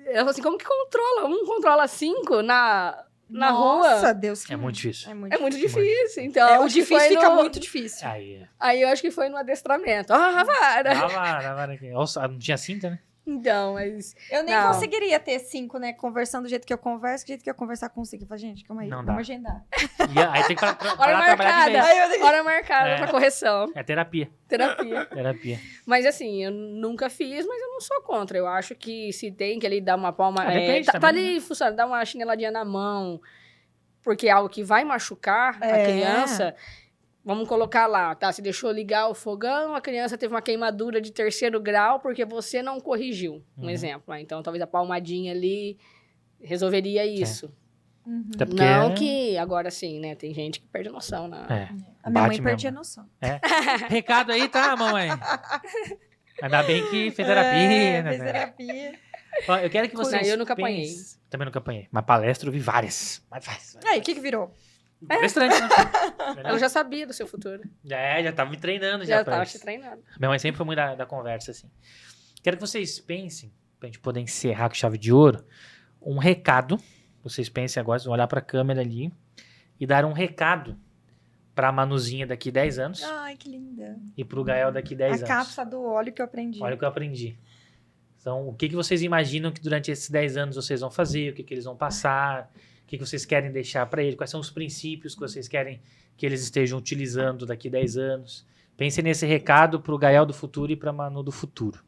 Ela falou assim, como que controla? Um controla 5 na Nossa, rua? Deus. que É muito difícil. É muito É muito difícil. difícil, então... É, o acho que difícil foi fica no- muito difícil. Aí, Aí eu acho que foi no adestramento. Ah, a vara! a vara aqui. Nossa, não tinha cinta, né? Então, mas... Eu nem Não. conseguiria ter 5, né? Conversando do jeito que eu converso, do jeito que eu conversar consigo. Eu falo, gente, calma aí, Não vamos dá. agendar. E aí tem que Hora parar trabalhar de marcada! vez. Hora marcada É. pra correção. É terapia. Terapia. Mas assim, eu nunca fiz, mas eu não sou contra. Eu acho que se tem que ali dar uma palma... Depende tá também, ali, funciona, dá uma chineladinha na mão, porque é algo que vai machucar a É. criança, Vamos colocar lá, tá? Você deixou ligar o fogão, a criança teve uma queimadura de 3º grau porque você não corrigiu. Um exemplo. Então, talvez a palmadinha ali resolveria isso. Até porque Não que agora sim, né? Tem gente que perde a noção. A minha mãe bate perdia a mesmo. noção. Recado aí, tá, mamãe? Ainda bem que fez terapia, né? Fez terapia. Ó, eu quero que vocês Eu nunca apanhei. Também nunca apanhei. Mas palestra eu vi várias. Aí, o que virou? Palestrante, né? Ela já sabia do seu futuro. Já tava me treinando Já pra tava isso. te treinando. Minha mãe sempre foi muito da conversa, assim. Quero que vocês pensem, pra gente poder encerrar com chave de ouro, um recado. Vocês pensem agora, vocês vão olhar pra câmera ali e dar um recado pra Manuzinha daqui 10 anos Ai, que linda. e pro Gael daqui 10 A anos. cápsula do óleo que eu aprendi. Olha o que eu aprendi. Então, o que vocês imaginam que durante esses 10 anos vocês vão fazer, o que eles vão passar, o que vocês querem deixar para eles, quais são os princípios que vocês querem que eles estejam utilizando daqui 10 anos. Pensem nesse recado para o Gael do futuro e para a Manu do futuro.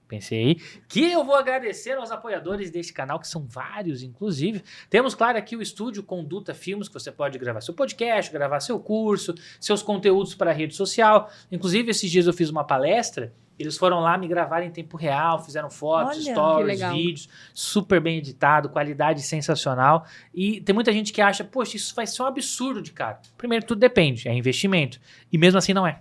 Pensei aí. Que eu vou agradecer aos apoiadores deste canal, que são vários, inclusive. Temos, claro, aqui o estúdio Conduta Filmes, que você pode gravar seu podcast, gravar seu curso, seus conteúdos para a rede social. Inclusive, esses dias eu fiz uma palestra. Eles foram lá me gravar em tempo real, fizeram fotos, Olha, que stories, legal. vídeos, super bem editado, qualidade sensacional. E tem muita gente que acha, poxa, isso vai ser um absurdo de caro. Primeiro, tudo depende, é investimento. E mesmo assim não é.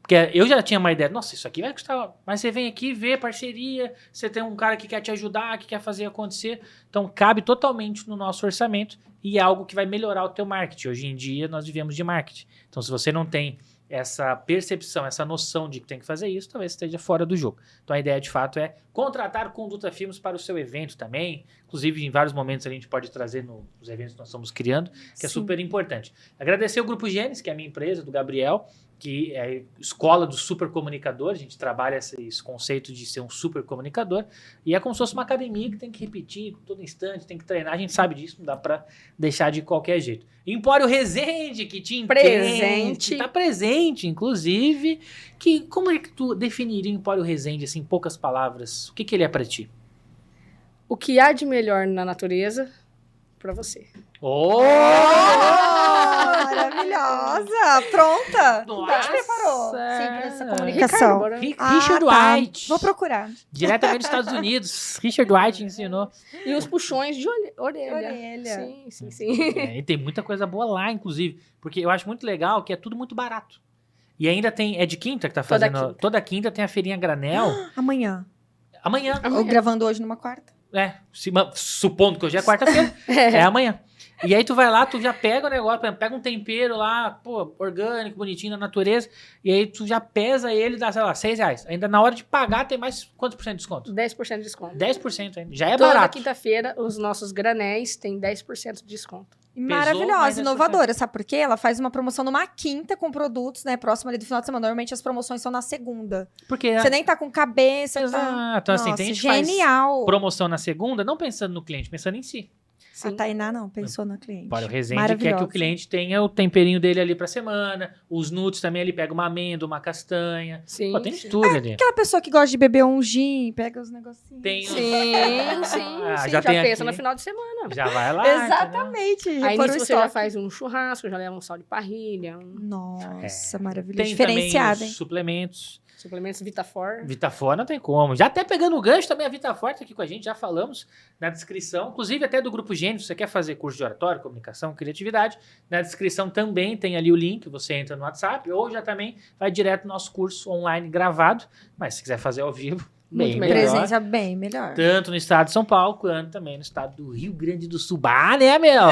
Porque eu já tinha uma ideia, nossa, isso aqui vai custar, mas você vem aqui ver parceria, você tem um cara que quer te ajudar, que quer fazer acontecer. Então, cabe totalmente no nosso orçamento e é algo que vai melhorar o teu marketing. Hoje em dia, nós vivemos de marketing. Então, se você não tem essa percepção, essa noção de que tem que fazer isso, talvez esteja fora do jogo. Então a ideia de fato é contratar Conduta Filmes para o seu evento também. Inclusive, em vários momentos a gente pode trazer nos eventos que nós estamos criando, que é super importante. Agradecer o Grupo Gênesis, que é a minha empresa, do Gabriel, que é a escola do super comunicador. A gente trabalha esse conceito de ser um super comunicador. E é como se fosse uma academia que tem que repetir todo instante, tem que treinar. A gente sabe disso, não dá para deixar de qualquer jeito. Empório Resende, que te Presente. Tá presente, inclusive. Como é que tu definiria o Empório Resende, assim, em poucas palavras? O que ele é para ti? O que há de melhor na natureza para você. Oh! Maravilhosa! Pronta? Nossa! Te preparou? É. Sim, essa comunicação. Richard tá. White. Vou procurar. Diretamente dos Estados Unidos. Richard White ensinou. E os puxões de orelha. Orelha. Sim. E tem muita coisa boa lá, inclusive. Porque eu acho muito legal que é tudo muito barato. E ainda tem... É de quinta que tá fazendo... Toda quinta tem a feirinha granel. Amanhã. Amanhã. Ou gravando hoje numa quarta. Supondo que hoje é quarta-feira. É amanhã. E aí tu vai lá, tu já pega o negócio, por exemplo, pega um tempero lá, pô, orgânico, bonitinho, da natureza, e aí tu já pesa ele, dá, sei lá, R$6. Ainda na hora de pagar tem mais quantos por cento de desconto? 10% de desconto. 10% ainda. Já é Toda barato. quinta-feira, os nossos granéis têm 10% de desconto. E mais maravilhosa, 10%. inovadora, sabe por quê? Ela faz uma promoção numa quinta com produtos, né? Próximo ali do final de semana. Normalmente as promoções são na segunda. Porque Você nem tá com cabeça. Exato. Tá... Então, assim, Nossa, tem gente que faz genial. promoção na segunda, não pensando no cliente, pensando em si. A Tainá não, pensou no cliente. Para o Resende quer que o cliente tenha o temperinho dele ali pra semana, os nuts também, ele pega uma amêndoa, uma castanha. Sim. Pô, tem de tudo ali. Aquela pessoa que gosta de beber um gin, pega os negocinhos. Tem Sim. já Já tem pensa aqui. no final de semana. Já vai lá. Exatamente. Aí por nisso um você já estoque. faz um churrasco, já leva um sal de parrilha, Nossa, maravilhoso. Tem Diferenciado, também hein? os suplementos. suplementos Vitafor. Vitafor não tem como. Já até pegando o gancho também, a Vitafor tá aqui com a gente, já falamos na descrição. Inclusive até do Grupo Gênesis, se você quer fazer curso de oratório, comunicação, criatividade, na descrição também tem ali o link, você entra no WhatsApp, ou já também vai direto no nosso curso online gravado. Mas se quiser fazer ao vivo, bem Muito melhor. Presença bem melhor. Tanto no estado de São Paulo, quanto também no estado do Rio Grande do Sul. Bah, né, meu?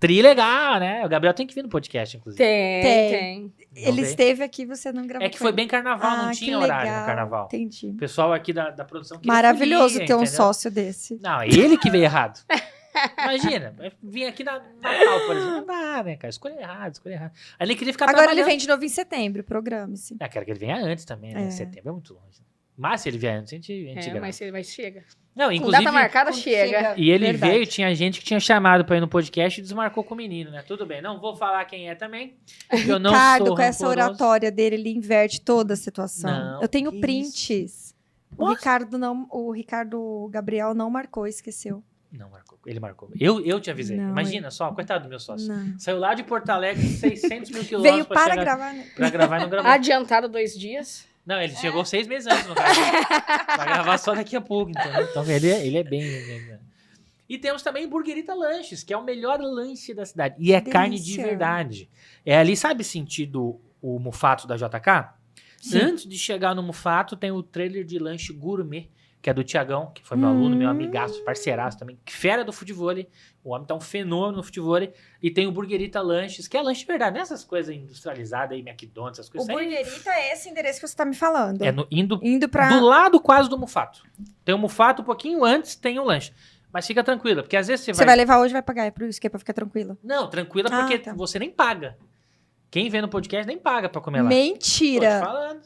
Tri legal, né? O Gabriel tem que vir no podcast, inclusive. Tem. Ele Vamos ver. esteve aqui, você não gravou. É que foi bem carnaval, não que tinha horário legal. no carnaval. Entendi. O pessoal aqui da produção queria Maravilhoso folia, ter um entendeu? sócio desse. Não, ele que veio errado. Imagina, vir aqui na Natal, por exemplo. Não dá, né, cara? Escolha errado. Aí ele queria ficar Agora ele trabalhando. vem de novo em setembro, programe-se. Ah, quero que ele venha antes também, né? É. Setembro é muito longe. Mas se ele vier antes, a gente grava. Mas chega. Não, Com inclusive... data marcada, Quando chega. E ele Verdade. veio, tinha gente que tinha chamado pra ir no podcast e desmarcou com o menino, né? Tudo bem, não vou falar quem é também, porque eu não Ricardo, sou com essa rancoroso. oratória dele, ele inverte toda a situação. Não, Eu tenho que prints. O Nossa. Ricardo Gabriel não marcou, esqueceu. Não marcou. Ele marcou. Eu te avisei. Não, Imagina só, coitado do meu sócio. Não. Saiu lá de Porto Alegre, 600 mil quilômetros Veio para chegar, gravar, né? pra gravar e não gravou. Adiantado 2 dias. Não, ele chegou 6 meses antes no caso. Vai gravar só daqui a pouco, entendeu? Então ele é bem... E temos também Burguerita Lanches, que é o melhor lanche da cidade. E é Delícia. carne de verdade. É ali, sabe sentido o Mufato da JK? Sim. Antes de chegar no Mufato, tem o trailer de lanche gourmet, que é do Tiagão, que foi meu aluno, meu amigaço, parceiraço também, que fera do futevôlei. O homem tá um fenômeno no futevôlei. E tem o Burguerita Lanches, que é lanche de verdade, não é essas coisas industrializadas aí, McDonald's, essas O coisas. Isso aí Burguerita é esse endereço que você tá me falando. é Indo pra... do lado quase do Mufato. Tem o Mufato, um pouquinho antes tem o lanche. Mas fica tranquila, porque às vezes você Você vai levar hoje, vai pagar. É por isso que é pra ficar tranquila. Não, tranquila, Ah, porque tá. você nem paga. Quem vê no podcast nem paga pra comer lá. Tô te Mentira. falando.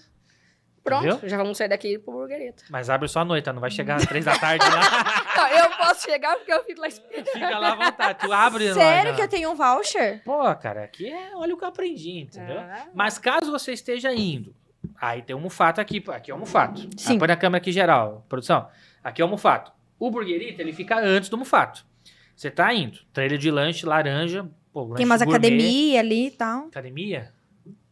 Pronto, Viu? já vamos sair daqui pro Burguerita. Mas abre só à noite, tá? Não vai chegar às 3 da tarde lá. Não, eu posso chegar porque eu fico lá esperando. Fica lá à vontade. Tu abre lá. Sério já. que eu tenho um voucher? Pô, cara, aqui é... Olha o que eu aprendi, entendeu? Ah. Mas caso você esteja indo... Aí tem um Mufato aqui. Aqui é o Mufato. Sim. Põe na câmera aqui geral, produção. Aqui é o Mufato. O Burguerita, ele fica antes do Mufato. Você tá indo. Trailer de lanche, laranja. Pô, lanche Tem umas gourmet. academia ali e tal. Academia?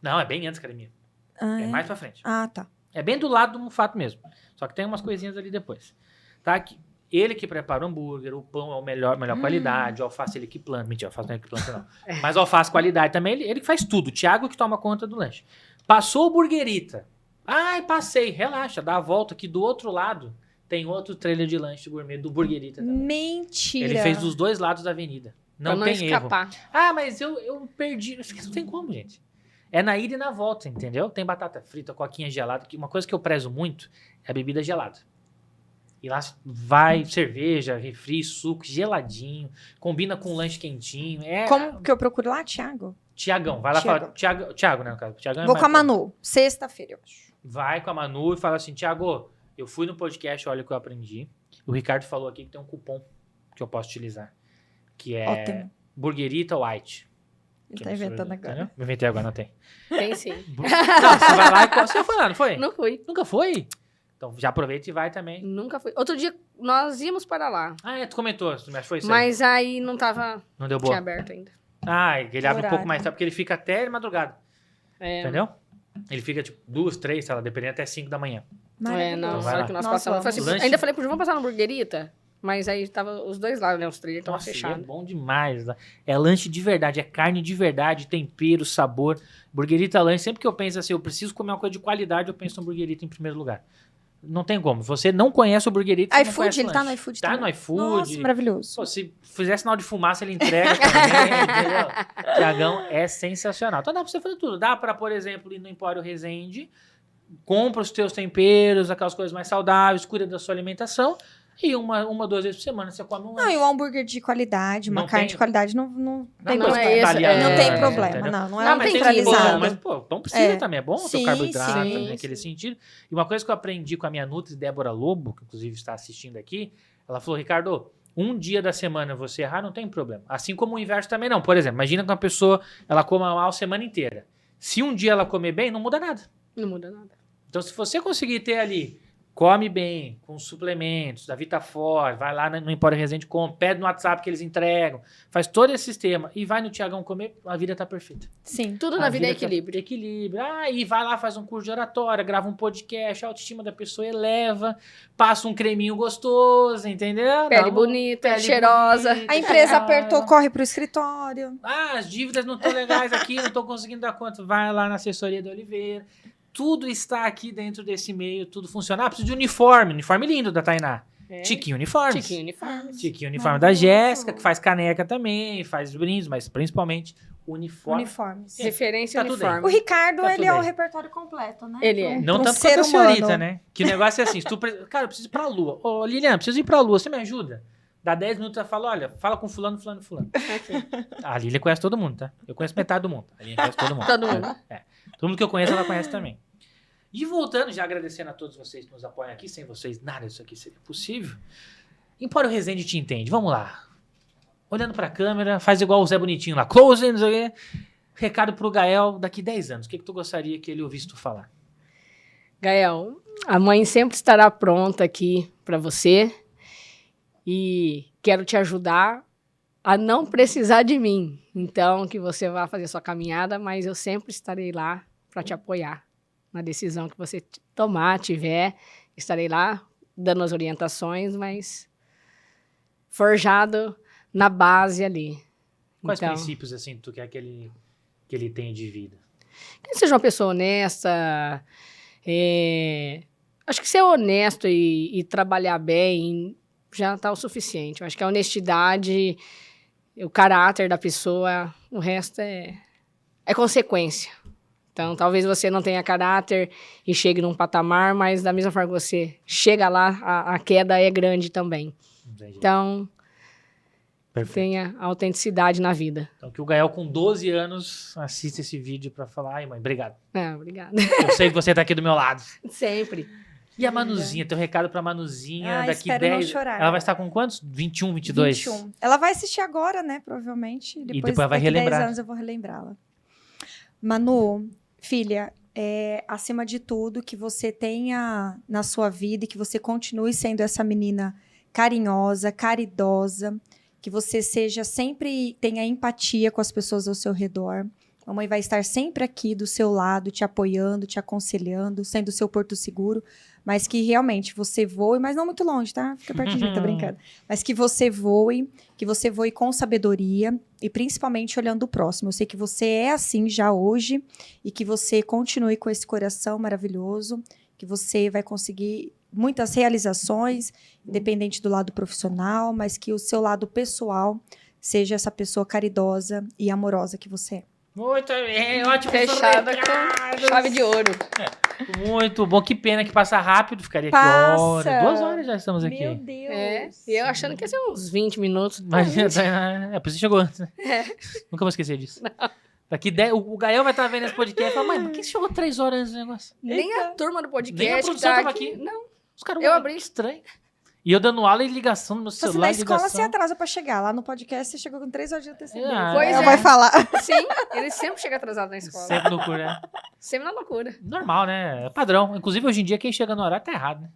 Não, é bem antes da academia. Ah, É é? mais pra frente. Ah, tá. É bem do lado do Mufato mesmo. Só que tem umas coisinhas ali depois. Tá aqui. Ele que prepara o hambúrguer, o pão é o melhor qualidade, o alface ele que planta. Mentira, o alface não é ele que planta, não. Mas o alface qualidade também, ele que faz tudo. O Thiago que toma conta do lanche. Passou o Burguerita. Ai, passei. Relaxa, dá a volta que do outro lado tem outro trailer de lanche gourmet do Burguerita também. Mentira. Ele fez dos dois lados da avenida. Não Pra tem não erro. escapar. Ah, mas eu perdi. Isso não tem como, gente. É na ida e na volta, entendeu? Tem batata frita, coquinha gelada. Uma coisa que eu prezo muito é a bebida gelada. E lá vai cerveja, refri, suco, geladinho. Combina com lanche quentinho. É Como que eu procuro lá, Thiago? Tiagão. Vai lá Tiagão. falar. Tiago, né, no caso. Tiagão é Vou mais com a fácil. Manu. Sexta-feira, eu acho. Vai com a Manu e fala assim, Tiago, eu fui no podcast, olha o que eu aprendi. O Ricardo falou aqui que tem um cupom que eu posso utilizar. Que é Ótimo. Burguerita White. Ele tá inventando agora. Entendeu? Me inventei agora, não tem. Tem sim. Não, você vai lá e... Você foi lá, não foi? Não fui. Nunca foi? Então já aproveita e vai também. Nunca fui. Outro dia nós íamos para lá. Ah, é, tu comentou, mas foi isso aí. Mas aí não tava. Não deu Tinha boa. aberto ainda. Ah, ele abre um pouco Horário. mais tarde, porque ele fica até madrugada, É, entendeu? Ele fica tipo 2, 3, sei lá, dependendo até 5 da manhã. É, não, Então vai na hora lá. que nós Nossa, passamos. Eu falei assim, vamos. ainda falei pro João passar no Burguerita, mas aí tava os dois lados, né? Os três estavam Nossa, e é fechados. bom demais. Né? É lanche de verdade, é carne de verdade, tempero, sabor. Burguerita lanche, sempre que eu penso assim, eu preciso comer uma coisa de qualidade, eu penso no Burguerita em primeiro lugar. Não tem como. Você não conhece o Burguerita, você não iFood, conhece o ele tá no lanche. iFood Tá também. no iFood. Nossa, maravilhoso. Pô, se fizer sinal de fumaça, ele entrega também, entendeu? Tiagão é sensacional. Então dá pra você fazer tudo. Dá pra, por exemplo, ir no Empório Resende, compra os teus temperos, aquelas coisas mais saudáveis, cuida da sua alimentação, e uma 2 vezes por semana você come um Não, lanche. e um hambúrguer de qualidade, uma Não carne tem- de qualidade não tem não problema. é esse, italiano, Não tem né, problema, entendeu? não é Não, mas tem industrializado. pão, mas pô, pão precisa É. também, é bom ter Sim, carboidrato sim, também, naquele sentido. E uma coisa que eu aprendi com a minha Nutri, Débora Lobo, que inclusive está assistindo aqui, ela falou, Ricardo, um dia da semana você errar, não tem problema. Assim como o inverso também não. Por exemplo, imagina que uma pessoa, ela coma mal a semana inteira. Se um dia ela comer bem, não muda nada. Não muda nada. Então, se você conseguir ter ali, come bem, com suplementos, da VitaFor, vai lá no Empório Resende, compra, pede no WhatsApp que eles entregam, faz todo esse sistema e vai no Tiagão comer, a vida tá perfeita. Sim. Tudo na vida é tá- equilíbrio. Equilíbrio. Ah, e vai lá, faz um curso de oratória, grava um podcast, a autoestima da pessoa eleva, passa um creminho gostoso, entendeu? Pele Dá um- bonita, pele cheirosa. bonita, A empresa cheirosa. apertou, corre pro escritório. Ah, as dívidas não estão legais aqui, não estou conseguindo dar conta. Vai lá na assessoria da Oliveira. Tudo está aqui dentro desse meio, tudo funciona. Ah, preciso de uniforme lindo da Tainá. É. Tiquinho Uniformes. Tiquinho uniforme. Tiquinho Uniforme da Jéssica, que faz caneca também, faz brindes, mas principalmente uniforme. Uniformes. Referência Tá tudo uniforme. O Ricardo, Tá ele tudo é o aí. repertório completo, né? Ele é. Não Pra um tanto ser quanto a senhorita, humano. né? Que o negócio é assim, se tu cara, eu preciso ir pra Lua. Ô, Lilian, preciso ir pra Lua, você me ajuda? Dá 10 minutos, ela fala, olha, fala com fulano. A Lilian conhece todo mundo, tá? Eu conheço metade do mundo. A Lilian conhece todo mundo. Todo mundo. É. Todo mundo que eu conheço, ela conhece também. E voltando, já agradecendo a todos vocês que nos apoiam aqui, sem vocês nada disso aqui seria possível. Empório Resende te entende, vamos lá. Olhando pra câmera, faz igual o Zé Bonitinho lá, close, não sei o quê. Recado pro Gael, daqui 10 anos, o que tu gostaria que ele ouvisse tu falar? Gael, a mãe sempre estará pronta aqui para você. E quero te ajudar a não precisar de mim. Então, que você vá fazer sua caminhada, mas eu sempre estarei lá para te apoiar na decisão que você tiver. Estarei lá dando as orientações, mas forjado na base ali. Quais Então, princípios, assim, tu quer que ele tenha de vida? que seja uma pessoa honesta. Acho que ser honesto e trabalhar bem já está o suficiente. Eu acho que a honestidade, o caráter da pessoa, o resto é consequência. Então, talvez você não tenha caráter e chegue num patamar, mas da mesma forma que você chega lá, a queda é grande também. Entendi. Então, Perfeito. tenha autenticidade na vida. Então, que o Gael, com 12 anos, assista esse vídeo pra falar, ai, mãe, obrigado. Obrigada. Eu sei que você tá aqui do meu lado. Sempre. E a Manuzinha? Teu recado pra Manuzinha Ah, daqui espero não 10... chorar. Ela vai estar com quantos? 21, 22? 21. Ela vai assistir agora, né? Provavelmente. depois vai daqui relembrar. 10 anos eu vou relembrá-la. Manu, filha, acima de tudo, que você tenha na sua vida e que você continue sendo essa menina carinhosa, caridosa, que você tenha empatia com as pessoas ao seu redor. A mãe vai estar sempre aqui do seu lado, te apoiando, te aconselhando, sendo o seu porto seguro, mas que realmente você voe, mas não muito longe, tá? Fica perto de mim, tá brincando. Mas que você voe com sabedoria e principalmente olhando o próximo. Eu sei que você é assim já hoje e que você continue com esse coração maravilhoso, que você vai conseguir muitas realizações, independente do lado profissional, mas que o seu lado pessoal seja essa pessoa caridosa e amorosa que você é. Muito bem, ótimo. Fechada recado. com chave de ouro. Muito bom, que pena que passa rápido, ficaria aqui Passa. horas. 2 horas já estamos aqui. Meu Deus! E eu achando que ia ser uns 20 minutos. Imagina, por isso você chegou antes, né? Nunca vou esquecer disso. Daqui 10, o Gael vai estar vendo esse podcast e fala, mãe, por que você chegou 3 horas antes do negócio? Nem a turma do podcast Nem a que produção tá tava aqui. aqui. Não. Os caras, Eu ué, abri. que estranho. E eu dando aula e ligação no meu Se você celular, na escola, ligação. você atrasa pra chegar. Lá no podcast, você chegou com 3 horas de antecedência. Pois Ela é. vai falar. Sim, ele sempre chega atrasado na escola. Sempre loucura, né? Sempre na loucura. Normal, né? É padrão. Inclusive, hoje em dia, quem chega no horário tá errado, né?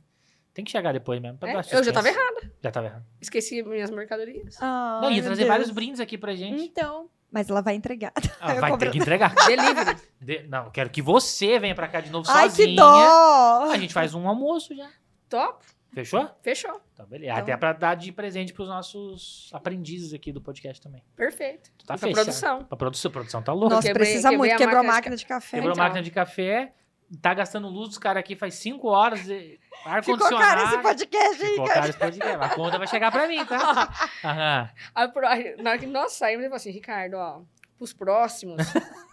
Tem que chegar depois mesmo. Pra dar Eu já assistência. tava errada. Já tava errado. Esqueci minhas mercadorias. Não, ia trazer vários brindes aqui pra gente. Então, mas ela vai entregar. Ah, eu vai ter cobro- que entregar. Delivery. Não, quero que você venha pra cá de novo Ai, sozinha. que dó! A gente faz um almoço já. Top. Fechou? Fechou. Então, beleza. Então- Até pra dar de presente pros nossos aprendizes aqui do podcast também. Perfeito. Tu tá E pra fechado. produção. Pra produção. Produção tá louca. Nossa, Quebrei- precisa quebrei muito. a Quebrou a máquina máquina de café. Quebrou a então. máquina de café. Tá gastando luz dos caras aqui faz 5 horas. Ficou Ar-condicionado. caro esse podcast, hein, Ficou cara? caro esse podcast. A conta vai chegar pra mim, tá? Aham. Aí, na hora que nós saímos, ele falou assim, Ricardo, ó, pros próximos,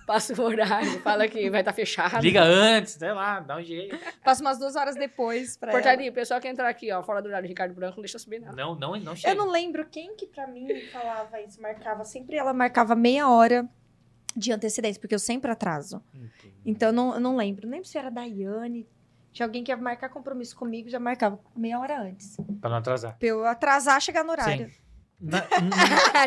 passa o horário, fala que vai estar fechado. Liga antes, sei lá, dá um jeito. Passa umas 2 horas depois pra ela. Portaria, o pessoal que entrar aqui, ó, fora do horário do Ricardo Branco, não deixa subir, não. Não chega. Eu não lembro quem que pra mim falava isso, marcava. Sempre ela marcava meia hora de antecedência, porque eu sempre atraso. Entendi. Então, eu não lembro. Nem se era a Daiane. Tinha alguém que ia marcar compromisso comigo, já marcava meia hora antes. Pra não atrasar. Pra eu atrasar, chegar no horário. Sim.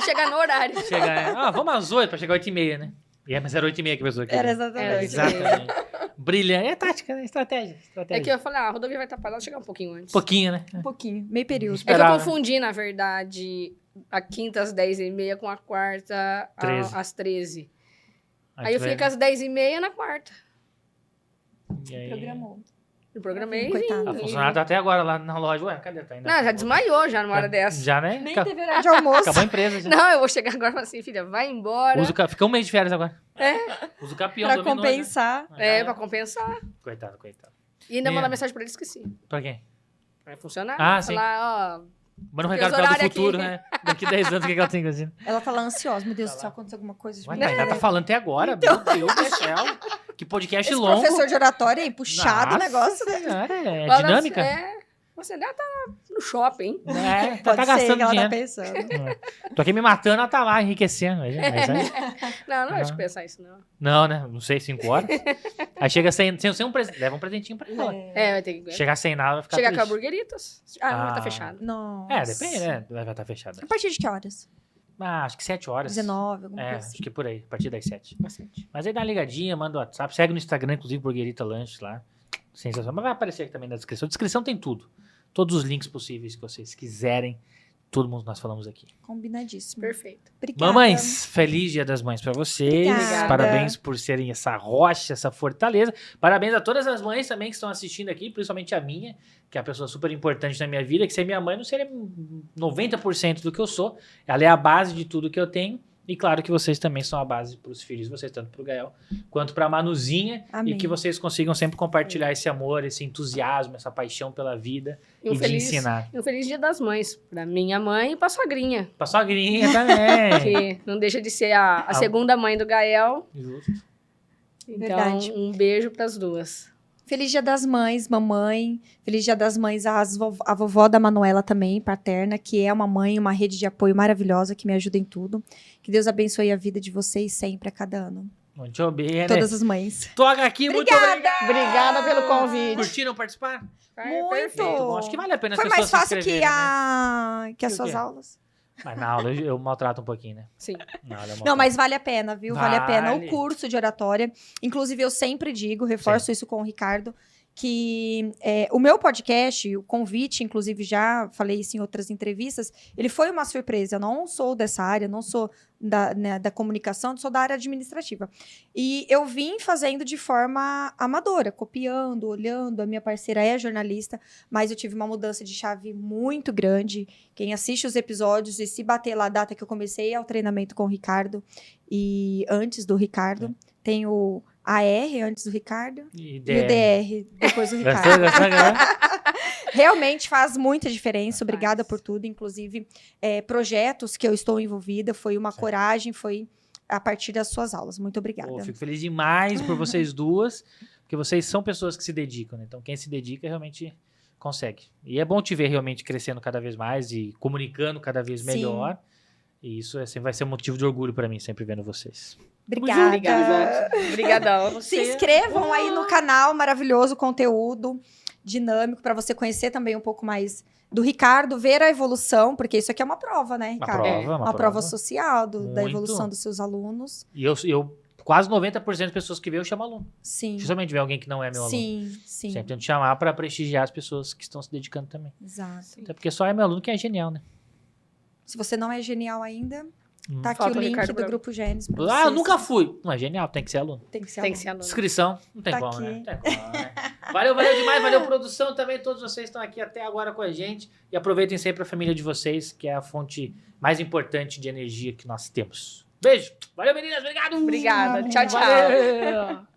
Chega no horário. Chegar, vamos às 8 pra chegar às 8h30, né? mas era 8h30 que a pessoa queria. Era exatamente. Era Exatamente. Brilhante. É tática, né? Estratégia. É que eu falei, a rodovia vai estar parada, chegar um pouquinho antes. Pouquinho, né? Um pouquinho, meio período. É que eu Esperava. confundi, na verdade, a quinta às 10h30 com a quarta 13. às 13. Aí Aí eu tu vai- fico às 10h30 na quarta. E aí- Programou. Eu programei e Coitada. A vim. funcionária tá até agora lá na loja. Ué, cadê? Tá ainda? Não, já desmaiou já numa hora dessa. Já, né? Nem teve horário de almoço. Acabou a empresa já. Não, eu vou chegar agora e falar assim, filha, vai embora. Fica um mês de férias agora. É. Usa o capião. Pra dominou, compensar. né? Pra compensar. Coitado. E ainda É. mandar mensagem pra ele, esqueci. Pra quem? Vai funcionar? Ah, sim. Falar, ó... Manda um Porque recado os pra ela do horários futuro, aqui- né? Daqui 10 anos, o que ela tem que fazer? Ela tá lá ansiosa. Meu Deus do céu, aconteceu alguma coisa. Ué, Tainá tá falando até agora. Então. Meu Deus do céu. Que podcast Esse longo. professor de oratória aí, puxado o Nossa negócio, né? Senhora, é Fala dinâmica. assim, você ainda tá no shopping. É, Pode tá ser gastando que ela dinheiro. tá pensando. Tô aqui me matando, ela tá lá enriquecendo. Mas aí- Não acho que pensar isso, não. Não, né? Não sei, 5 horas. Aí chega sem um presente. Leva um presentinho pra ela. Vai ter que... Chegar sem nada, vai ficar Chegar com a triste. burgueritas. Não, vai Ah. estar fechado. Nossa. É, depende, né? Vai estar fechada. A partir de que horas? Acho que 7 horas. 19, alguma É, coisa assim. acho que por aí. A partir das 7. Mas aí dá uma ligadinha, manda o WhatsApp. Segue no Instagram, inclusive, Burguerita Lanches lá. Sensacional. Mas vai aparecer aqui também na descrição. A descrição tem tudo. Todos os links possíveis que vocês quiserem todo mundo que nós falamos aqui. Combinadíssimo. Perfeito. Obrigada. Mamães, feliz Dia das Mães pra vocês. Obrigada. Parabéns por serem essa rocha, essa fortaleza. Parabéns a todas as mães também que estão assistindo aqui, principalmente a minha, que é uma pessoa super importante na minha vida, que sem minha mãe não seria 90% do que eu sou. Ela é a base de tudo que eu tenho. E claro que vocês também são a base para os filhos de vocês, tanto para o Gael quanto para a Manuzinha. Amém. E que vocês consigam sempre compartilhar esse amor, esse entusiasmo, essa paixão pela vida E um de feliz, ensinar. e um feliz Dia das Mães pra minha mãe e pra sogrinha. Pra sogrinha também. Que não deixa de ser a segunda mãe do Gael. Justo. Então, Verdade. um beijo pras duas. Feliz Dia das Mães, mamãe. Feliz Dia das Mães a vovó da Manuela também, paterna, que é uma mãe, uma rede de apoio maravilhosa, que me ajuda em tudo. Que Deus abençoe a vida de vocês sempre, a cada ano. Muito bem, Todas as mães. Toca aqui, muito obrigado. Obrigada pelo convite. Curtiram participar? Muito. Perfeito. Bom, acho que vale a pena as Foi pessoas mais se fácil que, inscreverem, né? que as Que o suas quê? aulas. Mas na aula eu maltrato um pouquinho, né? Sim. Na aula eu Não, maltrato. mas vale a pena, viu? Vale a pena. Vale. O curso de oratória. Inclusive, eu sempre digo, reforço isso com o Ricardo, que o meu podcast, o convite, inclusive já falei isso em outras entrevistas, ele foi uma surpresa. Eu não sou dessa área, não sou da comunicação, sou da área administrativa. E eu vim fazendo de forma amadora, copiando, olhando. A minha parceira é jornalista, mas eu tive uma mudança de chave muito grande. Quem assiste os episódios e se bater lá a data que eu comecei é o treinamento com o Ricardo. E antes do Ricardo, tem o AR antes do Ricardo E e o DR depois do Gostou, Ricardo. gostou, galera? Realmente faz muita diferença. Obrigada por tudo. Inclusive, projetos que eu estou envolvida. Foi uma coragem, foi a partir das suas aulas. Muito obrigada. Pô, fico feliz demais por vocês duas, porque vocês são pessoas que se dedicam, né? Então, quem se dedica realmente consegue. E é bom te ver realmente crescendo cada vez mais e comunicando cada vez Sim. melhor. E isso vai ser um motivo de orgulho para mim, sempre vendo vocês. Obrigada. Obrigada. Obrigadão. Se inscrevam aí no canal, maravilhoso conteúdo dinâmico para você conhecer também um pouco mais do Ricardo, ver a evolução, porque isso aqui é uma prova, né, Uma Ricardo? prova, Uma prova social da Muito. evolução dos seus alunos. E eu quase 90% das pessoas que veem eu chamo aluno. Sim. Dificilmente vê alguém que não é meu aluno. Sim, sim. Sempre tento chamar para prestigiar as pessoas que estão se dedicando também. Exato. Até porque só é meu aluno que é genial, né? Se você não é genial ainda, tá aqui Falta o o link Ricardo do Bravo. Grupo Gênesis. pra Ah, vocês. eu nunca fui. Não é genial, tem que ser aluno. Tem que ser Tem que aluno. ser aluno. Inscrição, não tem Tá como, aqui. né? Não tem como, né? Valeu demais, valeu produção também. Todos vocês estão aqui até agora com a gente. E aproveitem sempre a família de vocês, que é a fonte mais importante de energia que nós temos. Beijo. Valeu, meninas. Obrigado. Obrigada. Tchau, tchau. Valeu.